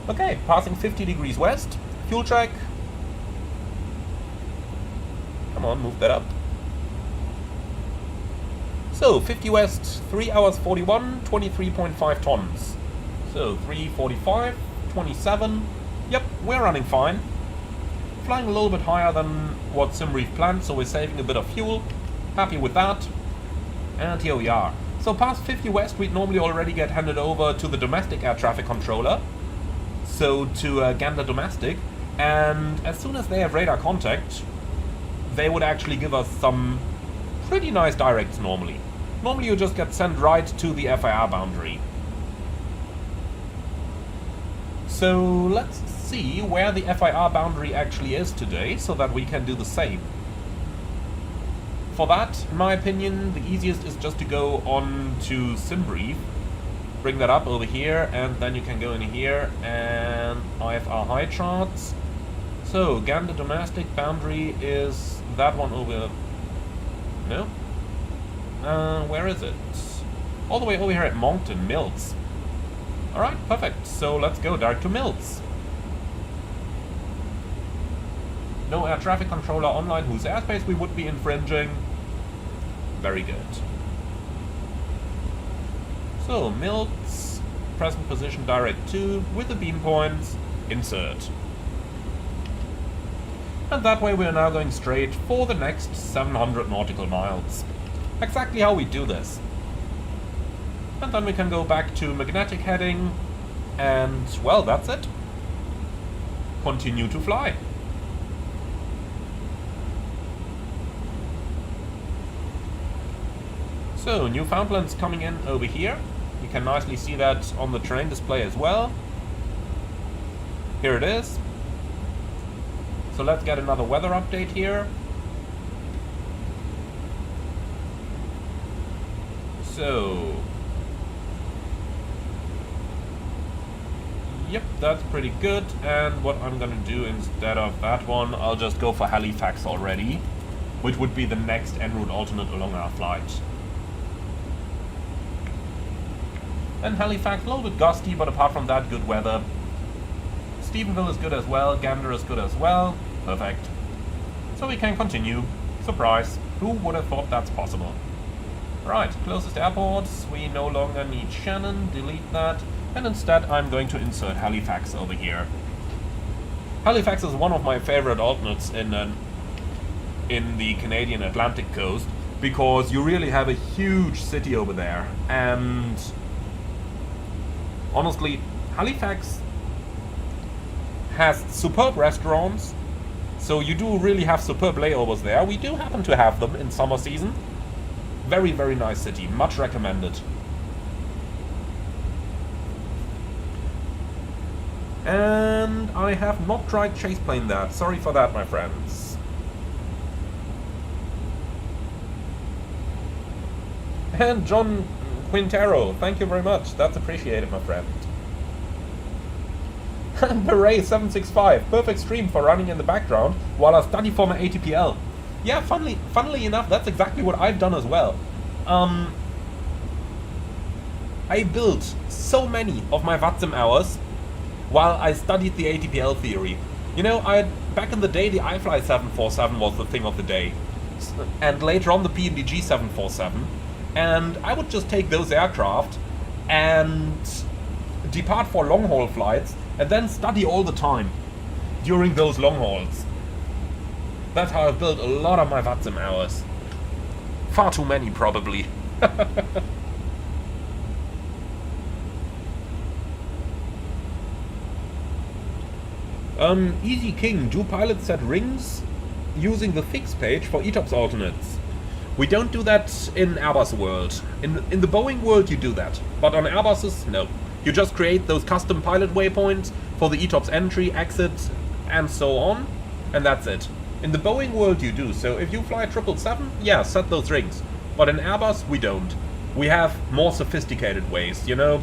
Okay, passing 50 degrees west. Fuel check. Come on, move that up. So, 50 west, 3 hours 41, 23.5 tons. So, 345, 27. Yep, we're running fine. Flying a little bit higher than what SimBrief planned, so we're saving a bit of fuel. Happy with that. And here we are. So past 50 west, we'd normally already get handed over to the domestic air traffic controller. So to Gander Domestic. And as soon as they have radar contact, they would actually give us some pretty nice directs normally. Normally you just get sent right to the FIR boundary. So let's see where the FIR boundary actually is today, so that we can do the same. For that, in my opinion, the easiest is just to go on to SimBrief, bring that up over here, and then you can go in here and IFR high charts. So, Gander Domestic boundary is that one over... No? Where is it? All the way over here at Moncton, Mills. Alright, perfect. So let's go direct to Mills. No air traffic controller online whose airspace we would be infringing. Very good. So, Mills, present position direct to, with the beam points, insert. And that way we are now going straight for the next 700 nautical miles. Exactly how we do this. And then we can go back to magnetic heading, and, well, that's it. Continue to fly. So, Newfoundland's coming in over here. You can nicely see that on the terrain display as well. Here it is. So let's get another weather update here. So... Yep, that's pretty good. And what I'm gonna do instead of that one, I'll just go for Halifax already, which would be the next en route alternate along our flight. And Halifax, a little bit gusty, but apart from that, good weather. Stephenville is good as well, Gander is good as well. Perfect. So we can continue. Surprise. Who would have thought that's possible? Right, closest airports. We no longer need Shannon. Delete that. And instead I'm going to insert Halifax over here. Halifax is one of my favorite alternates in the Canadian Atlantic coast, because you really have a huge city over there. And honestly, Halifax has superb restaurants, so you do really have superb layovers there. We do happen to have them in summer season. Very, very nice city. Much recommended. And I have not tried chase plane that. Sorry for that, my friends. And John Quintero, thank you very much. That's appreciated, my friend. Beret 765, perfect stream for running in the background while I study for my ATPL. Yeah, funnily enough, that's exactly what I've done as well. I built so many of my VATSIM hours while I studied the ATPL theory. You know, back in the day, the iFly 747 was the thing of the day. And later on, the PNDG 747. And I would just take those aircraft and depart for long-haul flights and then study all the time during those long hauls. That's how I've built a lot of my VATSIM hours. Far too many, probably. Easy King, do pilots set rings using the fix page for ETOPS alternates? We don't do that in Airbus world. In the Boeing world you do that, but on Airbuses, no. You just create those custom pilot waypoints for the ETOPS entry, exit, and so on, and that's it. In the Boeing world you do, so if you fly 777, yeah, set those rings. But in Airbus, we don't. We have more sophisticated ways, you know?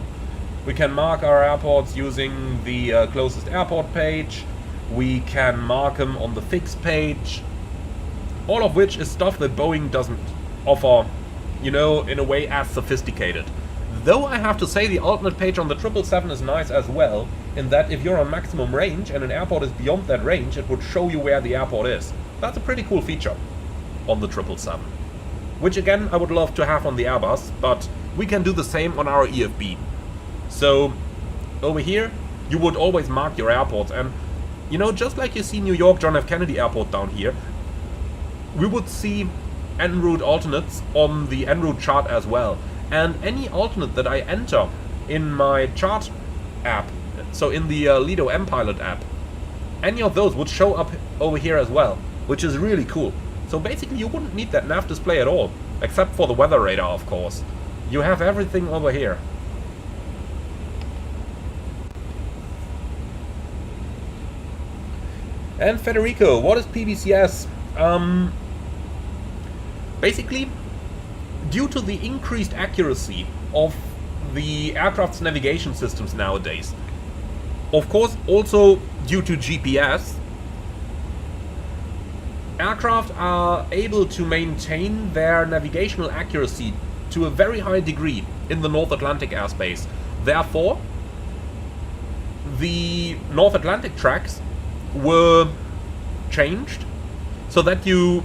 We can mark our airports using the closest airport page. We can mark them on the fix page. All of which is stuff that Boeing doesn't offer, you know, in a way as sophisticated. Though I have to say the alternate page on the 777 is nice as well, in that if you're on maximum range and an airport is beyond that range, it would show you where the airport is. That's a pretty cool feature on the 777. Which again, I would love to have on the Airbus, but we can do the same on our EFB. So, over here, you would always mark your airports, and, you know, just like you see New York John F. Kennedy Airport down here, we would see en route alternates on the en route chart as well. And any alternate that I enter in my chart app, so in the Lido MPilot app, any of those would show up over here as well, which is really cool. So basically you wouldn't need that nav display at all, except for the weather radar, of course. You have everything over here. And Federico, what is PBCS? Basically, due to the increased accuracy of the aircraft's navigation systems nowadays, of course also due to GPS, aircraft are able to maintain their navigational accuracy to a very high degree in the North Atlantic airspace. Therefore, the North Atlantic tracks were changed so that you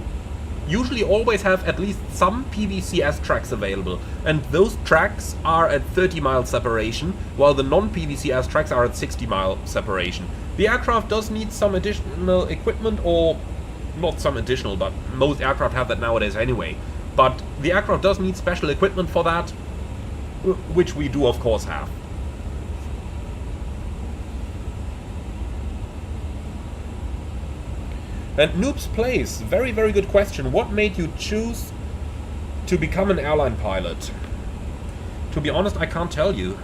usually always have at least some PBCS tracks available, and those tracks are at 30-mile separation, while the non-PBCS tracks are at 60-mile separation. The aircraft does need some additional equipment, or not some additional, but most aircraft have that nowadays anyway. But the aircraft does need special equipment for that, which we do of course have. And Noobs Plays, very good question. What made you choose to become an airline pilot? To be honest, I can't tell you.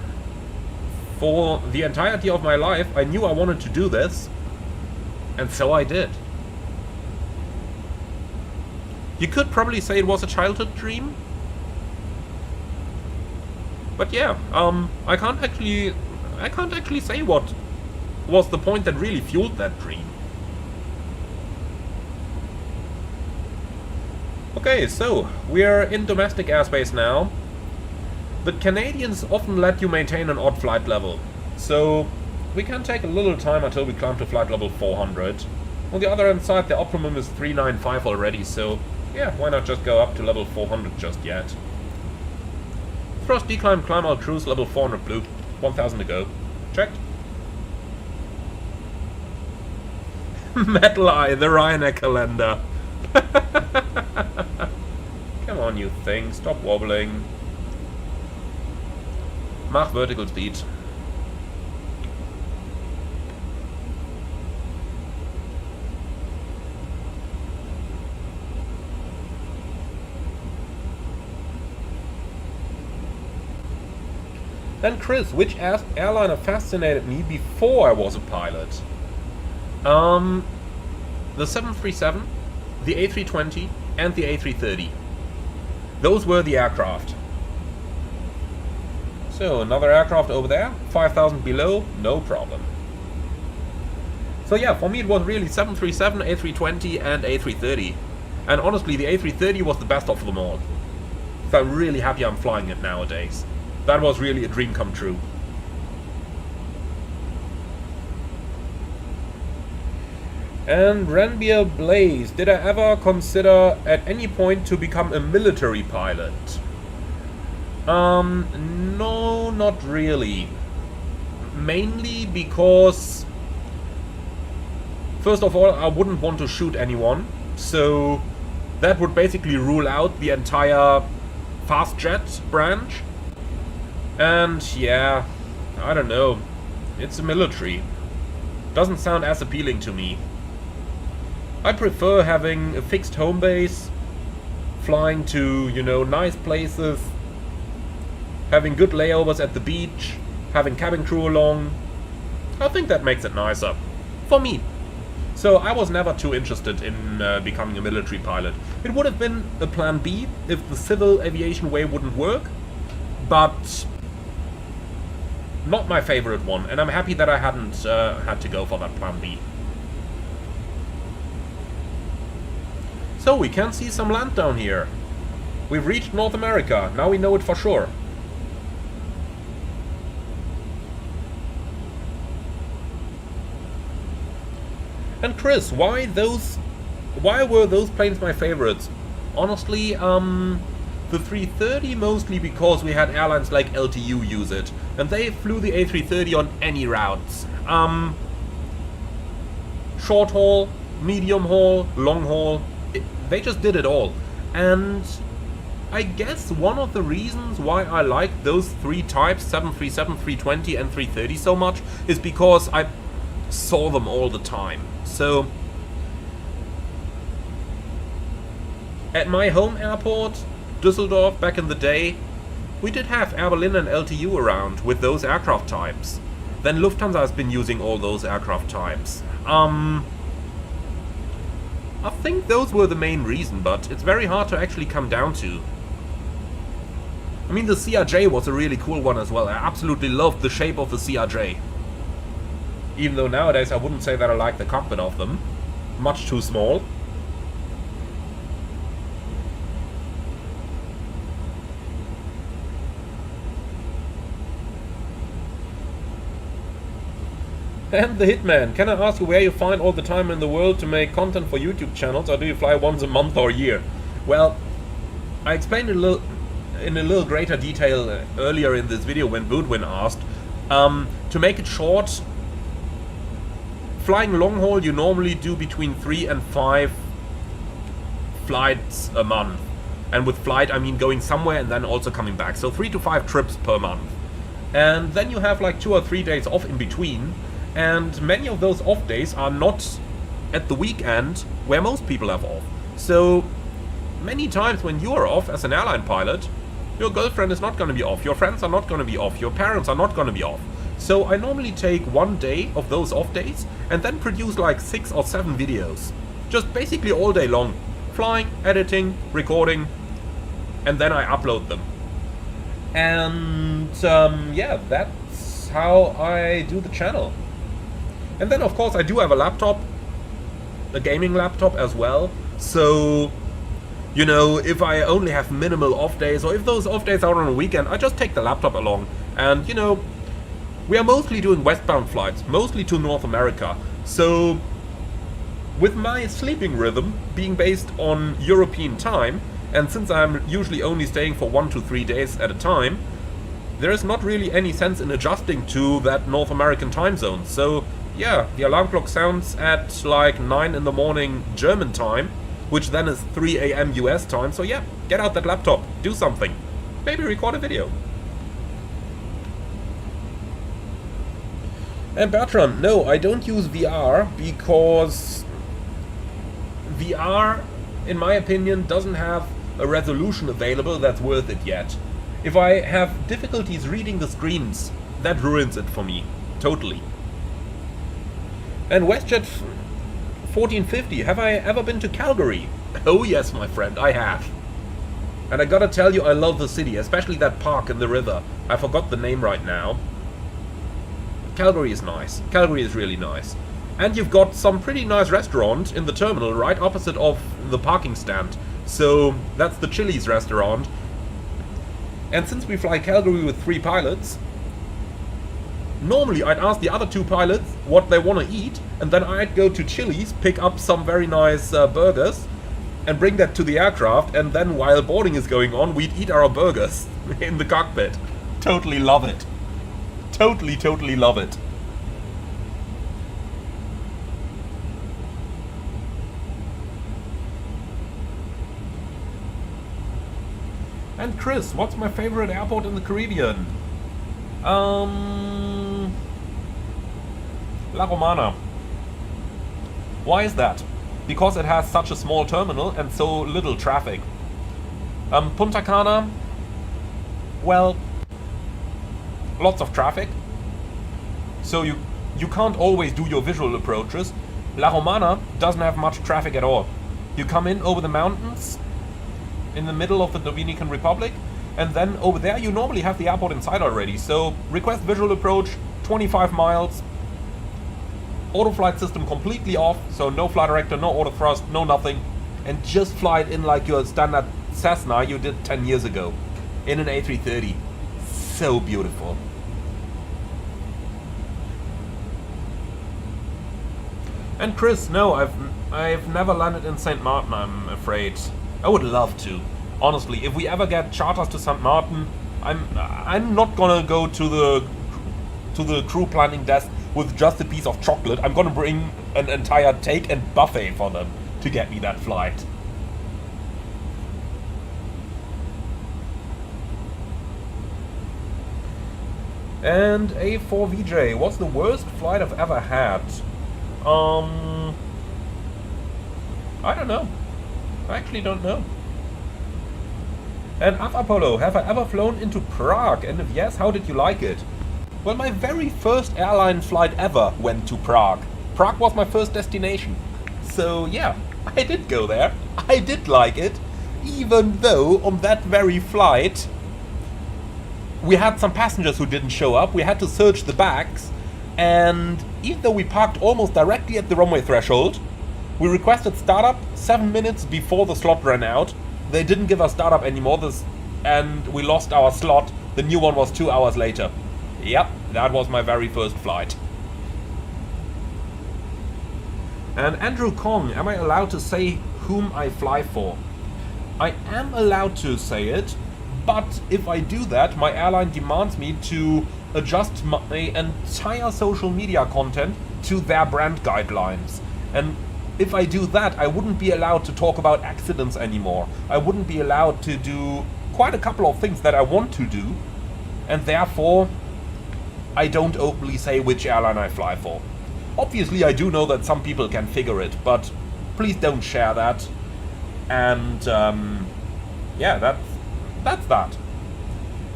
For the entirety of my life, I knew I wanted to do this, and so I did. You could probably say it was a childhood dream. But yeah, I can't actually say what was the point that really fueled that dream. Okay, so we're in domestic airspace now. The Canadians often let you maintain an odd flight level, so we can take a little time until we climb to flight level 400. On the other hand side, the optimum is 395 already, so yeah, why not just go up to level 400 just yet. Thrust decline, climb out cruise, level 400 blue, 1000 to go. Checked. Metal Eye, the Ryanair calendar. Come on, you thing, stop wobbling. Mach vertical speed. And Chris, which airliner fascinated me before I was a pilot? The 737, the A320, and the A330. Those were the aircraft. So, another aircraft over there, 5,000 below, no problem. So yeah, for me it was really 737, A320, and A330. And honestly, the A330 was the best of them all. So I'm really happy I'm flying it nowadays. That was really a dream come true. And Ranbir Blaze, did I ever consider at any point to become a military pilot? No, not really. Mainly because, first of all, I wouldn't want to shoot anyone, so that would basically rule out the entire fast jet branch. And yeah, I don't know, it's a military. Doesn't sound as appealing to me. I prefer having a fixed home base, flying to, you know, nice places, having good layovers at the beach, having cabin crew along. I think that makes it nicer. For me. So I was never too interested in becoming a military pilot. It would have been a plan B if the civil aviation way wouldn't work, but not my favorite one, and I'm happy that I hadn't had to go for that plan B. So we can see some land down here. We've reached North America, now we know it for sure. And Chris, why were those planes my favorites? Honestly, the 330 mostly because we had airlines like LTU use it, and they flew the A330 on any routes. Short haul, medium haul, long haul, they just did it all. And I guess one of the reasons why I like those three types, 737, 320 and 330 so much, is because I saw them all the time. So at my home airport, Düsseldorf, back in the day, we did have Air Berlin and LTU around with those aircraft types. Then Lufthansa has been using all those aircraft types. I think those were the main reason, but it's very hard to actually come down to. I mean, the CRJ was a really cool one as well. I absolutely loved the shape of the CRJ. Even though nowadays I wouldn't say that I like the cockpit of them. Much too small. And the Hitman, can I ask you where you find all the time in the world to make content for YouTube channels, or do you fly once a month or a year? Well, I explained it in a little greater detail earlier in this video when Boudwin asked. To make it short, flying long haul you normally do between 3 and 5 flights a month. And with flight I mean going somewhere and then also coming back. So 3 to 5 trips per month. And then you have like 2 or 3 days off in between. And many of those off days are not at the weekend where most people have off. So many times when you are off as an airline pilot, your girlfriend is not going to be off, your friends are not going to be off, your parents are not going to be off. So I normally take 1 day of those off days and then produce like 6 or 7 videos. Just basically all day long. Flying, editing, recording, and then I upload them. And yeah, that's how I do the channel. And then of course I do have a laptop, a gaming laptop as well. So, you know, if I only have minimal off days, or if those off days are on a weekend, I just take the laptop along. And, you know, we are mostly doing westbound flights, mostly to North America. So, with my sleeping rhythm being based on European time, and since I'm usually only staying for 1 to 3 days at a time, there is not really any sense in adjusting to that North American time zone. So, yeah, the alarm clock sounds at like 9 in the morning German time, which then is 3 AM US time. So yeah, get out that laptop, do something. Maybe record a video. And Bertrand, no, I don't use VR because VR, in my opinion, doesn't have a resolution available that's worth it yet. If I have difficulties reading the screens, that ruins it for me. Totally. And WestJet 1450, have I ever been to Calgary? Oh yes, my friend, I have. And I gotta tell you, I love the city, especially that park in the river. I forgot the name right now. Calgary is nice. Calgary is really nice. And you've got some pretty nice restaurant in the terminal right opposite of the parking stand. So that's the Chili's restaurant. And since we fly Calgary with 3 pilots, normally I'd ask the other 2 pilots what they want to eat, and then I'd go to Chili's, pick up some very nice burgers, and bring that to the aircraft, and then while boarding is going on, we'd eat our burgers in the cockpit. Totally love it. Totally, totally love it. And Chris, what's my favorite airport in the Caribbean? La Romana. Why is that? Because it has such a small terminal and so little traffic. Punta Cana, well, lots of traffic. So you can't always do your visual approaches. La Romana doesn't have much traffic at all. You come in over the mountains in the middle of the Dominican Republic, and then over there you normally have the airport inside already. So request visual approach, 25 miles, auto flight system completely off, so no flight director, no auto thrust, no nothing, and just fly it in like your standard Cessna you did 10 years ago in an A330. So beautiful. And Chris, no, I've never landed in St. Martin, I'm afraid. I would love to. Honestly, if we ever get charters to St. Martin, I'm not gonna go to the crew planning desk with just a piece of chocolate. I'm gonna bring an entire take and buffet for them to get me that flight. And A4VJ, what's the worst flight I've ever had? I don't know. I actually don't know. And Apollo, have I ever flown into Prague? And if yes, how did you like it? Well, my very first airline flight ever went to Prague. Prague was my first destination. So yeah, I did go there. I did like it. Even though on that very flight we had some passengers who didn't show up. We had to search the bags. And even though we parked almost directly at the runway threshold, we requested startup 7 minutes before the slot ran out. They didn't give us startup anymore, and we lost our slot. The new one was 2 hours later. Yep, that was my very first flight. And Andrew Kong, am I allowed to say whom I fly for? I am allowed to say it, but if I do that, my airline demands me to adjust my entire social media content to their brand guidelines. And if I do that, I wouldn't be allowed to talk about accidents anymore. I wouldn't be allowed to do quite a couple of things that I want to do, and therefore I don't openly say which airline I fly for. Obviously I do know that some people can figure it, but please don't share that. And yeah, that's that.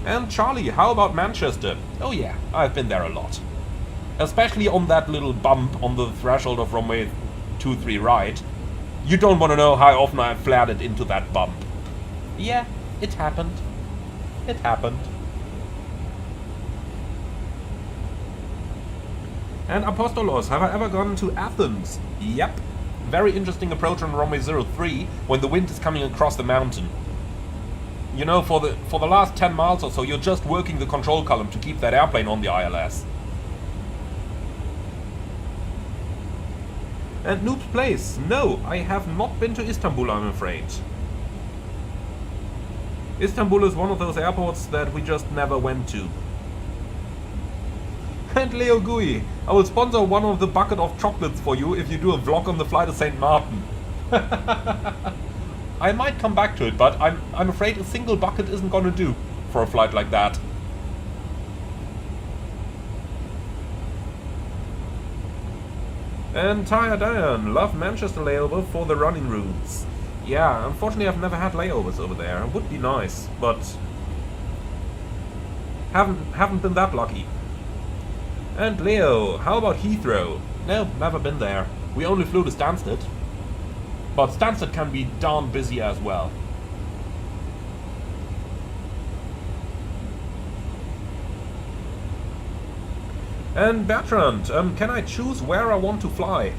And Charlie, how about Manchester? Oh yeah, I've been there a lot. Especially on that little bump on the threshold of runway 23 right. You don't want to know how often I flared it into that bump. Yeah, it happened. It happened. And Apostolos, have I ever gone to Athens? Yep. Very interesting approach on runway 03 when the wind is coming across the mountain. You know, for the last 10 miles or so, you're just working the control column to keep that airplane on the ILS. And Noob's Place, no, I have not been to Istanbul, I'm afraid. Istanbul is one of those airports that we just never went to. And Leo Gui, I will sponsor one of the bucket of chocolates for you if you do a vlog on the flight to St. Martin. I might come back to it, but I'm afraid a single bucket isn't gonna do for a flight like that. And Tyre Diane, love Manchester layover for the running routes. Yeah, unfortunately I've never had layovers over there. It would be nice, but haven't been that lucky. And Leo, how about Heathrow? No, never been there. We only flew to Stansted. But Stansted can be darn busy as well. And Bertrand, can I choose where I want to fly?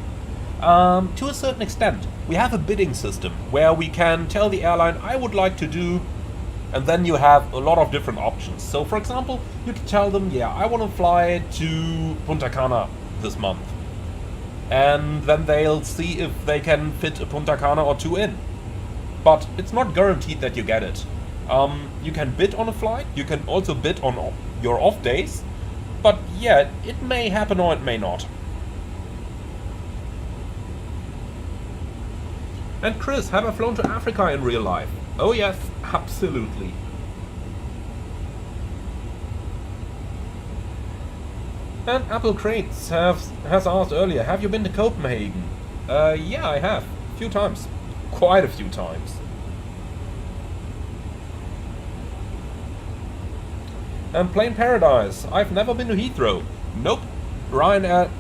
To a certain extent. We have a bidding system where we can tell the airline I would like to do, and then you have a lot of different options. So for example, you can tell them, yeah, I want to fly to Punta Cana this month. And then they'll see if they can fit a Punta Cana or two in. but it's not guaranteed that you get it. You can bid on a flight, you can also bid on your off days, but yeah, it may happen or it may not. And Chris, have I flown to Africa in real life? Oh yes, absolutely. And Apple Crates has asked earlier, have you been to Copenhagen? Yeah, I have. A few times. Quite a few times. And Plane Paradise, I've never been to Heathrow. Nope. Ryanair,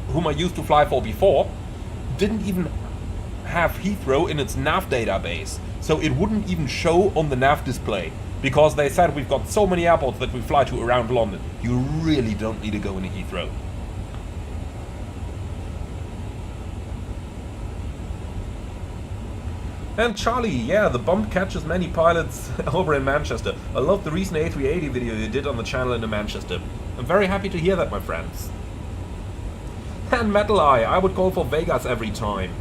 whom I used to fly for before, didn't even have Heathrow in its nav database. So it wouldn't even show on the nav display. Because they said we've got so many airports that we fly to around London. You really don't need to go into Heathrow. And Charlie, yeah, the bump catches many pilots over in Manchester. I love the recent A380 video you did on the channel in Manchester. I'm very happy to hear that, my friends. And Metal Eye, I would call for Vegas every time.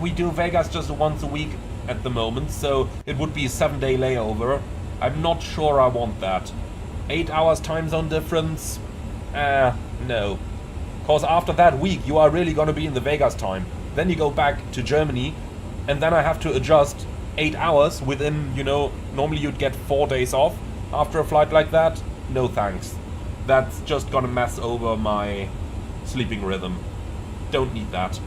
We do Vegas just once a week at the moment, so it would be a 7-day layover. I'm not sure I want that. 8 hours time zone difference? No. Cause after that week you are really gonna be in the Vegas time. Then you go back to Germany, and then I have to adjust 8 hours within, you know, normally you'd get 4 days off after a flight like that. No thanks. That's just gonna mess over my sleeping rhythm. Don't need that.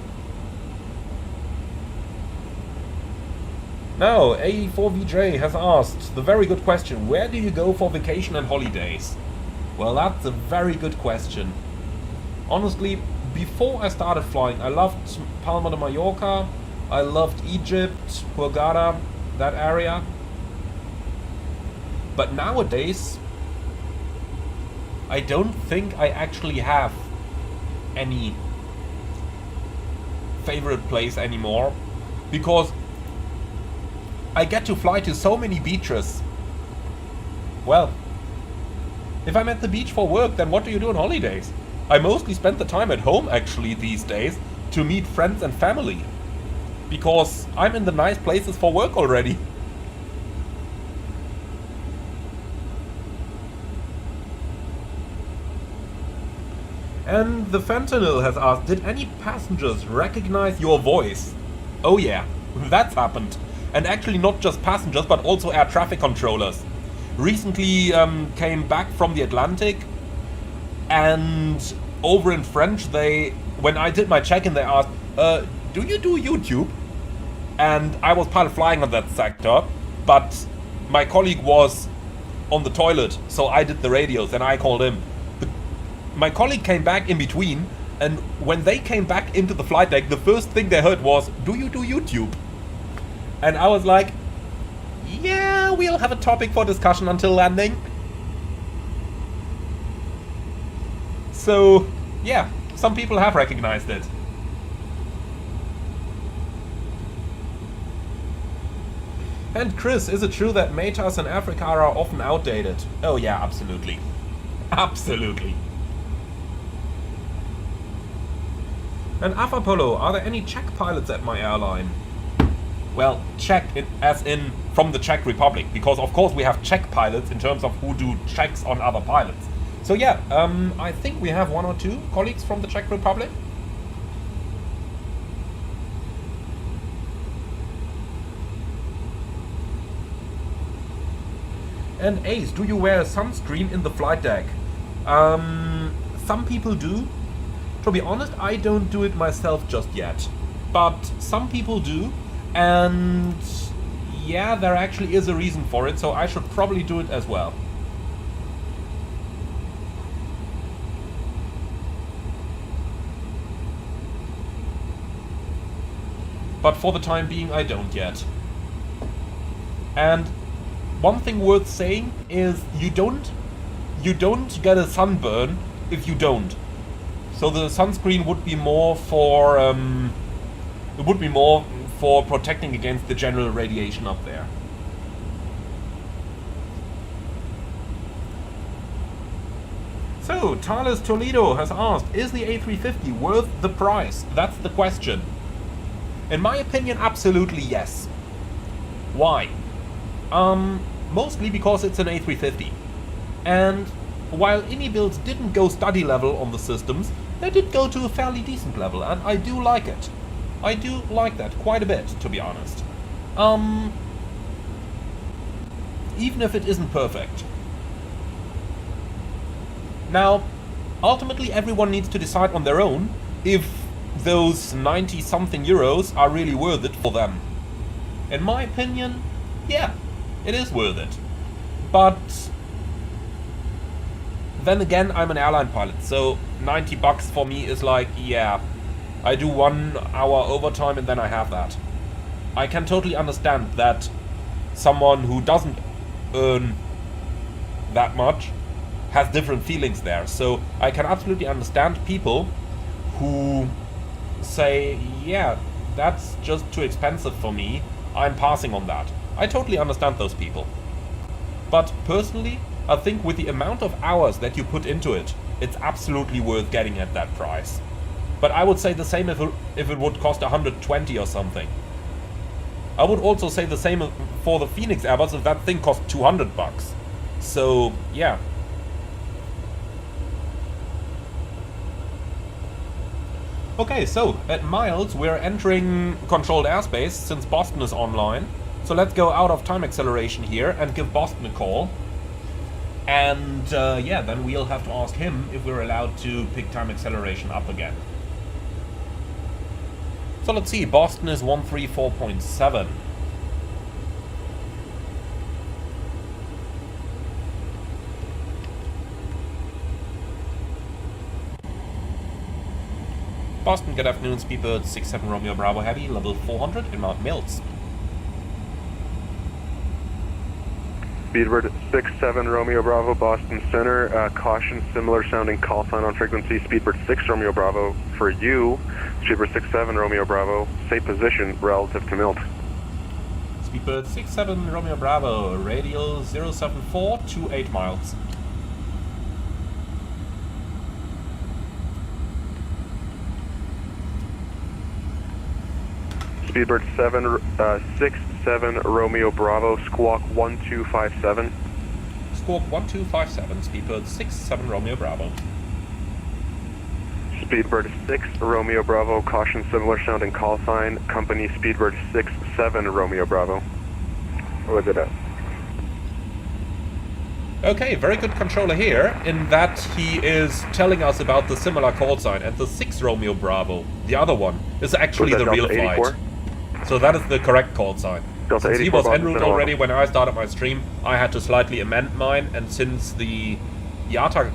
Now, AE4VJ has asked the very good question, where do you go for vacation and holidays? Well, that's a very good question. Honestly, before I started flying, I loved Palma de Mallorca, I loved Egypt, Hurghada, that area. But nowadays, I don't think I actually have any favorite place anymore, because I get to fly to so many beaches. Well, if I'm at the beach for work, then what do you do on holidays? I mostly spend the time at home actually these days to meet friends and family, because I'm in the nice places for work already. And the Fentanyl has asked, did any passengers recognize your voice? Oh yeah, that's happened. And actually not just passengers, but also air traffic controllers. Recently came back from the Atlantic, and over in French, when I did my check-in, they asked, do you do YouTube? And I was pilot flying on that sector, but my colleague was on the toilet, so I did the radios and I called him. My colleague came back in between, and when they came back into the flight deck, the first thing they heard was, do you do YouTube? And I was like, yeah, we'll have a topic for discussion until landing. So, yeah, some people have recognized it. And Chris, is it true that METAs in Africa are often outdated? Oh yeah, absolutely. Absolutely. And Afapolo, are there any Czech pilots at my airline? Well, Czech as in from the Czech Republic, because of course we have Czech pilots in terms of who do checks on other pilots. So yeah, I think we have 1 or 2 colleagues from the Czech Republic. And Ace, do you wear a sunscreen in the flight deck? Some people do. To be honest, I don't do it myself just yet. But some people do. And yeah, there actually is a reason for it, so I should probably do it as well. But for the time being, I don't yet. And one thing worth saying is you don't get a sunburn if you don't. So the sunscreen would be more for for protecting against the general radiation up there. So, Thales Toledo has asked, is the A350 worth the price? That's the question. In my opinion, absolutely yes. Why? Mostly because it's an A350. And while INIBUILDS didn't go study level on the systems, they did go to a fairly decent level, and I do like it. I do like that quite a bit, to be honest. Even if it isn't perfect. Now, ultimately everyone needs to decide on their own if those 90-something euros are really worth it for them. In my opinion, yeah, it is worth it. But then again, I'm an airline pilot, so 90 bucks for me is like, yeah, I do 1 hour overtime and then I have that. I can totally understand that someone who doesn't earn that much has different feelings there. So I can absolutely understand people who say, yeah, that's just too expensive for me, I'm passing on that. I totally understand those people. But personally, I think with the amount of hours that you put into it, it's absolutely worth getting at that price. But I would say the same if it would cost 120 or something. I would also say the same for the Phoenix Airbus if that thing cost 200 bucks. So, yeah. Okay, so at miles we're entering controlled airspace since Boston is online. So let's go out of time acceleration here and give Boston a call. And yeah, then we'll have to ask him if we're allowed to pick time acceleration up again. So let's see, Boston is 134.7. Boston, good afternoon, Speedbird 67 Romeo Bravo Heavy, level 400 in Mount Mills. Speedbird 67 Romeo Bravo, Boston Center. Caution, similar sounding call sign on frequency. Speedbird 6 Romeo Bravo for you. Speedbird 67 Romeo Bravo, same position relative to Milt. Speedbird 67 Romeo Bravo, radial 074 to 8 miles. Speedbird 67 Romeo Bravo, squawk 1257. Squawk 1257, Speedbird 67 Romeo Bravo. Speedbird 6 Romeo Bravo, caution, similar sounding call sign, company Speedbird 67 Romeo Bravo. What was it at? Okay, very good controller here, in that he is telling us about the similar call sign, and the 6 Romeo Bravo, the other one, is actually the real flight. 84? So that is the correct call sign. Delta since 84 he was en route Boston, already when I started my stream, I had to slightly amend mine, and since the IATA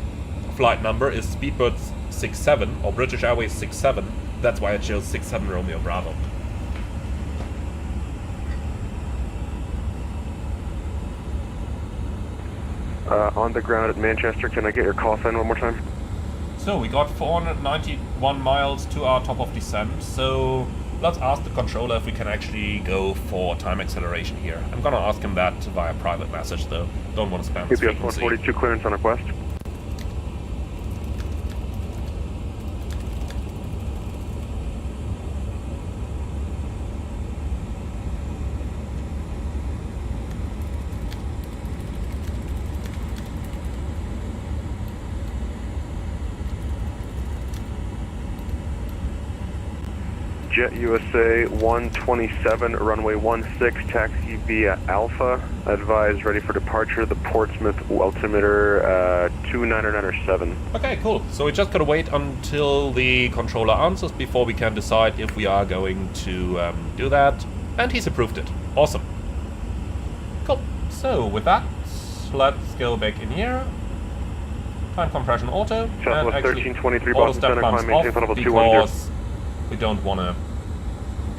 flight number is Speedbird 67, or British Airways 67, that's why I chose 67 Romeo Bravo. On the ground at Manchester, can I get your call sign one more time? So we got 491 miles to our top of descent, so let's ask the controller if we can actually go for time acceleration here. I'm gonna ask him that via private message though, don't want to spam his frequency. 142 clearance on request. Jet USA 127, runway 16, taxi via Alpha. Advise ready for departure, the Portsmouth altimeter 29907. Okay, cool. So we just gotta wait until the controller answers before we can decide if we are going to do that. And he's approved it. Awesome. Cool. So with that, let's go back in here. Time compression auto. Southwest 1323 auto Boston step Center, climbs climb maintain off level 210. because we don't want to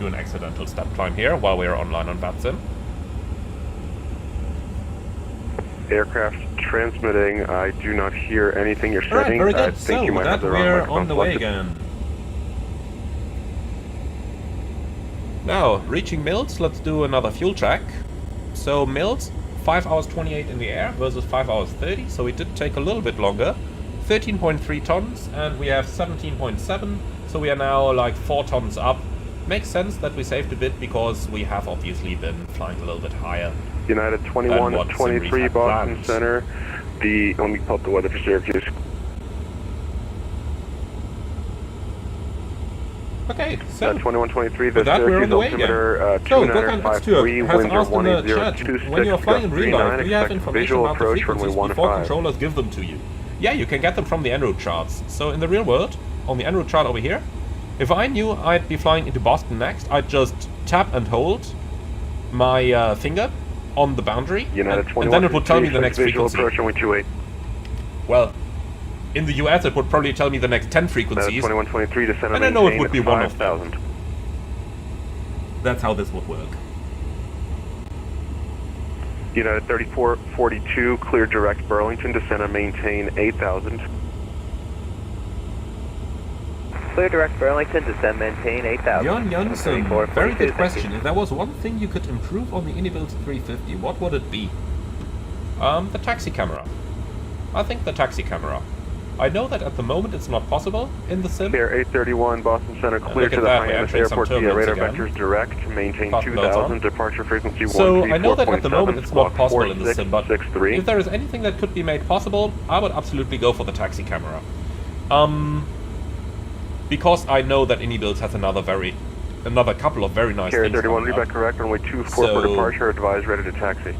do an accidental step climb here while we are online on VATSIM. Aircraft transmitting. I do not hear anything you're saying. Very good. I think you might have the wrong we're microphone on the way selected. again. Now, reaching Mills, let's do another fuel check. So Mills, 5 hours 28 in the air versus 5 hours 30, so it did take a little bit longer. 13.3 tons, and we have 17.7, so we are now like 4 tons up makes sense that we saved a bit because we have obviously been flying a little bit higher. United what 2123 Simri had Boston planned. Center. Let me pull up the weather for Syracuse. Okay, so 2123, the with that, we're on Syracuse the way again. altimeter So, Gokhan X2 has winds are asked in the chat, 1026, when you're flying in gust real life, 39, do you have expect information visual about the approach frequencies runway before 15. controllers give them to you? Yeah, you can get them from the en route charts. So in the real world, on the en route chart over here, if I knew I'd be flying into Boston next, I'd just tap and hold my finger on the boundary, and then it would tell me the next frequency. Approach runway 28. Well, in the US it would probably tell me the next 10 frequencies, 2123 descend and I know it would be one of 5,000. them. That's how this would work. United 3442, clear direct Burlington, descend and maintain 8,000. Clear direct Burlington, descend, maintain 8,000. Jan Janssen, very good question. If there was one thing you could improve on the INIBUILDS 350, what would it be? The taxi camera. I think the taxi camera. I know that at the moment it's not possible in the sim. Air 831, Boston Center, clear look to at the that, we're Hyannis entering some Airport via turbulence radar again. vectors direct, maintain Fast notes 2,000, on. departure frequency 134.7, So I know that at the moment it's not possible in the sim, but 4663. if there is anything that could be made possible, I would absolutely go for the taxi camera. Because I know that INIBUILDS has another couple of very nice Air things 31, coming read back up. correct, runway 24 So- for departure, advise ready to taxi.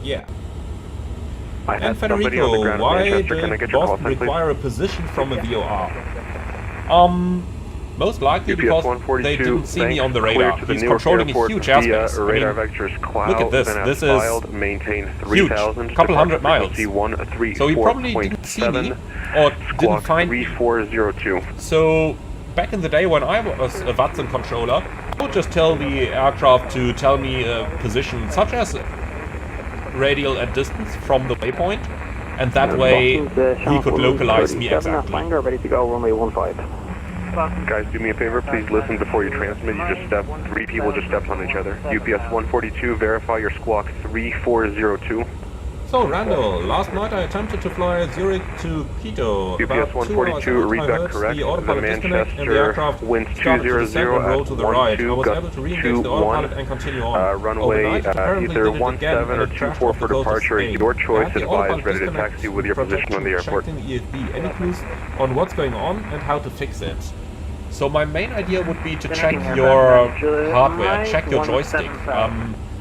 Yeah. I And had somebody on the Federico, ground in why Manchester, can I did get your call Boston sign, please? require a position from a VOR? Most likely UPS because 142, they didn't see me thanks, on the clear radar. to the He's Newark controlling a Airport huge via airspace. I radar mean, vectors cloud, look at this. then This filed, is maintain huge. 3,000, Couple hundred miles. frequency So he probably didn't see me or didn't find me. 3402. So back in the day when I was a Watson controller, I would just tell the aircraft to tell me a position such as radial and distance from the waypoint, and that way he could localize me exactly. Ready to go, runway 15. Guys, do me a favor, please listen before you transmit. You just stepped, 3 people just stepped on each other. UPS 142, verify your squawk 3402. So, Randall, last night I attempted to fly Zurich to Quito. UPS About 142, I read heard back correct. the The autopilot disconnect and the Manchester aircraft winds started to 200 descend and roll at to the right. I 12, was able to re-engage the autopilot 21, and continue on. runway Overnight, it apparently either did it again 17 and or it crashed 24 off for the coast of departure. Spain. Your I choice, had the advise autopilot ready to disconnect taxi with your position on the protection airport. checked in the ESB. Any clues on what's going on and how to fix it? So my main idea would be to check your hardware, check your joystick,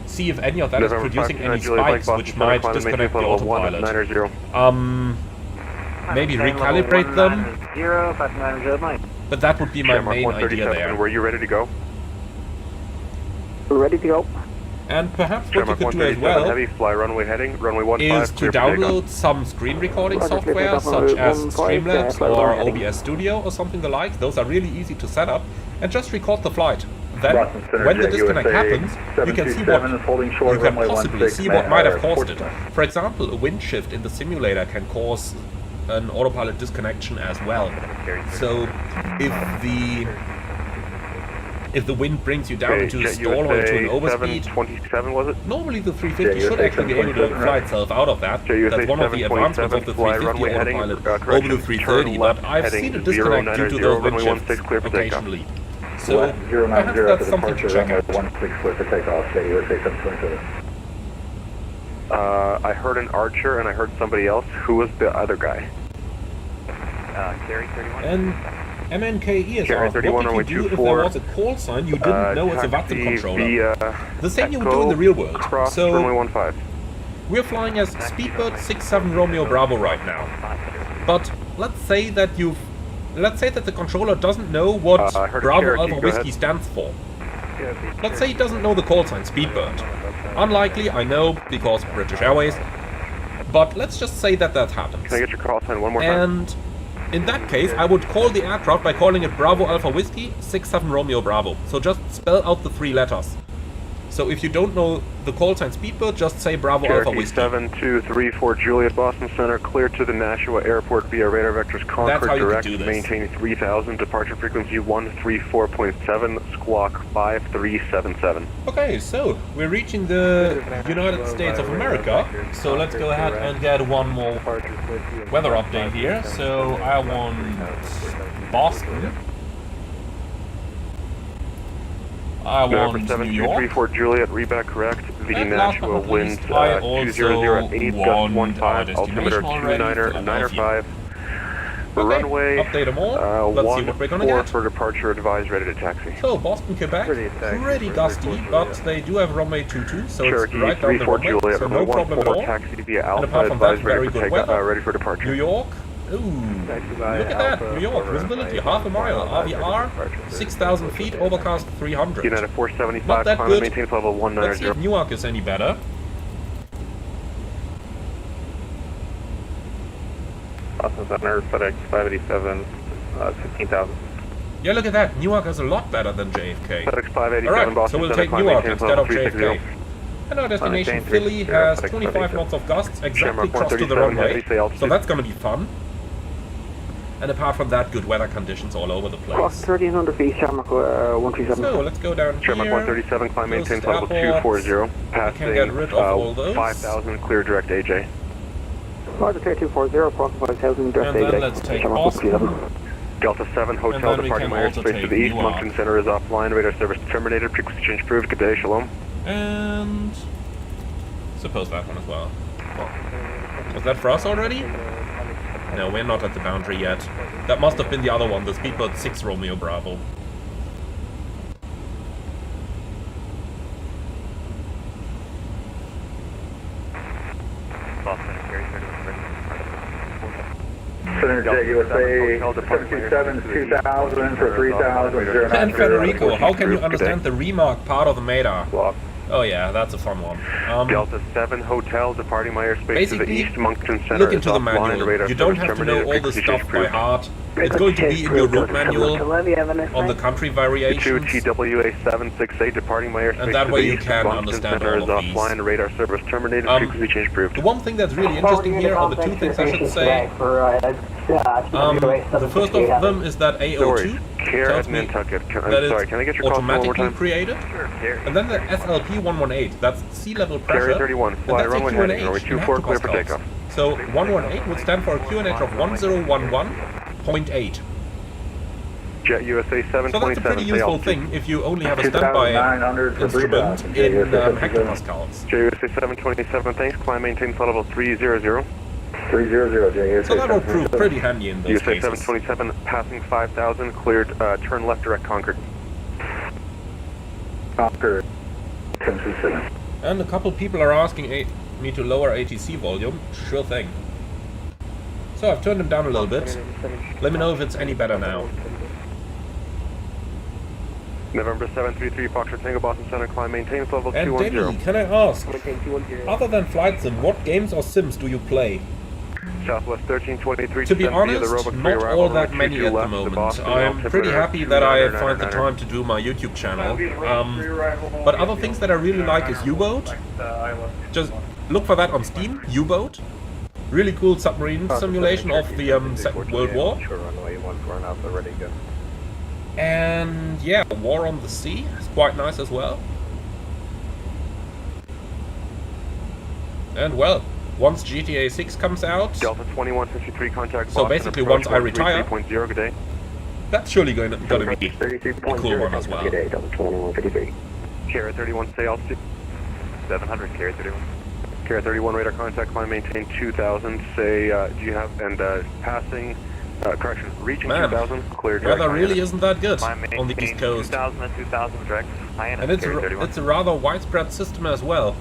see if any of that is producing any spikes which might disconnect the autopilot. Maybe recalibrate them, but that would be my main idea there. Were you ready to go? Ready to go. And perhaps what you could do as 137 well heavy, fly runway heading, runway 15, is to clear for takeoff. download some screen recording Roger, clear software for takeoff, such as 15, Streamlabs fly or runway heading. OBS Studio or something the like. Those are really easy to set up and just record the flight. Then, when the disconnect happens, you can see what you can possibly see what might have caused it. For example, a wind shift in the simulator can cause an autopilot disconnection as well. So, if the wind brings you down into a stall or into an overspeed, 727 was it? normally the 350 should actually be able to fly itself out of that. That's one of the advancements of the 350 autopilot over the 330, but I've seen a disconnect due to those wind shifts occasionally. So perhaps that's something to check out. 16 clear for takeoff, USA 727. I heard an Archer and I heard somebody else. Who was the other guy? Carry 31. And MNKE is Carry asked, 31 what did you do if there 24, was a call sign you didn't know as a Watson controller? The same you would do in the Echo, real world. Cross, So runway 15. we're flying as Speedbird 67 Romeo Bravo right now. But let's say that the controller doesn't know what I heard a Bravo Cherokee, Alpha go Whiskey ahead. stands for. Let's say he doesn't know the call sign Speedbird. Unlikely, I know, because British Airways. But let's just say that happens. Can I get your call sign one more time? And in that case, I would call the aircraft by calling it Bravo Alpha Whiskey 67 Romeo Bravo. So just spell out the 3 letters. So if you don't know the call sign Speedbird, just say Bravo Alpha Cherokee Whiskey. 7234 Juliet, Boston Center, clear to the Nashua Airport via radar vectors That's Concord how you could direct, do this. maintain 3000, departure frequency 134.7, squawk 5377. Okay, so we're reaching the United States of America. So let's go ahead and get one more weather update here. So I want Boston. I November want 7, New York. 234 Juliet, reback correct. The And last but Nashua not winds least, I 200 at 8, gust want our 15, altimeter destination already, 29er, Philadelphia. 95. Okay, Runway update them all. Let's see what we're gonna 14 get. for departure, advised, ready to taxi. So, Boston, Quebec, pretty gusty, but they do have runway 22, so Cherokee it's right down the 34 runway, Juliet, so no problem at all. taxi via And Alpha, apart from that, advised, very ready for good takeoff, weather. ready for departure. New York, ooh, look at that, New York, visibility, half a mile, RVR, 6,000 feet, overcast 300. United 475, Not that climb good. maintains level Let's see if 190. Newark is any better. Boston Center, FedEx 587, 15,000. Yeah, look at that, Newark is a lot better than JFK. FedEx 587, Alright, so Boston we'll Center, take climb Newark maintains instead level of JFK. 360. And our destination, Maintain Philly, 360, has FedEx 25 587. knots of gusts, exactly Shamrock cross to the 137, runway, heavy say altitude. so that's gonna be fun. And apart from that, good weather conditions all over the Cross place. 1,300 feet, Shamrock 137. So, let's go down Shamrock here. 137, climb Closest maintains level airports. 240, can get rid of all passing those. 5,000, clear direct AJ. Roger, clear 240, crossing 5,000, direct And then AJ. let's take Shamrock Boston. 137. Delta 7, And hotel then we departing can my also airspace to take the east, Newark. Moncton Center is offline, radar service terminated, frequency change approved, good day, shalom. And suppose that one as well. Was that for us already? No, we're not at the boundary yet. That must have been the other one, the speedboat 6 Romeo Bravo. Center Jet USA 727 2000 for 3000. And Federico, how can you understand the remark part of the MEDA? Oh yeah, that's a fun one. Delta 7 hotel departing my airspace to the Basically, east, Moncton Center look is into the offline, manual. radar You don't service have to know terminated, all this frequency stuff change by approved. heart. It's going to be in your route manual on the country variations. 2 TWA 768 departing my airspace And that to way the you east, can Moncton understand Center all is of these. offline, radar service terminated, frequency change approved. The one thing that's really interesting here, or the two things I should say, the first of them is that AO2 tells me that it's automatically created, and then the SLP 118, that's sea level pressure, Carrier 31, and fly that's a runway QNH heading, runway in 24, clear for hectopascals. takeoff. So 118 would stand for a QNH of 1011.8. Jet USA So that's a 727, pretty stay useful altitude. thing if you only have a standby 2,900 for instrument 3,000. in hectopascals. Jet USA 727, thanks, climb maintain flight level 300. 300 JUSA. So that will prove pretty handy in those USA cases. 727, passing 5,000, cleared, turn left direct Concord. Concord 1037. And a couple people are asking me to lower ATC volume. Sure thing. So I've turned them down a little bit. Let me know if it's any better now. November 733, Foxtrot Tango, Boston Center, climb maintains level And 210. Denny, can I ask, other than Flight Sim, what games or sims do you play? Southwest 1323, To be descend via the honest, Roebuck not pre-arrival all that runway many 22 at the left to moment. Boston, I'm altimeter pretty happy that I find the 2999. time to do my YouTube channel. But other things that I really like is U-Boat. Just look for that on Steam, U-Boat. Really cool submarine simulation of the Second World War. And yeah, War on the Sea is quite nice as well. And well, once GTA 6 comes out, Delta 2153, contact so Boston, basically approach once I retire, 133.0, good day. that's surely going to be a cool one as well. Carrier 31, stay altitude. 700, Carrier 31. Carrier 31, radar contact, climb maintain 2000, say, do you have, and passing, correction, reaching Man, 2000, clear direct. weather really isn't that good on the East Coast. 2000 and 2000 direct. And it's a rather widespread system as well.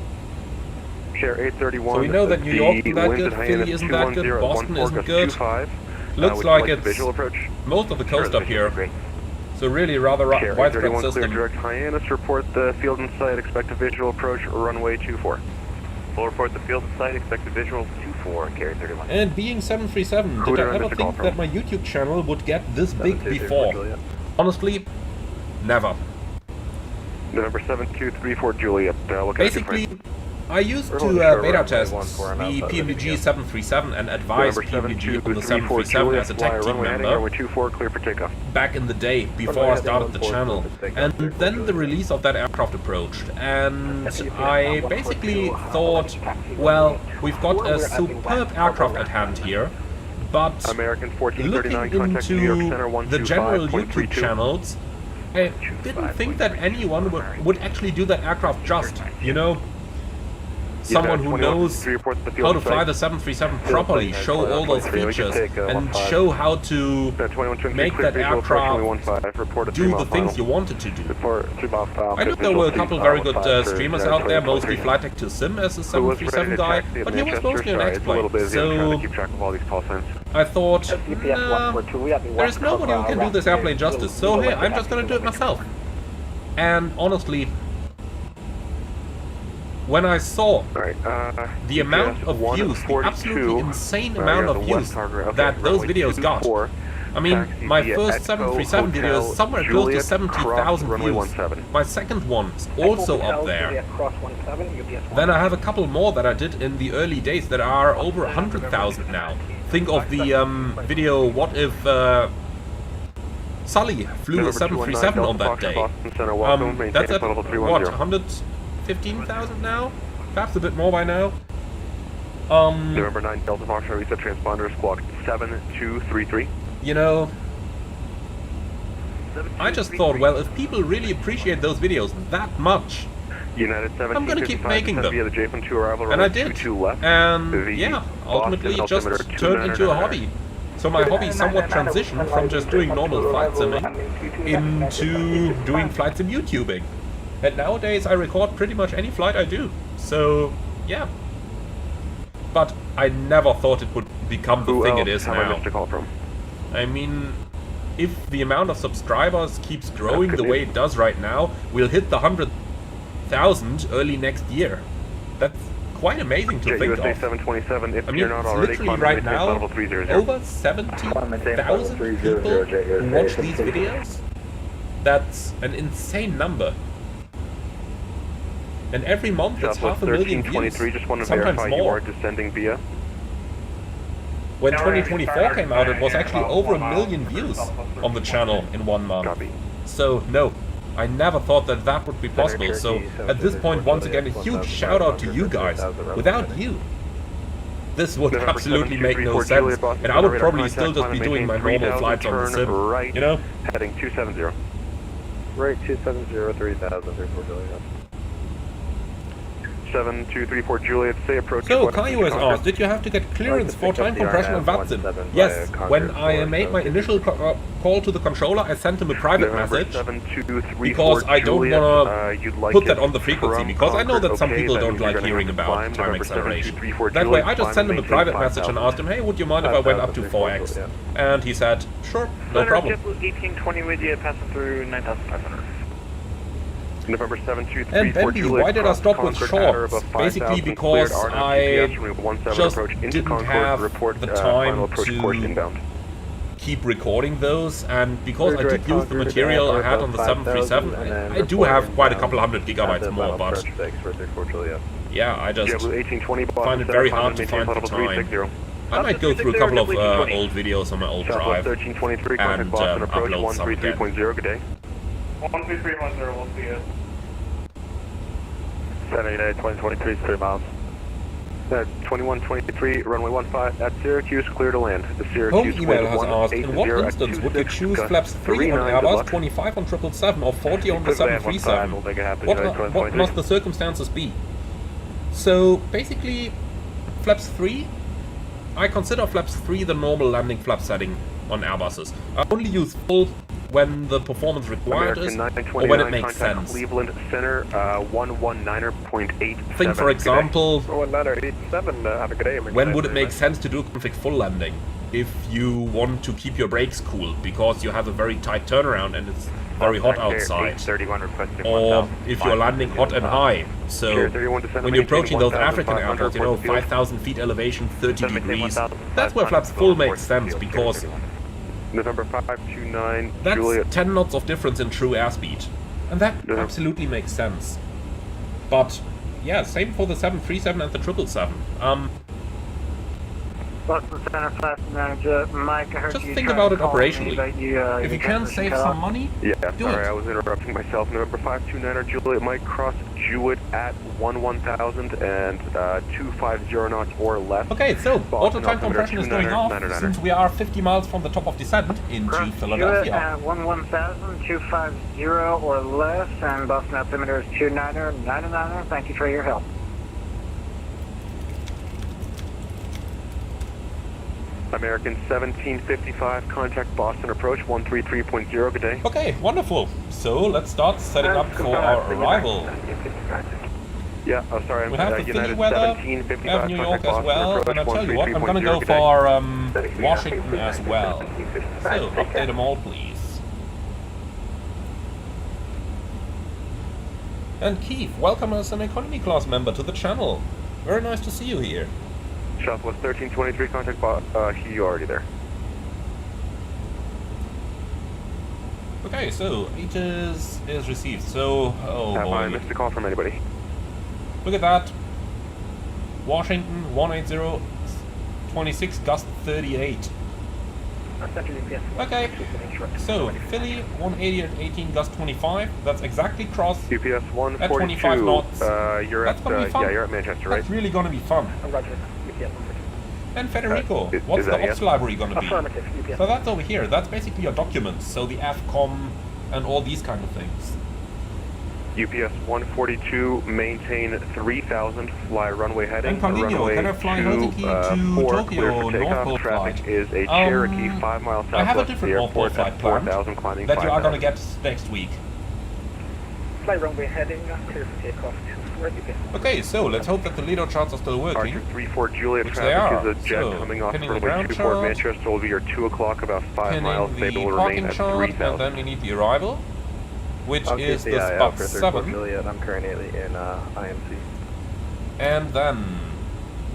Carrier 831, So we know that New York isn't that winds good, at Hyannis Philly isn't that good, 210 at Boston 14, isn't gust good. 25. Looks would you like the it's visual approach? most of the coast up here. Great. So really rather Carrier widespread 831, clear system. direct Hyannis, report the field in sight, expect a visual approach, runway 24. We'll report the field in sight, expect a visual 24, Carrier 31. And being 737, Who did did I I ever miss the call think from? that my YouTube channel would get this big before? Honestly, never. November 7234 Juliet, look at Basically, I used to beta test the PMDG 737 and advise PMDG on the 737 as a tech team member 24, clear for takeoff. back in the day, before I started the channel. And then the release of that aircraft approached, and I basically thought, well, we've got a superb aircraft at hand here, but American looking 1439, contact New York into Center the general YouTube 125.32. channels, I didn't think that anyone would actually do that aircraft just, you know? Someone who knows how to fly the 737 properly, show all those features, and show how to make that aircraft do the things you want it to do. I know there were a couple very good streamers out there, mostly Flight to Sim as a 737 guy, but he was mostly an X-Plane, so I thought, nah, there's nobody who can do this airplane justice, so hey, I'm just gonna do it myself. And honestly, when I saw the amount of views, the absolutely insane amount of views that those videos got, I mean, my first 737 video is somewhere close to 70,000 views. My second one is also up there. Then I have a couple more that I did in the early days that are over 100,000 now. Think of the video, what if Sully flew a 737 on that day. That's at, what, 115,000 now? Perhaps a bit more by now. November 9 Delta Foxtrot, reset transponder, squawk 7233. You know, I just thought, well, if people really appreciate those videos that much, I'm gonna keep making them. And I did. And yeah, ultimately it just turned into a hobby. So my hobby somewhat transitioned from just doing normal flight simming into doing flight sim YouTubing. And nowadays I record pretty much any flight I do. So yeah. But I never thought it would become the thing it is now. I mean, if the amount of subscribers keeps growing the way it does right now, we'll hit the 100,000 early next year. That's quite amazing to think of. 727, if I mean, you're not it's already literally right now over 70,000 people who watch these videos. That's an insane number. And every month it's 500,000 views, just want to sometimes verify more. you are descending via. When 2024 came out, it was actually over 1 million views on the channel in 1 month. Copy. So no, I never thought that that would be possible. So at this point, once again, a huge shout out to you guys. Without you, this would absolutely make no sense, and I would probably still just be doing my normal flights on the sim, you know? Heading 270. Right, 270, 3000, 34 Juliet. 7234 Juliet, say approach. So, Caillou has asked, did you have to get clearance for time compression on VATSIM? Yes, when I made my initial call to the controller, I sent him a private message, because I don't want to put that on the frequency, because I know that some people don't like hearing about time acceleration. That way, I just sent him a private message and asked him, hey, would you mind if I went up to 4x? And he said, sure, no problem. 1820 with you, passing through 9,500. November 7234 And Bendy, why did I stop with shorts? Basically because I just didn't have the time to keep recording those, and because I did use the material I had on the 737, I do have quite a couple hundred gigabytes more, but yeah, I just find it very hard to find the time. I might go through a couple of old videos on my old drive and upload some again. 13310, we'll see you. 78, 2023, 3 miles. 2123, runway 15 at Syracuse, clear to land. The Home Syracuse email has asked, in what instance would you choose flaps 3 on Airbus, 25 on 777 or 40 on the 737? What must the circumstances be? So basically, flaps 3, I consider flaps 3 the normal landing flap setting on Airbuses. I only use full when the performance required is, or when it makes sense. Cleveland Center, 119.8. Think, for example, 119.87, have a good day. when would it make sense to do a config full landing? If you want to keep your brakes cool, because you have a very tight turnaround and it's very hot outside. Or if you're landing hot and high. So when you're approaching those African airports, you know, 5,000 feet elevation, 30 degrees, that's where flaps full makes sense, because November 529, that's Juliet. 10 knots of difference in true airspeed. And that absolutely makes sense. But yeah, same for the 737 and the 777. Boston Center Flight Manager, Mike, I heard Just you think tried about to it call operationally. me, but If you can save some money, Yeah, do sorry, it. I was interrupting myself. November 529er Juliet Mike, cross Jewett at 1000 and 250 knots or less. Okay, so auto time altimeter compression is going off 29er. since we are 50 miles from the top of descent into Jewett Philadelphia. at 1000, 250 or less, and Boston altimeter is 29er. Thank you for your help. American 1755, contact Boston approach 133.0, good day. Okay, wonderful. So let's start setting up for our arrival. Yeah, oh sorry, We have the Philly United weather, we 1755, have New York contact as well, Boston and I tell you what, I'm gonna go 133.0, for good day. Washington as well. So, update them all, please. And Keith, welcome as an economy class member to the channel. Very nice to see you here. Southwest 1323, contact Hugh, you already there. Okay, so ATIS is received. So, oh Have I boy, missed a call from anybody? look at that. Washington 180, 26, gust 38. Okay, so Philly 180 at 18, gust 25. That's exactly cross UPS at 25 142. knots. You're That's at gonna be fun. yeah, you're at Manchester, right? That's really gonna be fun. And Federico, what's is the that ops yes? library gonna be? Affirmative, UPS. So that's over here. That's basically your documents. So the AFCOM and all these kind of things. UPS 142, maintain 3000, fly runway heading. And continue. Runway Can I fly 2, Helsinki to 4, Tokyo clear for takeoff. North Pole Traffic flight? is a Cherokee 5 miles southwest I have a of the different North Pole airport flight at planned 4000, climbing that you are 5000. gonna get next week. Flight runway heading, clear for takeoff to where UPS. Okay, so let's hope that the Lido charts are still working. Archer 34 Juliet, Which they traffic are. is a jet So, coming off pinning the runway ground 24 chart, Manchester will be your 2 o'clock, about 5 miles, Pinning stable the will parking remain at chart, and 3000. then we need the arrival, which is the spot 7. Juliet, I'm currently in IMC. And then,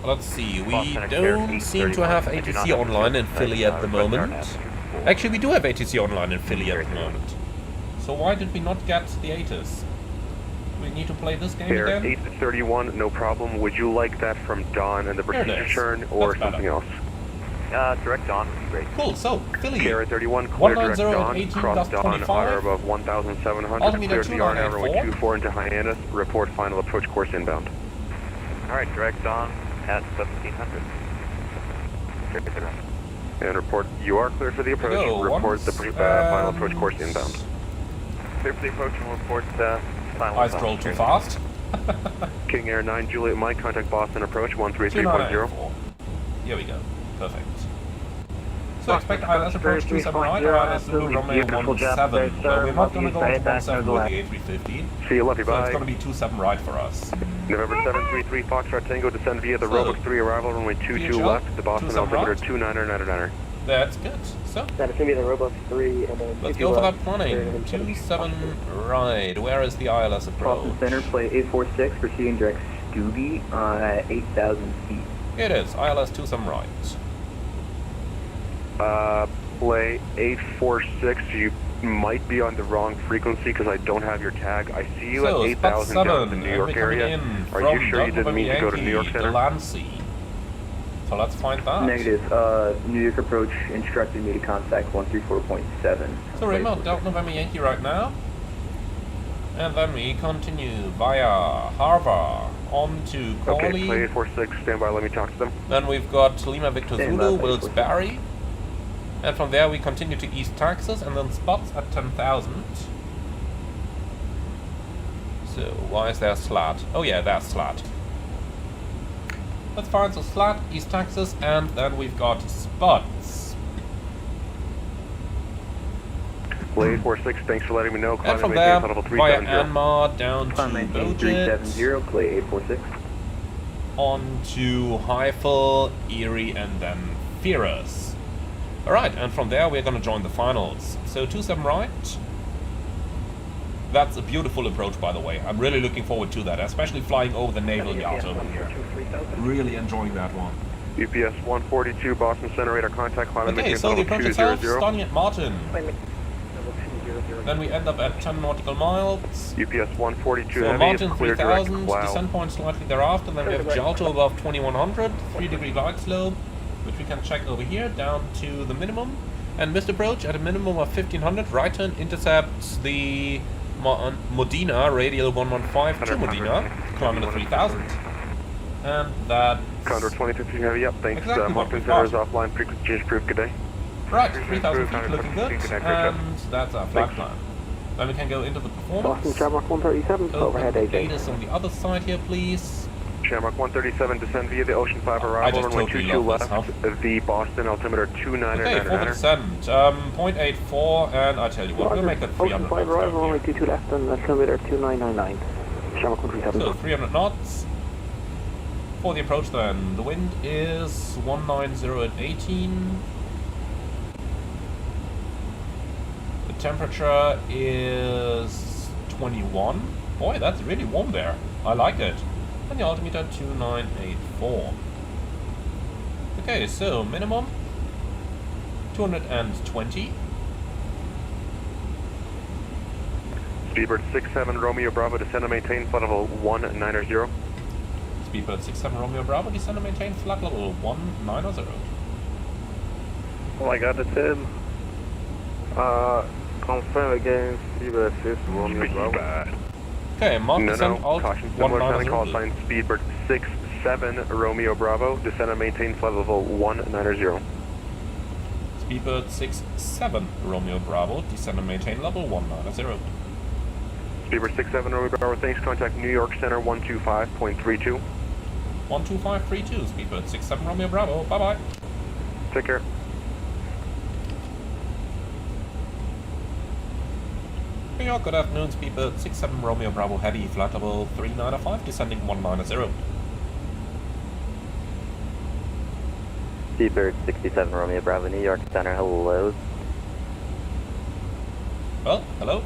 let's see, we Boston, don't seem to have I do not ATC have online in Philly at the Western moment. Avenue. Actually, we do have ATC online in Philly at the moment. So why did we not get the ATIS? We need to play this game Air again? 831, no problem. Would you like that from Dawn and the Here it procedure is. turn or That's something better. else? Direct on, great. Cool, so, Philly. Air 31, clear direct 190 at Dawn, 18, cross gust Dawn, 25. honor above 1,700, Altimeter clear DR now, runway 2984. 24 into Hyannis, report final approach course inbound. Alright, direct on at 1700. Clear to direct. And report, you are clear for the approach, Yo, report the final approach course and- inbound. Clear for the approach and report final. I scrolled too fast. King Air 9, Juliet Mike, contact Boston approach 133.0. 2984. Here we go, perfect. So expect ILS approach 27 right, ILS Zulu Romeo 17. So we're not gonna go into 17 with the A350. See you, Luffy, So it's bye. gonna be 27 right for us. November 733, Foxtrot Tango, descend via the So, Roebuck 3 arrival, runway 22 DHL, left, the Boston 27 altimeter right. 29er. That's good. So, That is going to be the Robust 3, and then let's go for that planning. 27 right. Where is the ILS approach? Boston Center, play 846, proceeding direct Scooby at 8,000 feet. It is, ILS 27 right. Play 846, you might be on the wrong frequency because I don't have your tag. I see you So, at spot 8,000 down in 7, the New and York we're coming area. in Are from you sure you didn't mean to go to New York Yankee, Center? Delancey. So let's find that. Negative. New York approach instructed me to contact 134.7. So remote Delta November Yankee right now. And then we continue via Harvard on to Okay, Corley. play 846, stand by, let me talk to them. Then we've got Lima Victor Stand Zulu, by, Wilkes-Barre. And from there we continue to East Texas and then spots at 10,000. So why is there a slat? Oh yeah, that's slat. Let's find some slat, East Texas, and then we've got spots. Play 846, thanks for letting me know. And Climbing from maintain there, level via 370. Anmar down Climb to maintain Bojet, 370, play 846. on to Heifel, Erie, and then Firas. Alright, and from there we're gonna join the finals. So 27 right. That's a beautiful approach, by the way. I'm really looking forward to that, especially flying over the naval yacht over here. Really enjoying that one. UPS 142, Boston Center, radar contact, climbing Okay, maintain so the level approach itself, 200. starting at Martin. Then we end up at 10 nautical miles. UPS 142 So heavy, Martin is clear direct 3000, cloud. descent point slightly thereafter. Then we have Jalto above 2100, 3-degree glide slope. which we can check over here, down to the minimum. And missed approach at a minimum of 1500, right turn intercepts the Modena, radial 115 to Modena, kilometer 3000. And that... Condor 2015 Heavy, yep, thanks. Exactly Moncton Center is offline, frequency change approved, good day. Right, 3000 feet, looking good, and that's our flight plan. Then we can go into the performance. Boston Shamrock 137, overhead AJ. Status on the other side here, please. Shamrock 137, descend via the Ocean 5 arrival, runway 22 left, the Boston altimeter 29er. Okay, for the descent, 0.84, and I tell you what, we'll make that 300 Ocean 5 knots. arrival, runway 22 left, and altimeter 2999. Shamrock 137. So 300 knots. For the approach then, the wind is 190 at 18. The temperature is 21. Boy, that's really warm there. I like it. And the altimeter 2984. Okay, so minimum 220. Speedbird 67 Romeo Bravo, descend and maintain flight level 190. Speedbird 67 Romeo Bravo, descend and maintain flight level 190. Oh my god, it's him. Confirm again, Speedbird 6 Romeo Bravo. Okay, mark descent alt caution, similar sounding call 190. sign, Speedbird 67 Romeo Bravo, descend and maintain flight level 190. Speedbird 67 Romeo Bravo, descend and maintain level 190. Speedbird 67 Romeo Bravo, thanks, contact New York Center 125.32. 12532, Speedbird 67 Romeo Bravo, bye bye. Take care. New York, good afternoon, Speedbird 67 Romeo Bravo Heavy, flight level 395, descending 190. Speedbird 67 Romeo Bravo, New York Center, hello. Well, hello.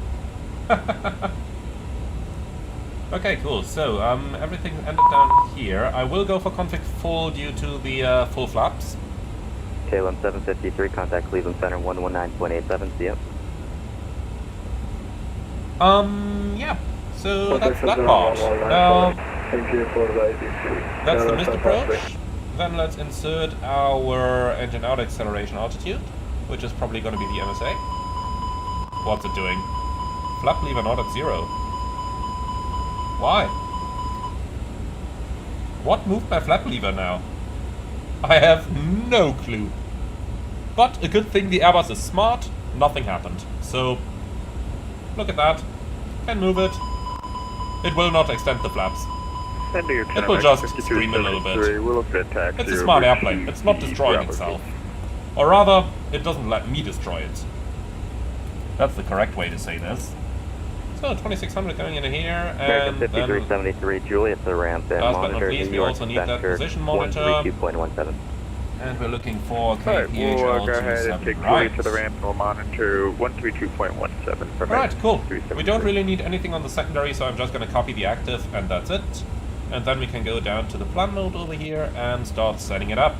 Okay, cool. So, everything ended down here. I will go for config full due to the full flaps. KLM 753, contact Cleveland Center 119.87, see ya. Yeah. So that's that part. Now, that's the missed approach. Then let's insert our engine out acceleration altitude, which is probably going to be the MSA. What's it doing? Flap lever not at 0. Why? What moved my flap lever now? I have no clue. But a good thing the Airbus is smart, nothing happened. So, look at that. Can move it. It will not extend the flaps. It will just scream a little bit. It's a smart airplane. It's not destroying itself. Or rather, it doesn't let me destroy it. That's the correct way to say this. So 2600 going in here, and then 5373 Juliet the ramp and last but not monitor least, New we York also need that Center position monitor. 132.17. And we're looking for Alright, KPH we'll go ahead and take right. Juliet to the ramp and we'll monitor 132.17. Alright, cool. We don't really need anything on the secondary, so I'm just going to copy the active, and that's it. And then we can go down to the plan mode over here and start setting it up.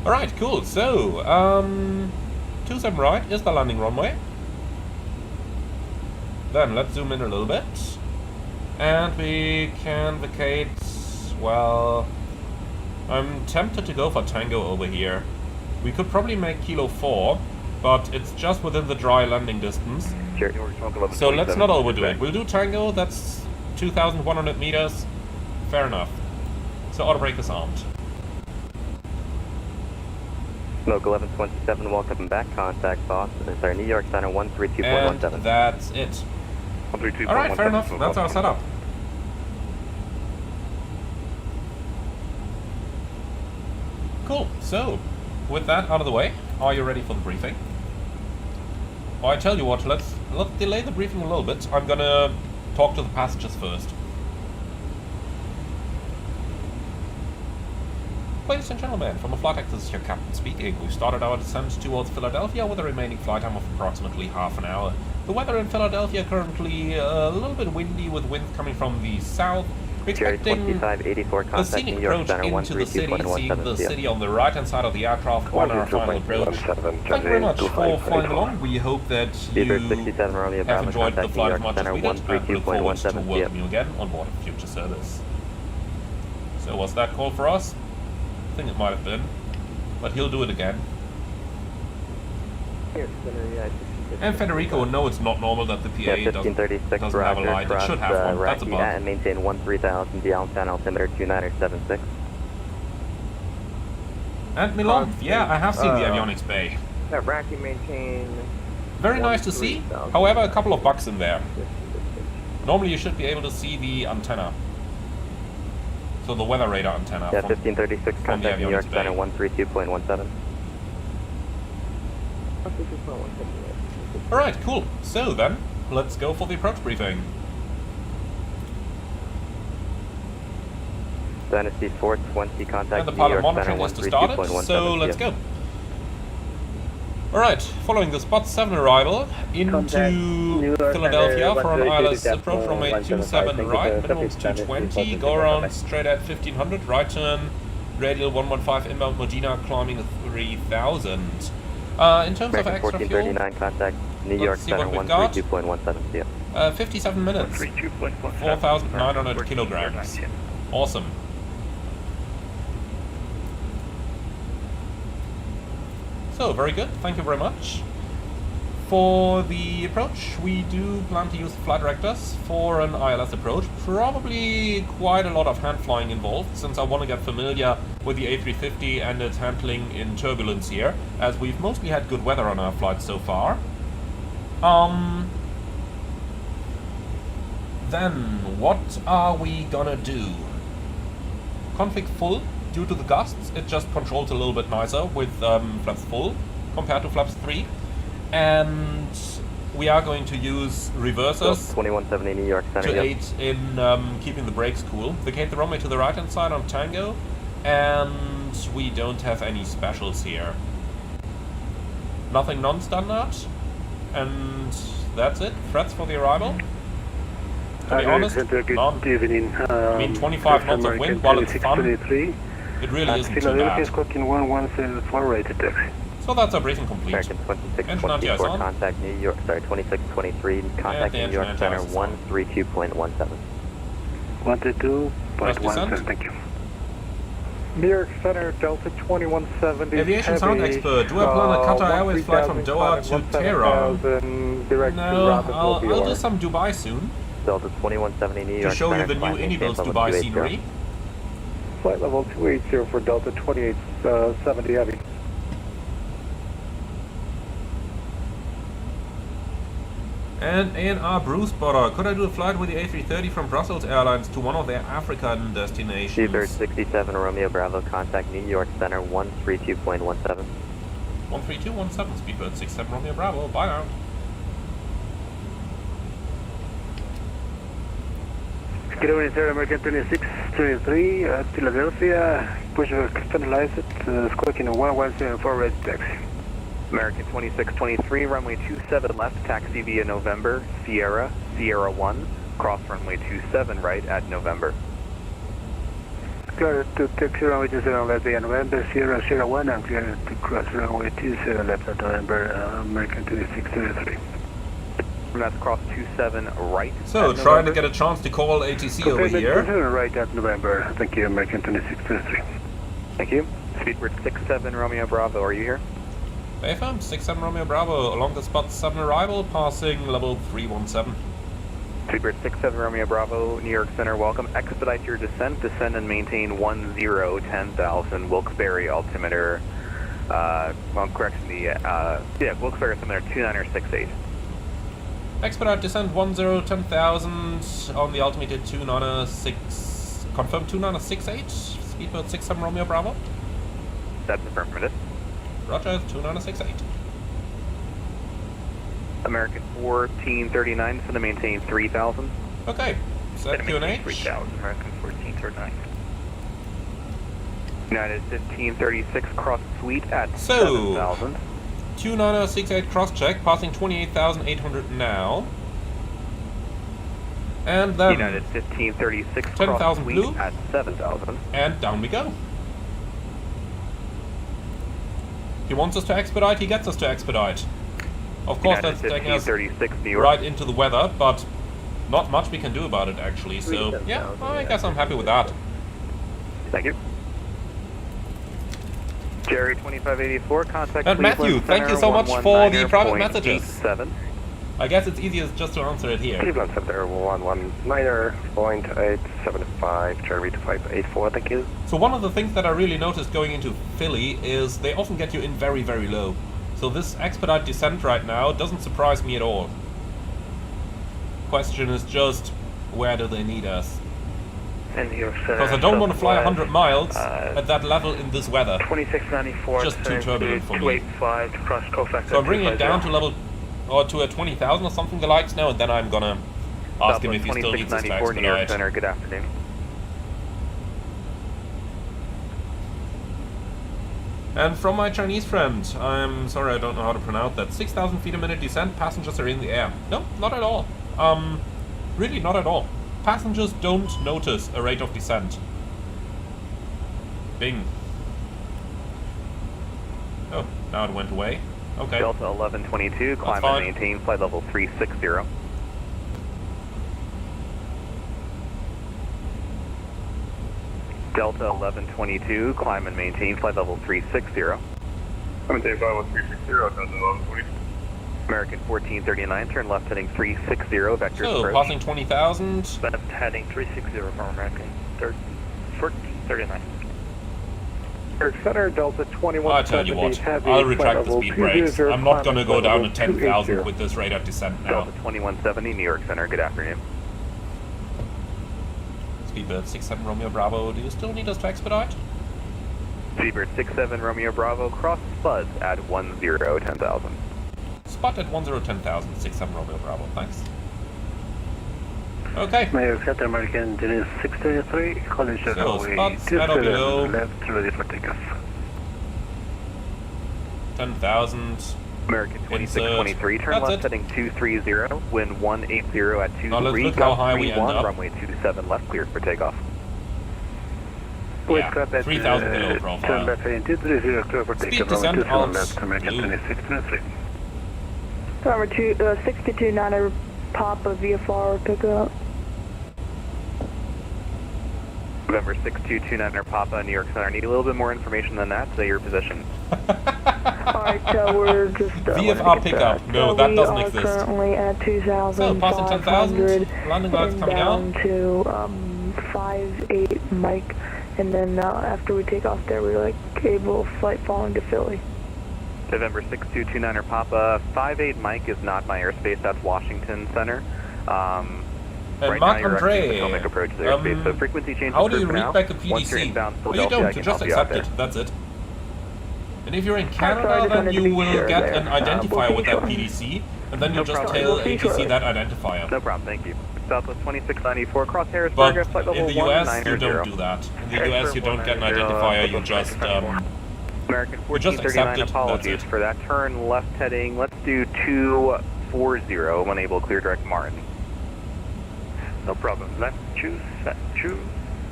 Alright, cool. So, 27 right is the landing runway. Then let's zoom in a little bit. And we can vacate, well, I'm tempted to go for Tango over here. We could probably make Kilo 4, but it's just within the dry landing distance. So let's not overdo it. We'll do Tango, that's 2,100 meters. Fair enough. So auto brake is armed. Smoke 1127, welcome back, contact Boston, sorry, New York Center 132.17. And that's it. Alright, fair enough, that's our setup. Cool, so, with that out of the way, are you ready for the briefing? Well, I tell you what, let's delay the briefing a little bit. I'm gonna talk to the passengers first. Ladies and gentlemen, from a flight deck, this is your captain speaking. We've started our descent towards Philadelphia with a remaining flight time of approximately half an hour. The weather in Philadelphia currently a little bit windy with wind coming from the south, We're expecting 2584, a contact scenic New York approach Center into the city, seeing the 132.17 city on the right-hand side of the aircraft on our final approach. Thank you very much for flying along. We hope that you have enjoyed the flight as much as we did, and look forward to welcoming you again on board of future service. So was that call for us? I think it might have been, but he'll do it again. And Federico, no, it's not normal that the PA doesn't have a light. It should have one. That's a bug. And maintain 13,000 downtown altimeter 2976. And Milan, yeah, I have seen the avionics bay. Raki maintain. Very nice to see. However, a couple of bugs in there. Normally you should be able to see the antenna. So the weather radar antenna. Yeah, 1536, contact New York Center 132.17. Alright, cool. So then, let's go for the approach briefing. Dynasty 420, contact And the New pilot York monitoring Center is to start it, 132.17. so let's go. Alright, following the Spot 7 arrival into Philadelphia for an ILS approach runway 27 right, minimum 220, go around straight at 1500, right turn, radial 115 inbound Modena, climbing 3000. In terms of extra fuel, contact New York let's see what Center we've got. 132.17. 57 minutes, 4,900 kilograms. Awesome. So, very good, thank you very much. For the approach, we do plan to use flight directors for an ILS approach. Probably quite a lot of hand flying involved, since I want to get familiar with the A350 and its handling in turbulence here, as we've mostly had good weather on our flights so far. Then, what are we gonna do? Config full. Due to the gusts, it just controls a little bit nicer with flaps full compared to flaps 3. And we are going to use reversers 2170 New York Center, to aid in keeping the brakes cool. Vacate the runway to the right hand side on Tango, and we don't have any specials here. Nothing non-standard, and that's it. Threats for the arrival? To be honest, none. I mean, 25 knots of wind, while it's fun, it really isn't too bad. So that's our briefing complete. American 2624, on. contact New York, sorry, 2623, contact New York Center 132.17. 132.17, thank you. New York Center, Delta 2170. Aviation sound expert, do I plan a Qatar Airways flight from Doha to Tehran? No, I'll do some Dubai soon. Delta 2170 New York to show Center, you the new INIBUILDS Dubai scenery. Flight level 280 for Delta 2870 Heavy. And ANR Bruce Spotter, could I do a flight with the A330 from Brussels Airlines to one of their African destinations? Seabird 67 Romeo Bravo, contact New York Center 132.17. 13217, Speedbird 67 Romeo Bravo, bye now. Good evening, sir. American 2623, Philadelphia. Push finalize it, squawking 1174 red taxi. American 2623, runway 27 left, taxi via November, Sierra 1, cross runway 27 right at November. Clear to taxi runway 27 left via November, Sierra 1, and clear to cross runway 27 left at November, American 2623. And that's cross 27 right. So, trying to get a chance to call ATC over here. Right at November, thank you, American 2623. Thank you. Speedbird 67 Romeo Bravo, are you here? AFM 67 Romeo Bravo, along the Spot 7 arrival, passing level 317. Speedbird 67 Romeo Bravo, New York Center, welcome. Expedite your descent, descend and maintain 10,000 Wilkes-Barre altimeter, Wilkes-Barre altimeter 2968. Expedite descent 10,000 on the altimeter 296, confirm 2968, Speedbird 67 Romeo Bravo. That's affirmative. Roger, 2968. American 1439, so to maintain 3,000. Okay, set QNH. 3,000, American 1439. United 1536, cross suite at 7,000. 2968 cross check, passing 28,800 now. And then United 1536 10,000 cross blue. at 7,000. And down we go. He wants us to expedite, he gets us to expedite. Of course, United that's taking us 1536 New York. right into the weather, but not much we can do about it actually. So yeah, I guess I'm happy with that. Thank you. Jerry 2584, contact And Matthew, Cleveland thank you Center, so much for the private messages. 119.87. I guess it's easiest just to answer it here. Cleveland Center 119.875, Jerry 2584, thank you. So one of the things that I really noticed going into Philly is they often get you in very, very low. So this expedite descent right now doesn't surprise me at all. Question is just, where do they need us? Because I don't want to fly 100 miles at that level in this weather. 2694, Just too turbulent for me. 285 to cross Kofak. So I'm bringing it down to level, or to a 20,000 or something the likes now, and then I'm gonna ask him if he still needs us to 2694 New York expedite. Center, good afternoon. And from my Chinese friend, I'm sorry I don't know how to pronounce that, 6,000 feet a minute descent, passengers are in the air. No, not at all. Really not at all. Passengers don't notice a rate of descent. Bing. Oh, now it went away. Okay. Delta 1122, climb fine. and maintain flight level 360. Delta 1122, climb and maintain flight level 360. I'm Dave 360, Delta 1122. American 1439, turn left heading 360, vectors So, approach. passing 20,000. Left heading 360 from American 1439. Center Delta 2170. I tell you what, I'll retract the speed brakes. I'm not gonna go down to 10,000 with this rate of descent now. Delta 2170, New York Center, good afternoon. Speedbird 67 Romeo Bravo, do you still need us to expedite? Seabird 67 Romeo Bravo, cross Spuds at 10,000. Spot at 10,000, 67 Romeo Bravo, thanks. Okay. Mayor Cat American Dennis 633, collision So, away spots at or below. left, ready for takeoff. 10,000. American 2623, turn That's left it. heading 230, wind 180 at Now let's 23, look how high we end 31, up. runway 27 left, cleared for takeoff. Yeah, 3,000 below profile. Turn left heading 230, clear for Speed takeoff, descent runway 27 on left, American blue. 2623. Number 629er Papa VFR pickup. November 6229er Papa, New York Center. Need a little bit more information than that, say your position. Alright, so we're just... VFR pickup. No, that doesn't exist. We are currently at So, passing 10,000, landing lights and coming down down. to 5-8 Mike, and then after we take off there, we're like cable flight falling to Philly. November 6229er Papa, 58 Mike is not my airspace, that's Washington Center. And Right Mark now you're Andre, actually Potomac approach to airspace, so frequency changes how do you for read now. back the Once you're PDC? inbound Well, you Philadelphia, I don't, you can just help you out accept there. it, that's it. And if you're in sorry, I Canada, just then wanted to you be will sure get there. an identifier We'll with be that sure. PDC, and then you No just problem. tell We'll be ATC sure. that identifier. No problem, thank you. Southwest 2694, cross Harrisburg, But flight in level the US, you 190. don't do that. In the US, you don't get an identifier, you just, American you just accept 1439, it, apologies that's it. for that. Turn left heading, let's do 240, when able, clear direct Martin. No problem. Left, choose, set, choose.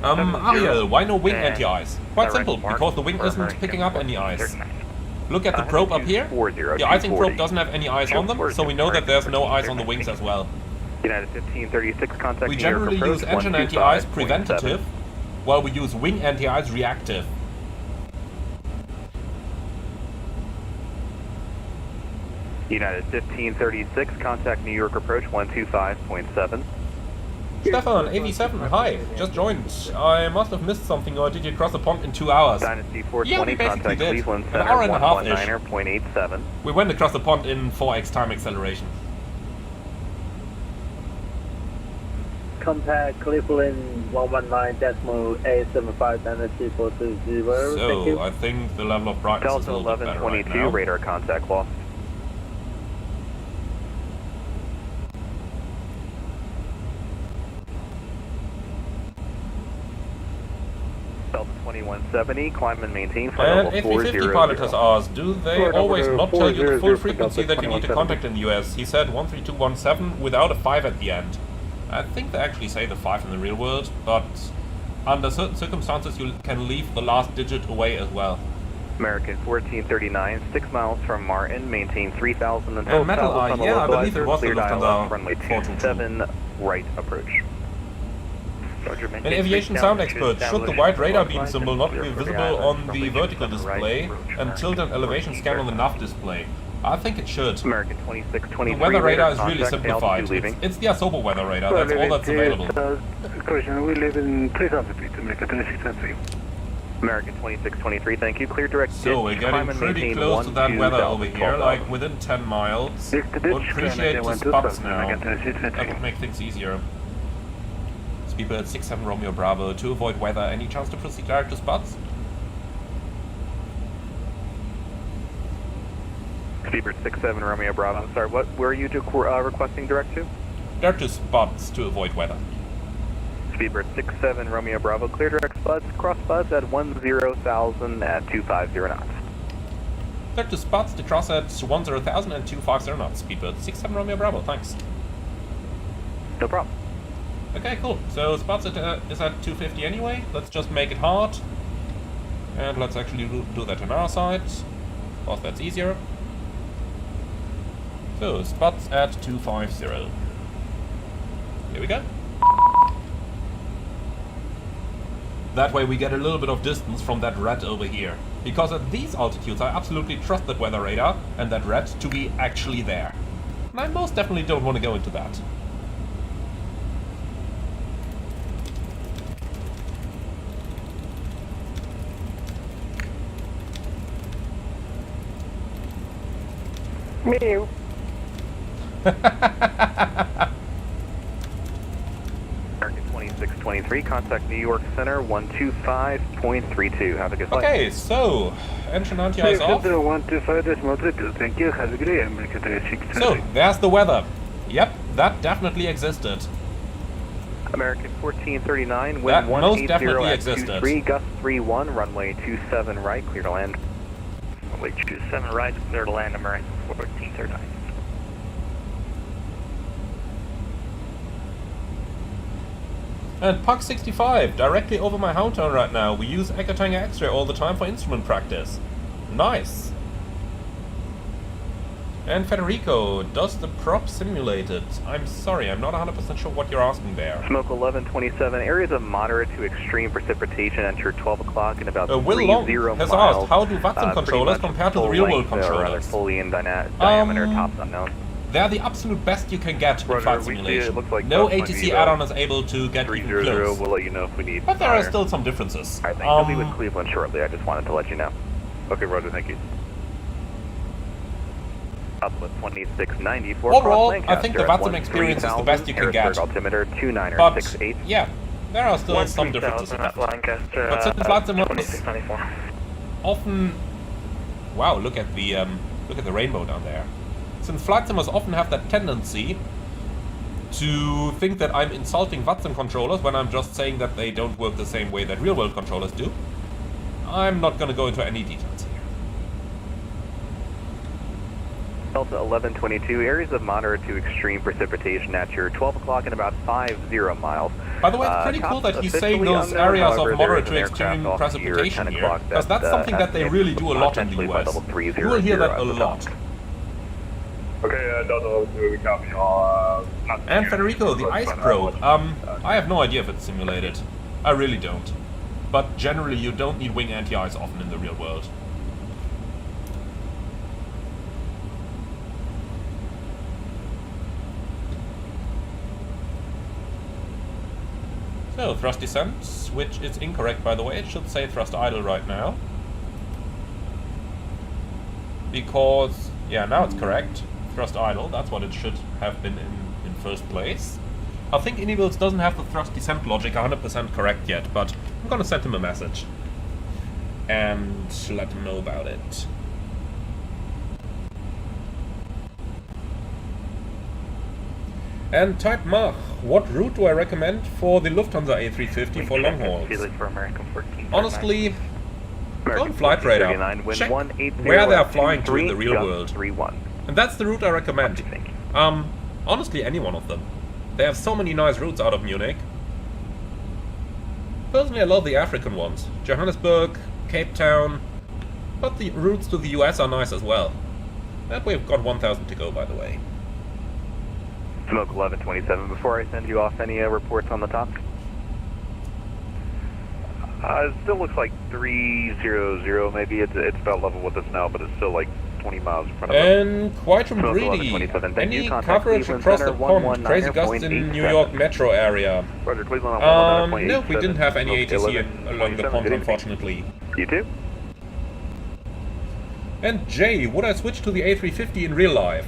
Ariel, why no wing And anti-ice? Quite direct simple, mark because the wing for isn't American picking up any ice. 39. Look at the probe up here. 240, The icing probe 240. doesn't have any ice on them, so we know that there's no ice on the wings as well. United 1536, contact We New York generally approach, use engine anti-ice 125.7. preventative, while we use wing anti-ice reactive. United 1536, contact New York approach 125.7. Stefan, AV7, hi, just joined. I must have missed something, or did you cross the pond in 2 hours? Dynasty Yeah, 420, we basically contact did. Cleveland An Center hour and a half-ish. 119.87. We went across the pond in 4x time acceleration. Contact Cleveland 119.875 Dynasty 420. Thank you. So, I think the level of brightness is a Delta little bit better right 1122, now. radar contact lost. Delta 2170, climb and maintain flight And level A350 pilot has 400. asked, do they Florida always number not tell you the full 400 frequency Delta that you need to 2170. contact in the US? He said 13217 without a 5 at the end. I think they actually say the 5 in the real world, but under certain circumstances you can leave the last digit away as well. American 1439, 6 miles from Martin, maintain 3000 until Metal Eye, on the yeah, I believe localizer, it was the clear dial Lufthansa runway 27 right approach. An aviation sound expert, should the white radar beam symbol not be visible on the vertical display and tilt an elevation scan on the nav display? I think it should. American 2623. The weather radar is really simplified. It's the Asobo weather radar, that's all that's available. Correction, we live in 3000 feet, American 2623. American 2623, thank you. Clear direct. So we're getting pretty close to that weather over here, like within 10 miles. Would appreciate the spots now. That would make things easier. Speedbird 67 Romeo Bravo, to avoid weather, any chance to proceed direct to spots? Speedbird 67 Romeo Bravo, I'm sorry, where are you requesting direct to? Direct to spots to avoid weather. Speedbird 67 Romeo Bravo, clear direct spots, cross spots at 10,000 at 250 knots. Direct to spots to cross at 10,000 and 250 knots. Speedbird 67 Romeo Bravo, thanks. No problem. Okay, cool. So spots is at 250 anyway. Let's just make it hard. And let's actually do that on our side. Of course, that's easier. So, spots at 250. Here we go. That way we get a little bit of distance from that red over here. Because at these altitudes I absolutely trust that weather radar and that red to be actually there. And I most definitely don't want to go into that. Meow. American 2623, contact New York Center 125.32. Have a good flight. Okay, so engine anti-ice is off. 125.32, thank you. Have a good day, American 2623. So, there's the weather. Yep, that definitely existed. American 1439, That wind most 180 definitely at existed. 23, gust 31, runway 27 right, clear to land. Runway 27 right, clear to land, American 1439. And Puck 65, directly over my home turn right now. We use Echo Tango X-ray all the time for instrument practice. Nice. And Federico, does the prop simulate it? I'm sorry, I'm not 100% sure what you're asking there. Smoke 1127, areas of moderate to extreme precipitation enter 12 o'clock in about Will 30 Long miles. has asked, how do Watson controllers compare to the real-world Rather controllers? fully in diameter, tops unknown. They're the absolute best you can get in Roger, flight we see it. simulation. Looks like No Gus might ATC be, add-on is able to get even 300, close. we'll let you know if we need But there are fire. still some differences. Alright, thanks. I'll be with Cleveland shortly, I just wanted to let you know. Okay, Roger, thank you. Southwest 2694. Overall, I think the Watson experience is the best you can get. Altimeter 29er But, 68. yeah, there are still some differences. at Lancaster, But since Flight Sim was 2694. often... Wow, look at the rainbow down there. Since Flight Simmers often have that tendency to think that I'm insulting Watson controllers when I'm just saying that they don't work the same way that real-world controllers do, I'm not going to go into any details here. Delta 1122, areas of moderate to extreme precipitation at your 12 o'clock in about 50 miles. By the way, it's pretty cool that he's saying those areas of moderate to extreme precipitation here, because that's something that they really do a lot in the US. You will hear that a lot. Okay, Delta, we copy all. And Federico, the ice probe. I have no idea if it's simulated. I really don't. But generally, you don't need wing anti-ice often in the real world. So, thrust descent, which is incorrect by the way. It should say thrust idle right now. Because, yeah, now it's correct. Thrust idle, that's what it should have been in first place. I think INIBUILDS doesn't have the thrust descent logic 100% correct yet, but I'm gonna send him a message and let him know about it. And type Mach, what route do I recommend for the Lufthansa A350 for long hauls? For American 14. Honestly, go on Flight Radar. Check where they are flying to in the real world. And that's the route I recommend. Honestly, any one of them. They have so many nice routes out of Munich. Personally, I love the African ones. Johannesburg, Cape Town, but the routes to the US are nice as well. And we've got 1,000 to go, by the way. Smoke 1127, before I send you off, any reports on the top? It still looks like 300, maybe it's about level with us now, but it's still like 20 miles in front of us. And quite from greedy. Any coverage across the pond? Crazy gusts in New York metro area. No, we didn't have any ATC along the pond, unfortunately. You too? And Jay, would I switch to the A350 in real life?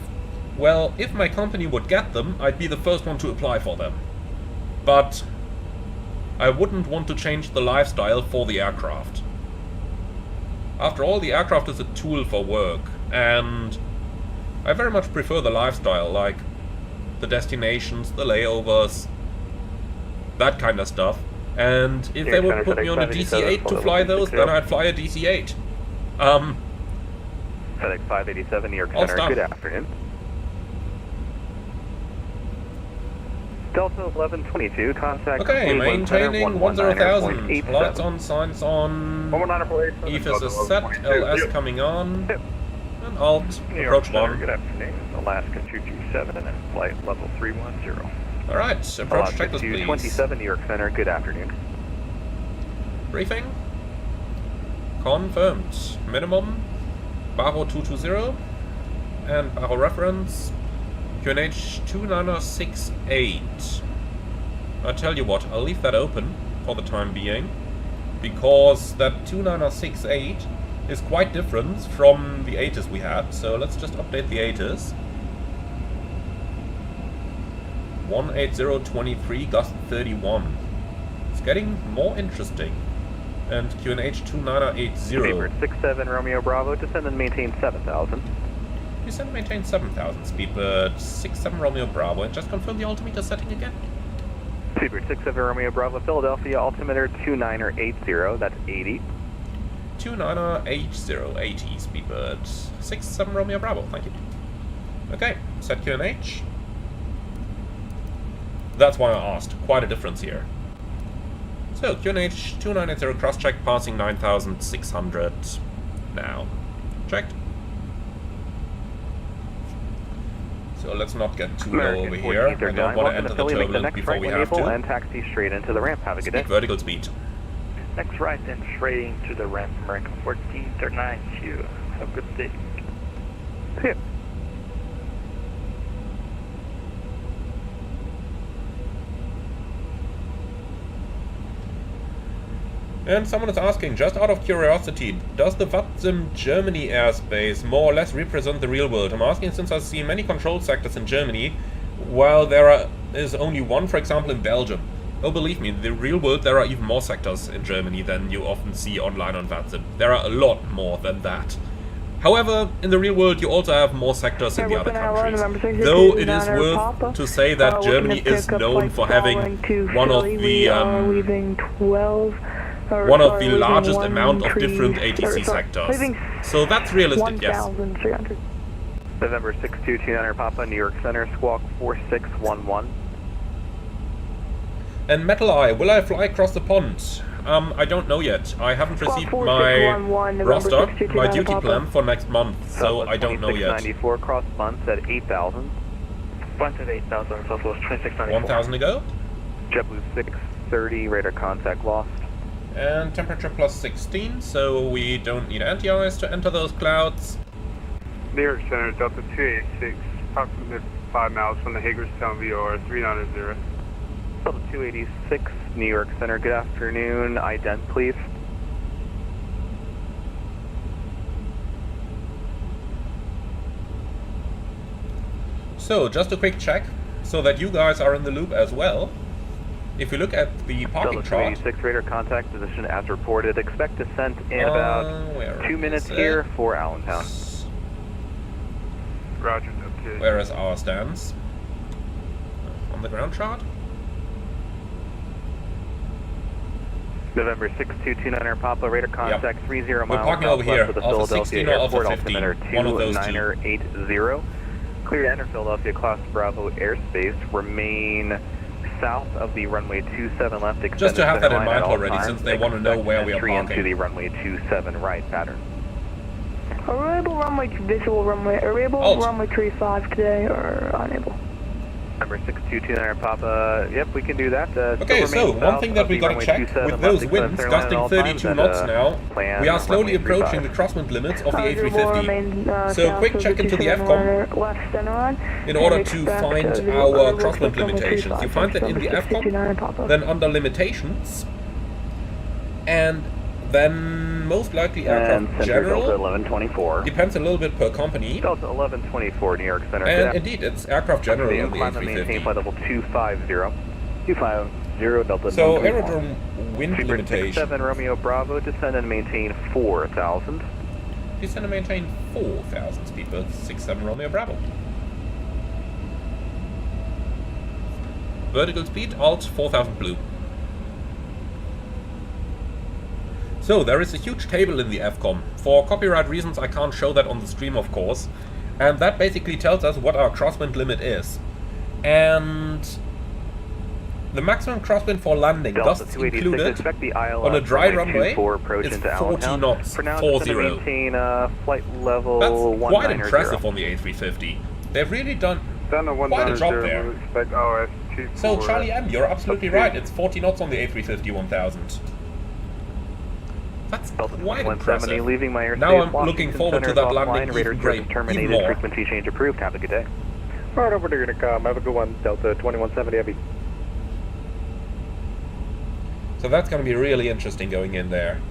Well, if my company would get them, I'd be the first one to apply for them. But I wouldn't want to change the lifestyle for the aircraft. After all, the aircraft is a tool for work, and I very much prefer the lifestyle, like the destinations, the layovers, that kind of stuff. And if they would put me on a DC-8 to fly those, then I'd fly a DC-8. FedEx 587, New York Center, good afternoon. Delta 1122, contact. Okay, maintaining 10,000. Lights on, signs on. EFIS is set, LS coming on. And alt, approach 1. Good afternoon, Alaska 227 and flight level 310. Alright, approach checklist please. 227, New York Center, good afternoon. Briefing. Confirmed. Minimum. Bravo 220. And Bravo reference. QNH 2968. I tell you what, I'll leave that open for the time being, because that 2968 is quite different from the ATIS we had, so let's just update the ATIS. 18023 gust 31. It's getting more interesting. And QNH 2980. Speedbird 67 Romeo Bravo, descend and maintain 7,000. Descend and maintain 7,000. Speedbird 67 Romeo Bravo, and just confirm the altimeter setting again. Speedbird 67 Romeo Bravo, Philadelphia, altimeter 2980, that's 80. 2980, Speedbird 67 Romeo Bravo, thank you. Okay, set QNH. That's why I asked, quite a difference here. So, QNH 2980 cross-check, passing 9,600 now. Checked. So let's not get too low over here. I don't want to enter the turbulence before we have to. And taxi straight into the ramp. Have a good day. Vertical speed. Next right and straight into the ramp, American 1439 Q. Have a good day. Yeah. And someone is asking, just out of curiosity, does the VATSIM Germany airspace more or less represent the real world? I'm asking since I see many control sectors in Germany, while there is only one, for example, in Belgium. Oh, believe me, in the real world there are even more sectors in Germany than you often see online on VATSIM. There are a lot more than that. However, in the real world you also have more sectors in the other countries. Though it is worth to say that Germany is known for having one of the largest amount of different ATC sectors. So that's realistic, yes. November 6229 Papa, New York Center, squawk 4611. And Metal Eye, will I fly across the pond? I don't know yet. I haven't received my roster, my duty plan for next month, so I don't know yet. 94 cross months at 8,000. Bunch at 8,000, Southwest 2694. 1,000 to go. JetBlue 630, radar contact lost. And temperature plus 16, so we don't need anti-ice to enter those clouds. New York Center, Delta 286, approximately 5 miles from the Hagerstown VR 390. Delta 286, New York Center, good afternoon. Ident, please. So, just a quick check, so that you guys are in the loop as well. If you look at the parking chart... Delta 286, radar contact position as reported. Expect descent in about 2 minutes here for Allentown. Roger, okay. Where is our stance? On the ground chart? November 6229 Papa, radar contact 30 miles. We're parking over here, of the Alpha Philadelphia 16 or Alpha Airport, 15, altimeter one of those two. 2980. Clear to enter Philadelphia Class Bravo airspace. Remain south of the runway 27 left. Just to have that in mind already, times. since they want to know where we are Entry into parking. the runway 27 right pattern. Arrival runway, visual runway, arrival runway 35 today, or unable? Number 6229 Papa, yep, we can do that. Okay, so one thing that we gotta check, with those winds gusting 32 knots now, we are slowly approaching the crosswind limits of the A350. So quick check into the FCOM in order to find our crosswind limitations. You find that in the FCOM, then under limitations, and then most likely aircraft general, 1124. Depends a little bit per company. Delta 1124, New York Center. And indeed, it's aircraft general in the A350. Flight level 250. 250, Delta. So aerodrome wind limitation. 67 Romeo Bravo, descend and maintain 4,000. Descend and maintain 4,000, speedbird 67 Romeo Bravo. Vertical speed, alt 4,000 blue. So, there is a huge table in the FCOM. For copyright reasons I can't show that on the stream, of course. And that basically tells us what our crosswind limit is. And the maximum crosswind for landing, thus included, on a dry runway, is 40 knots, 40. Flight level That's quite impressive on the A350. They've really done quite a job there. So, Charlie M, you're absolutely right, it's 40 knots on the A350 1000. That's quite impressive. Leaving my airspace, now I'm looking forward to that landing even more. Frequency change approved. Have a good day. Right over to Unicom. Have a good one. Delta 2170 Heavy. So that's going to be really interesting going in there.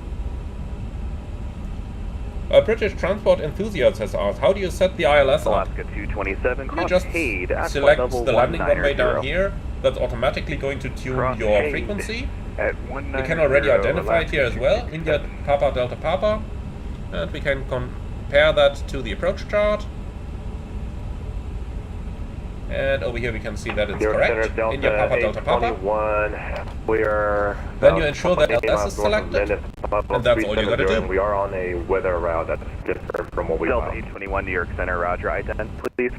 British Transport Enthusiast has asked, how do you set the ILS up? Alaska 227, you just select the landing runway down here. That's automatically going to tune your frequency. We can already identify it here as well, India Papa Delta Papa, and we can compare that to the approach chart. And over here we can see that it's correct, India Papa Delta Papa. We are then you ensure that LS is selected, and that's all you gotta do. We are on a weather route that's different from what we Delta 821 New York Center, roger, ident, please.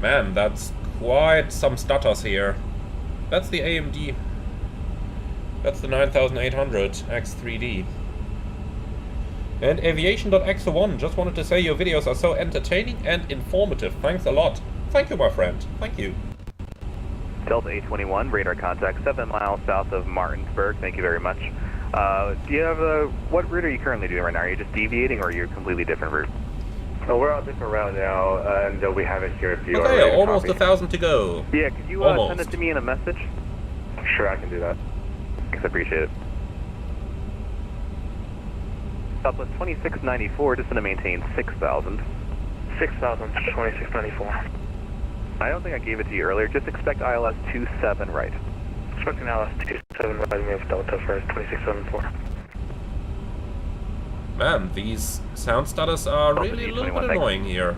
Man, that's quite some stutters here. That's the AMD. That's the 9800 X3D. And aviation.exo1 just wanted to say your videos are so entertaining and informative. Thanks a lot. Thank you, my friend. Thank you. Delta 821, radar contact 7 miles south of Martinsburg. Thank you very much. Do you have what route are you currently doing right now? Are you just deviating, or are you a completely different route? No, we're on a different route now, and we have it here if you are okay, ready to almost copy. 1,000 to go. Yeah, could you send it to me in a message? Sure, I can do that. Thanks, I appreciate it. Southwest 2694, just going to maintain 6,000. 6,000, 2694. I don't think I gave it to you earlier. Just expect ILS 27 right. Expecting ILS 27 right, we have Delta for 2674. Man, these sound stutters are really a little bit annoying here.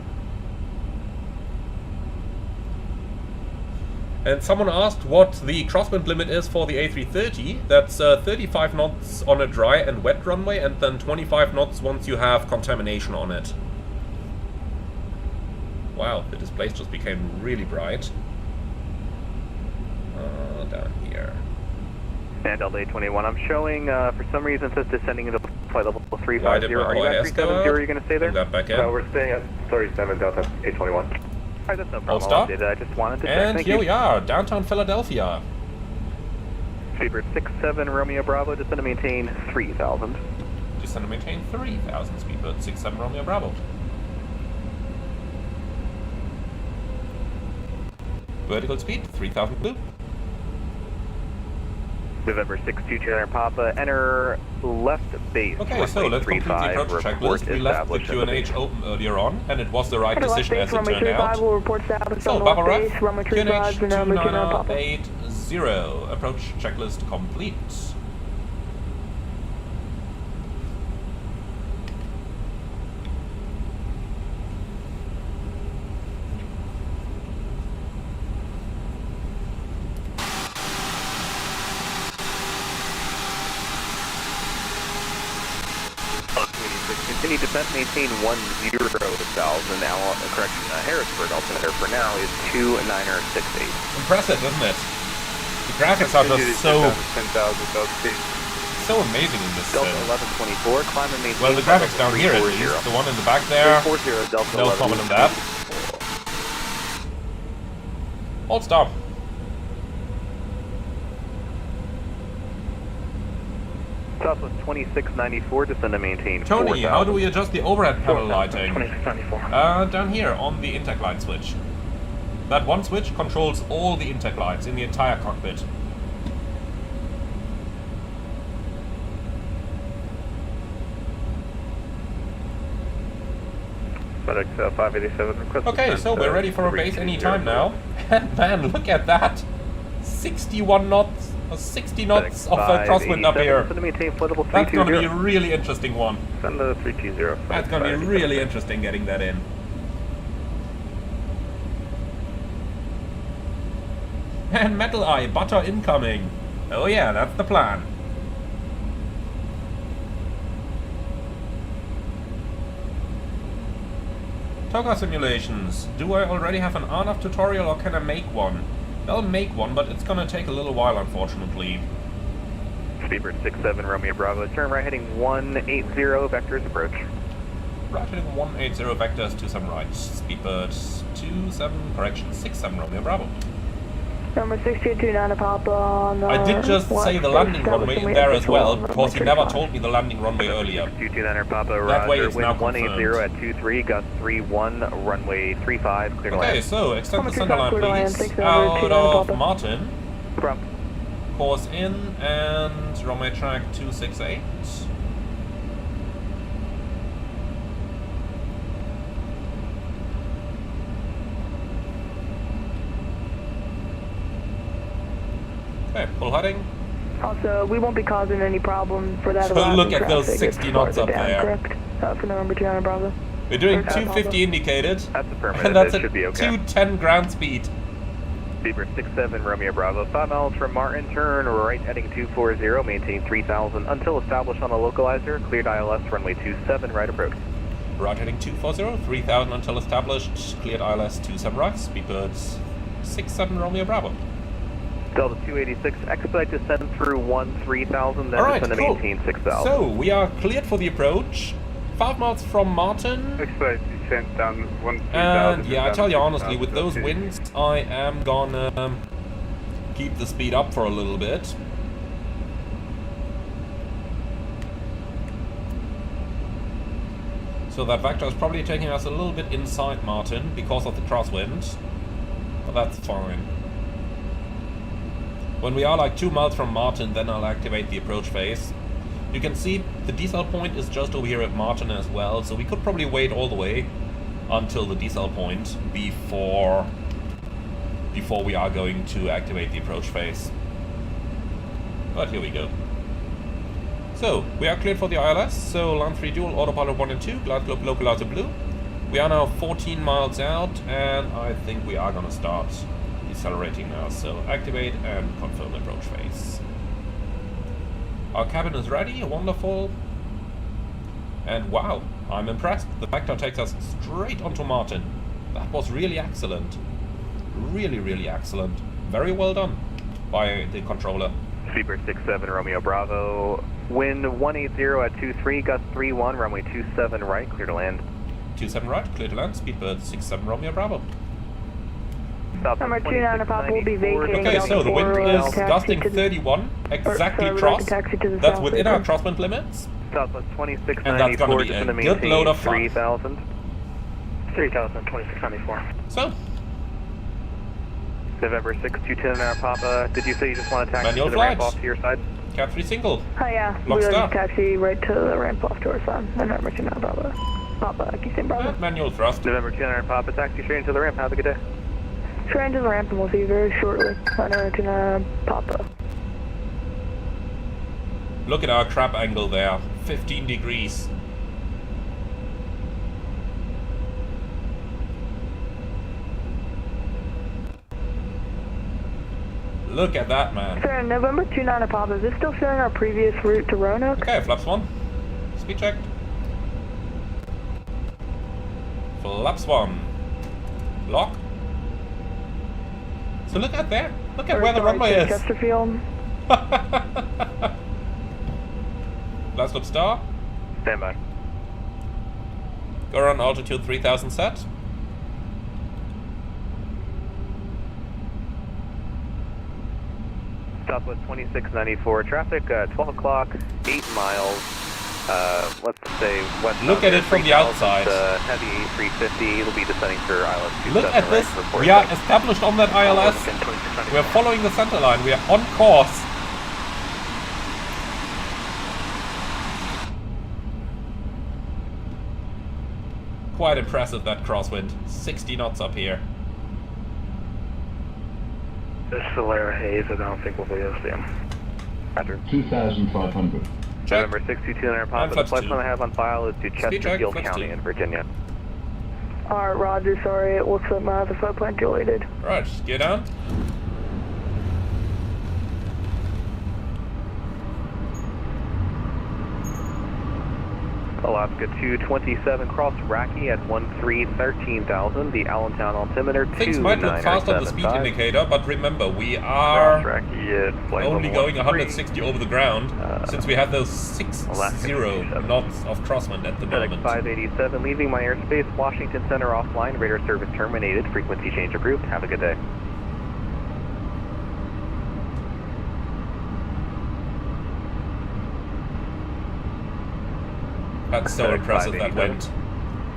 And someone asked what the crosswind limit is for the A330. That's 35 knots on a dry and wet runway, and then 25 knots once you have contamination on it. Wow, the displays just became really bright. Down here. And Delta 821, I'm showing, for some reason, it says descending into flight level 350. Are you at 370? Are you going to stay there? That back in. We're staying at 37 Delta 821. Alright, that's no problem. Stop. I just wanted to check. And Thank here you. we are, downtown Philadelphia. Speedbird 67 Romeo Bravo, just going to maintain 3,000. Just going to maintain 3,000, Speedbird 67 Romeo Bravo. Vertical speed, 3,000 blue. November 6229 Papa, enter left base. Okay, so let's complete the approach checklist. We left the QNH open earlier on, and it was the right decision as it turned out. So, Barbara, QNH 2980, approach checklist complete. continue descent, maintain 10 south, and now, Harrisburg altimeter for now is 2968. Impressive, isn't it? The graphics are just so amazing in this Delta 1124, climb and maintain. Well, the graphics down here at least, the one in the back there, 340, Delta no comment on that. Hold stop. Southwest 2694, descend and maintain. Tony, 4,000. how do we adjust the overhead panel lighting? 2694. Down here on the intake light switch. That one switch controls all the intake lights in the entire cockpit. FedEx 587 request. Okay, so we're ready for a base anytime now. And man, look at that! 61 knots, or 60 knots of crosswind up here. That's going to be a really interesting one. Send the 320. That's going to be really interesting getting that in. And Metal Eye, butter incoming. Oh yeah, that's the plan. Toga simulations. Do I already have an RNAV tutorial or can I make one? I'll make one, but it's gonna take a little while, unfortunately. Speedbird 67 Romeo Bravo, turn right heading 180, vectors approach. Right heading 180 vectors, 27 right. Speedbird 27, correction, 67 Romeo Bravo. Number 6229 Papa on the I did just say the landing runway in there as well, because he never told me the landing runway earlier. 6229 Papa, That way Roger, it's now wind 180 at 23, gust 31, runway 35, clear to land. Okay, so extend the center line please, out of Martin, course in, and runway track 268. Okay, full heading. Also, we won't be causing any problem for that. So look at those 60 knots up down, there. Correct. For November 200 Bravo. We're doing 250 indicated, That's affirmative, and that's that at should be okay. 210 ground speed. Speedbird 67 Romeo Bravo, 5 miles from Martin, turn right heading 240, maintain 3000 until established on the localizer, cleared ILS, runway 27, right approach. Right heading 240, 3000 until established, cleared ILS 27 right, Speedbirds 67 Romeo Bravo. Delta 286, expedite descend through 3000, then Alright, descend cool. to maintain 6000. So, we are cleared for the approach. 5 miles from Martin. Expedite descent down 3000. And yeah, I tell you honestly, with those winds, I am gonna keep the speed up for a little bit. So that vector is probably taking us a little bit inside Martin because of the crosswind. But that's fine. When we are like 2 miles from Martin, then I'll activate the approach phase. You can see the decel point is just over here at Martin as well, so we could probably wait all the way until the decel point before we are going to activate the approach phase. But here we go. So, we are cleared for the ILS, so land 3 dual, autopilot 1 and 2, glide globe localizer blue. We are now 14 miles out, and I think we are gonna start decelerating now, so activate and confirm approach phase. Our cabin is ready, wonderful. And wow, I'm impressed. The vector takes us straight onto Martin. That was really excellent. Really, really excellent. Very well done by the controller. Speedbird 67 Romeo Bravo, wind 180 at 23, gust 31, runway 27 right, clear to land. 27 right, clear to land, Speedbird 67 Romeo Bravo. Number 29 Papa will be vacating. Okay, so the wind is gusting 31, exactly cross. That's within our crosswind limits. Southwest 2694, and that's going to be a good load of fun. 3000, 2694. So, November 6, 210 Papa, did you say you just want to taxi manual to the ramp flights. off to your side? Cat 3 single. Oh yeah, Lock we'll start. just taxi right to the ramp off to our side. And November 29 Bravo. Papa, keep saying Bravo. And manual thrust. November 209 Papa, taxi straight into the ramp, have a good day. Straight into the ramp and we'll see you very shortly. November 29 Papa. Look at our crab angle there, 15 degrees. Look at that, man. Sir, November 29 Papa, is this still showing our previous route to Roanoke? Okay, flaps 1. Speed check. Flaps 1. Lock. So look at there. Look at where the runway is. Chesterfield. Last stop star. Stand by. Go around altitude 3000 set. Southwest 2694 traffic, 12 o'clock, 8 miles. Let's say west. Look at it from the outside. Heavy A350. It'll be descending for ILS 27. Look at this. We are established on that ILS. We're following the center line. We are on course. Quite impressive, that crosswind. 60 knots up here. This is a layer of haze. I don't think we'll be able to see him. Roger. 2,500. November 6200 Papa. The flight plan I have on file is to Chesterfield County in Virginia. Alright, Roger, sorry, it looks like my other flight plan deleted. Right, get down. Alaska 227 cross Raki at 13,000. The Allentown altimeter 2. Things might look fast on the speed indicator, but remember, we are only going 160 over the ground, since we have those 60 knots of crosswind at the moment. 587, leaving my airspace, Washington Center offline, radar service terminated, frequency change approved. Have a good day. That's so impressive, that went.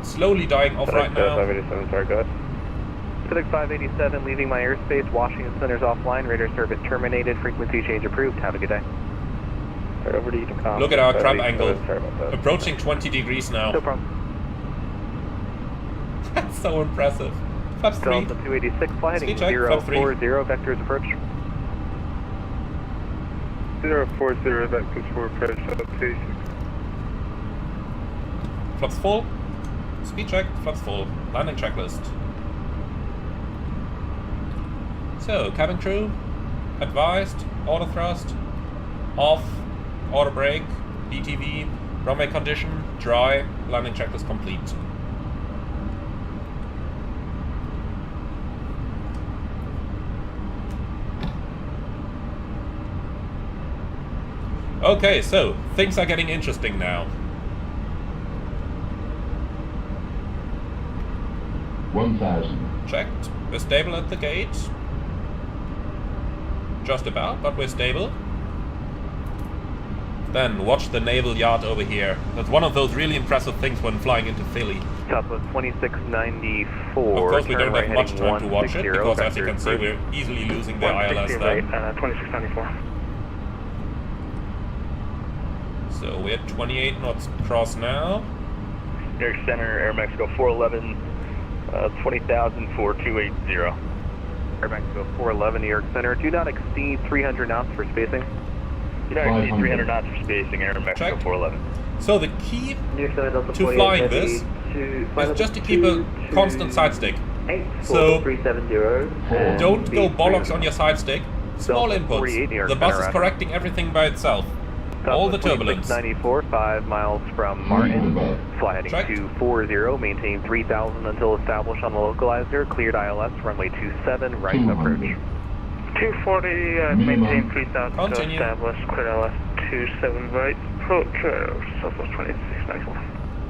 Slowly dying off right now. 587, sorry, go ahead. Pacific 587, leaving my airspace, Washington Center's offline, radar service terminated, frequency change approved. Have a good day. Right, over to you to calm. Look at our crab angle. Approaching 20 degrees now. No problem. That's so impressive. Flaps 3. Delta 286, fly heading Speed check, 040, vectors approach. 040, vectors for approach, Delta 286. Flaps full. Speed check, flaps full. Landing checklist. So, cabin crew, advised, auto thrust, off, auto brake, DTV, runway condition, dry, landing checklist complete. Okay, so, things are getting interesting now. 1,000. Checked. We're stable at the gate. Just about, but we're stable. Then watch the naval yard over here. That's one of those really impressive things when flying into Philly. Southwest 2694. Of course, we don't have much time to watch it, because as you can see, we're easily losing the ILS there. 2694. So we're 28 knots across now. Air Center, Air Mexico 411, 20,000 for 280. Air Mexico 411, New York Center. Do not exceed 300 knots for spacing. Do not exceed 300 knots for spacing, Air Mexico Check. 411. So the key to flying this is just to keep a constant side stick. So don't go bollocks on your side stick. Small inputs. The bus is correcting everything by itself. All the turbulence. 94, 5 miles from Martin. Fly heading 240, maintain 3,000 until established on the localizer. Cleared ILS, runway 27, right approach. 240, maintain 3,000 to establish. Cleared ILS 27, right approach. Southwest 2694.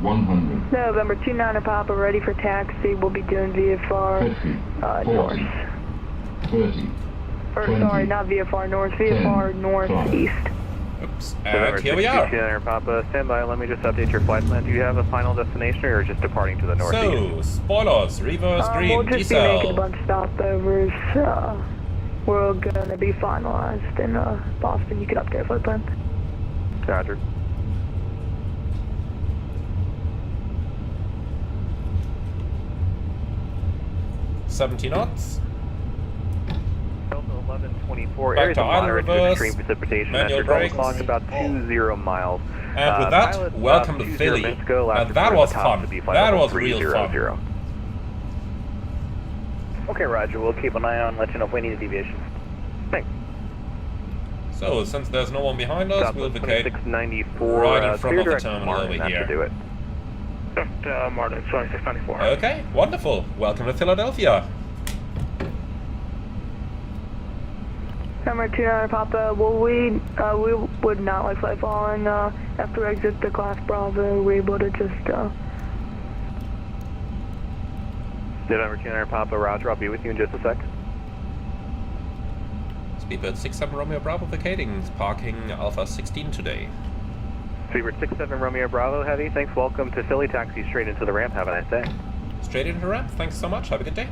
100. November 29 Papa, ready for taxi. We'll be doing VFR 50, north. 30. Or 20, sorry, not VFR north, VFR 10, northeast. Oops, and here we are. Papa, stand by. Let me just update your flight plan. Do you have a final destination, or just departing to the northeast? So, spoilers, reverse green, we'll just be making a decel. bunch of stopovers. We're gonna be finalized in Boston. You can update flight plan. Roger. $70 knots. Delta 1124, Back areas to of idle moderate to reverse, extreme precipitation manual after 12 brakes. o'clock, about 20 miles. And with that, pilot, welcome to 20 Philly. minutes ago, Now last that report was at the top fun. to be flight That level was real 300. fun. Okay, Roger. We'll keep an eye on, let you know if we need a deviation. Thanks. So, since there's no one behind us, we'll vacate 2694, right in front clear of the direct terminal Martin, over that here. should do it. Martin, 2694. Okay, wonderful. Welcome to Philadelphia. Number 29 Papa, we would not like fly following after exit the class Bravo. We're able to just November 29 Papa, roger, I'll be with you in just a sec. Speedbird 67 Romeo Bravo vacating, parking Alpha 16 today. Speedbird 67 Romeo Bravo, heavy, thanks, welcome to Philly, taxi straight into the ramp, have a nice day. Straight into the ramp, thanks so much, have a good day.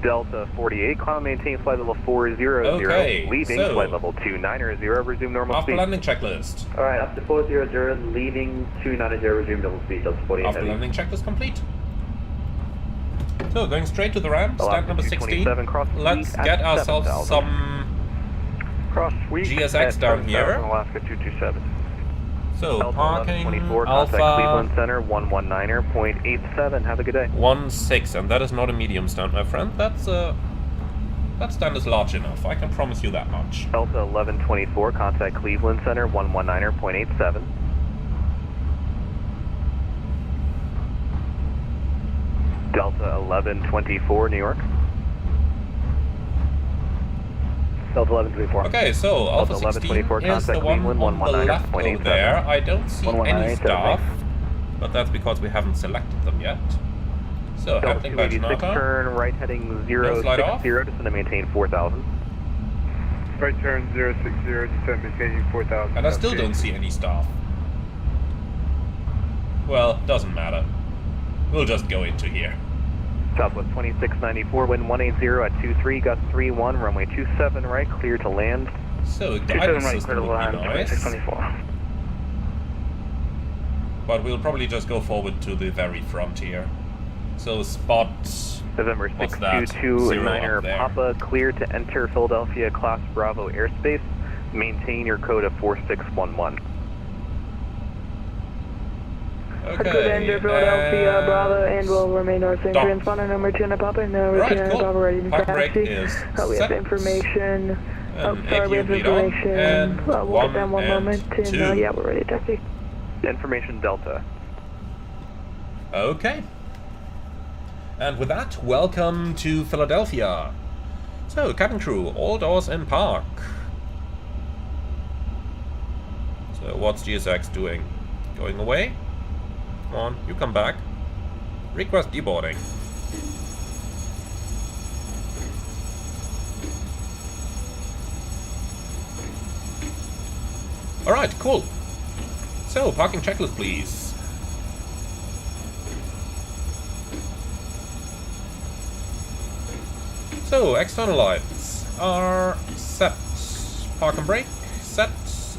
Delta 48, climb maintain flight level 400, okay, leaving so, flight level 290, resume normal after speed. landing checklist. Alright, after 400, leaving 290, resume double speed, Delta 48 After heavy. landing checklist complete. So, going straight to the ramp, stand number 16. Let's get ourselves some GSX down here. Alaska 227. So, parking, 24, Alpha contact Cleveland Center, 119.87, have a good day. 16, and that is not a medium stand, my friend. That stand is large enough, I can promise you that much. Delta 1124, contact Cleveland Center, 119.87. Delta 1124, New York. Delta 1124. Okay, so Alpha 16 is the one on the left over there. I don't see any staff, but that's because we haven't selected them yet. So, Delta handling by 286, turn right heading 060, descend and maintain 4000. Right turn 060, descend maintaining 4000. And I still don't see any staff. Well, doesn't matter. We'll just go into here. Southwest 2694, wind 180 at 23, gust 31, runway 27 right, clear to land. So, guidance system would be nice. But we'll probably just go forward to the very front here. So, spot... November 622, Niner Papa, clear to enter Philadelphia Class Bravo airspace. Maintain your code of 4611. Okay, enter Philadelphia Bravo and will remain our same transponder number 2 Papa and now right, cool. Bravo ready to taxi. We have information. Sorry, we have information. We'll get down one moment and yeah, we're ready to taxi. Information Delta. Okay. And with that, welcome to Philadelphia. So, cabin crew, all doors in park. So, what's GSX doing? Going away? Come on, you come back. Request deboarding. Alright, cool. So, parking checklist, please. So, external lights are set. Park and brake, set.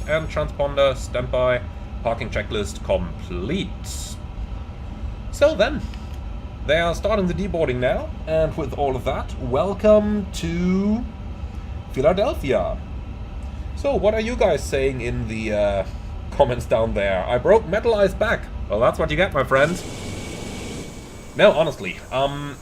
And transponder, standby. Parking checklist complete. So then, they are starting the deboarding now, and with all of that, welcome to Philadelphia. So, what are you guys saying in the comments down there? I broke metal ice back. Well, that's what you get, my friends. No, honestly,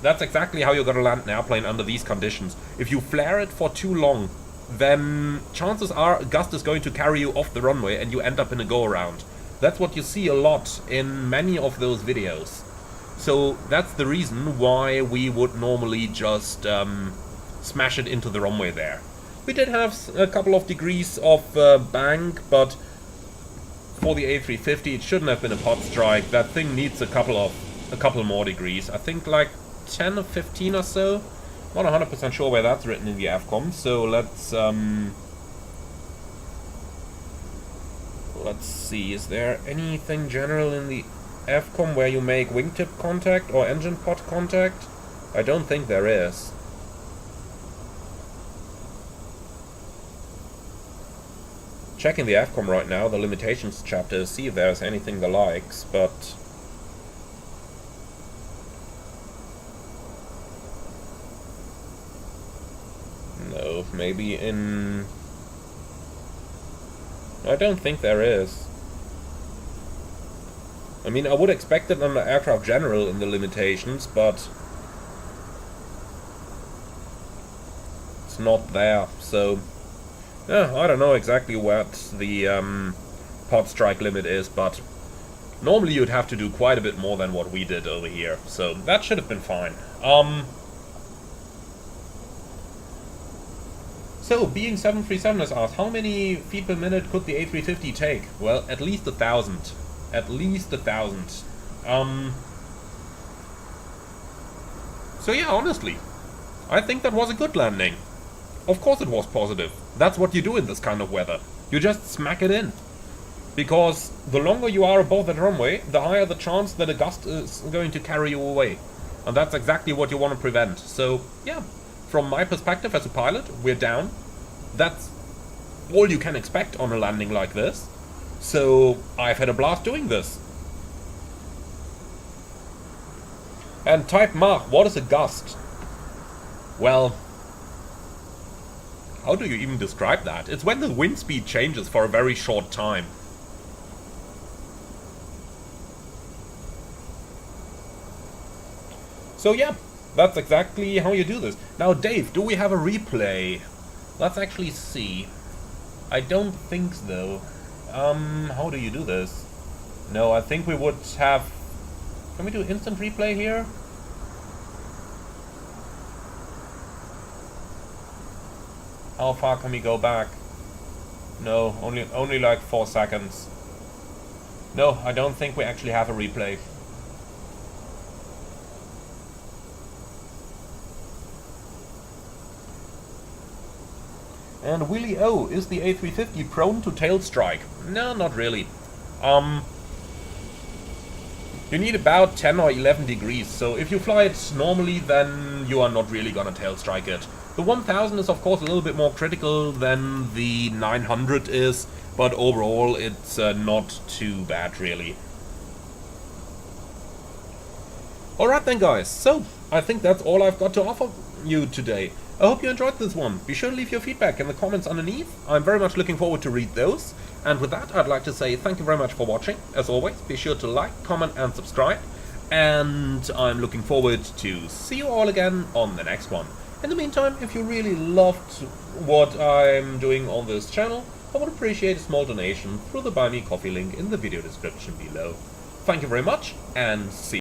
that's exactly how you're gonna land an airplane under these conditions. If you flare it for too long, then chances are a gust is going to carry you off the runway and you end up in a go-around. That's what you see a lot in many of those videos. So that's the reason why we would normally just smash it into the runway there. We did have a couple of degrees of bank, but for the A350 it shouldn't have been a pot strike. That thing needs a couple more degrees. I think like 10 or 15 or so. Not 100% sure where that's written in the AFCOM, so let's see, is there anything general in the AFCOM where you make wingtip contact or engine pot contact? I don't think there is. Checking the AFCOM right now, the limitations chapter, see if there's anything the likes, but... No, maybe in... I don't think there is. I mean, I would expect it under aircraft general in the limitations, but... it's not there, so... yeah, I don't know exactly what the pot strike limit is, but Normally you'd have to do quite a bit more than what we did over here, so that should have been fine. So, Being 737 has asked, how many feet per minute could the A350 take? Well, at least 1,000. At least 1,000. So yeah, honestly, I think that was a good landing. Of course it was positive. That's what you do in this kind of weather. You just smack it in. Because the longer you are above that runway, the higher the chance that a gust is going to carry you away. And that's exactly what you want to prevent. So, yeah, from my perspective as a pilot, we're down. That's all you can expect on a landing like this. So, I've had a blast doing this. And type Mach, what is a gust? Well, how do you even describe that? It's when the wind speed changes for a very short time. So yeah, that's exactly how you do this. Now Dave, do we have a replay? Let's actually see. I don't think so. How do you do this? No, I think we would have... Can we do instant replay here? How far can we go back? No, only like 4 seconds. No, I don't think we actually have a replay. And Willie O, is the A350 prone to tail strike? No, not really. You need about 10 or 11 degrees, so if you fly it normally, then you are not really gonna tail strike it. The 1000 is of course a little bit more critical than the 900 is, but overall it's not too bad really. Alright then guys, so I think that's all I've got to offer you today. I hope you enjoyed this one. Be sure to leave your feedback in the comments underneath. I'm very much looking forward to read those. And with that, I'd like to say thank you very much for watching. As always, be sure to like, comment and subscribe. And I'm looking forward to see you all again on the next one. In the meantime, if you really loved what I'm doing on this channel, I would appreciate a small donation through the Buy Me Coffee link in the video description below. Thank you very much, and see you.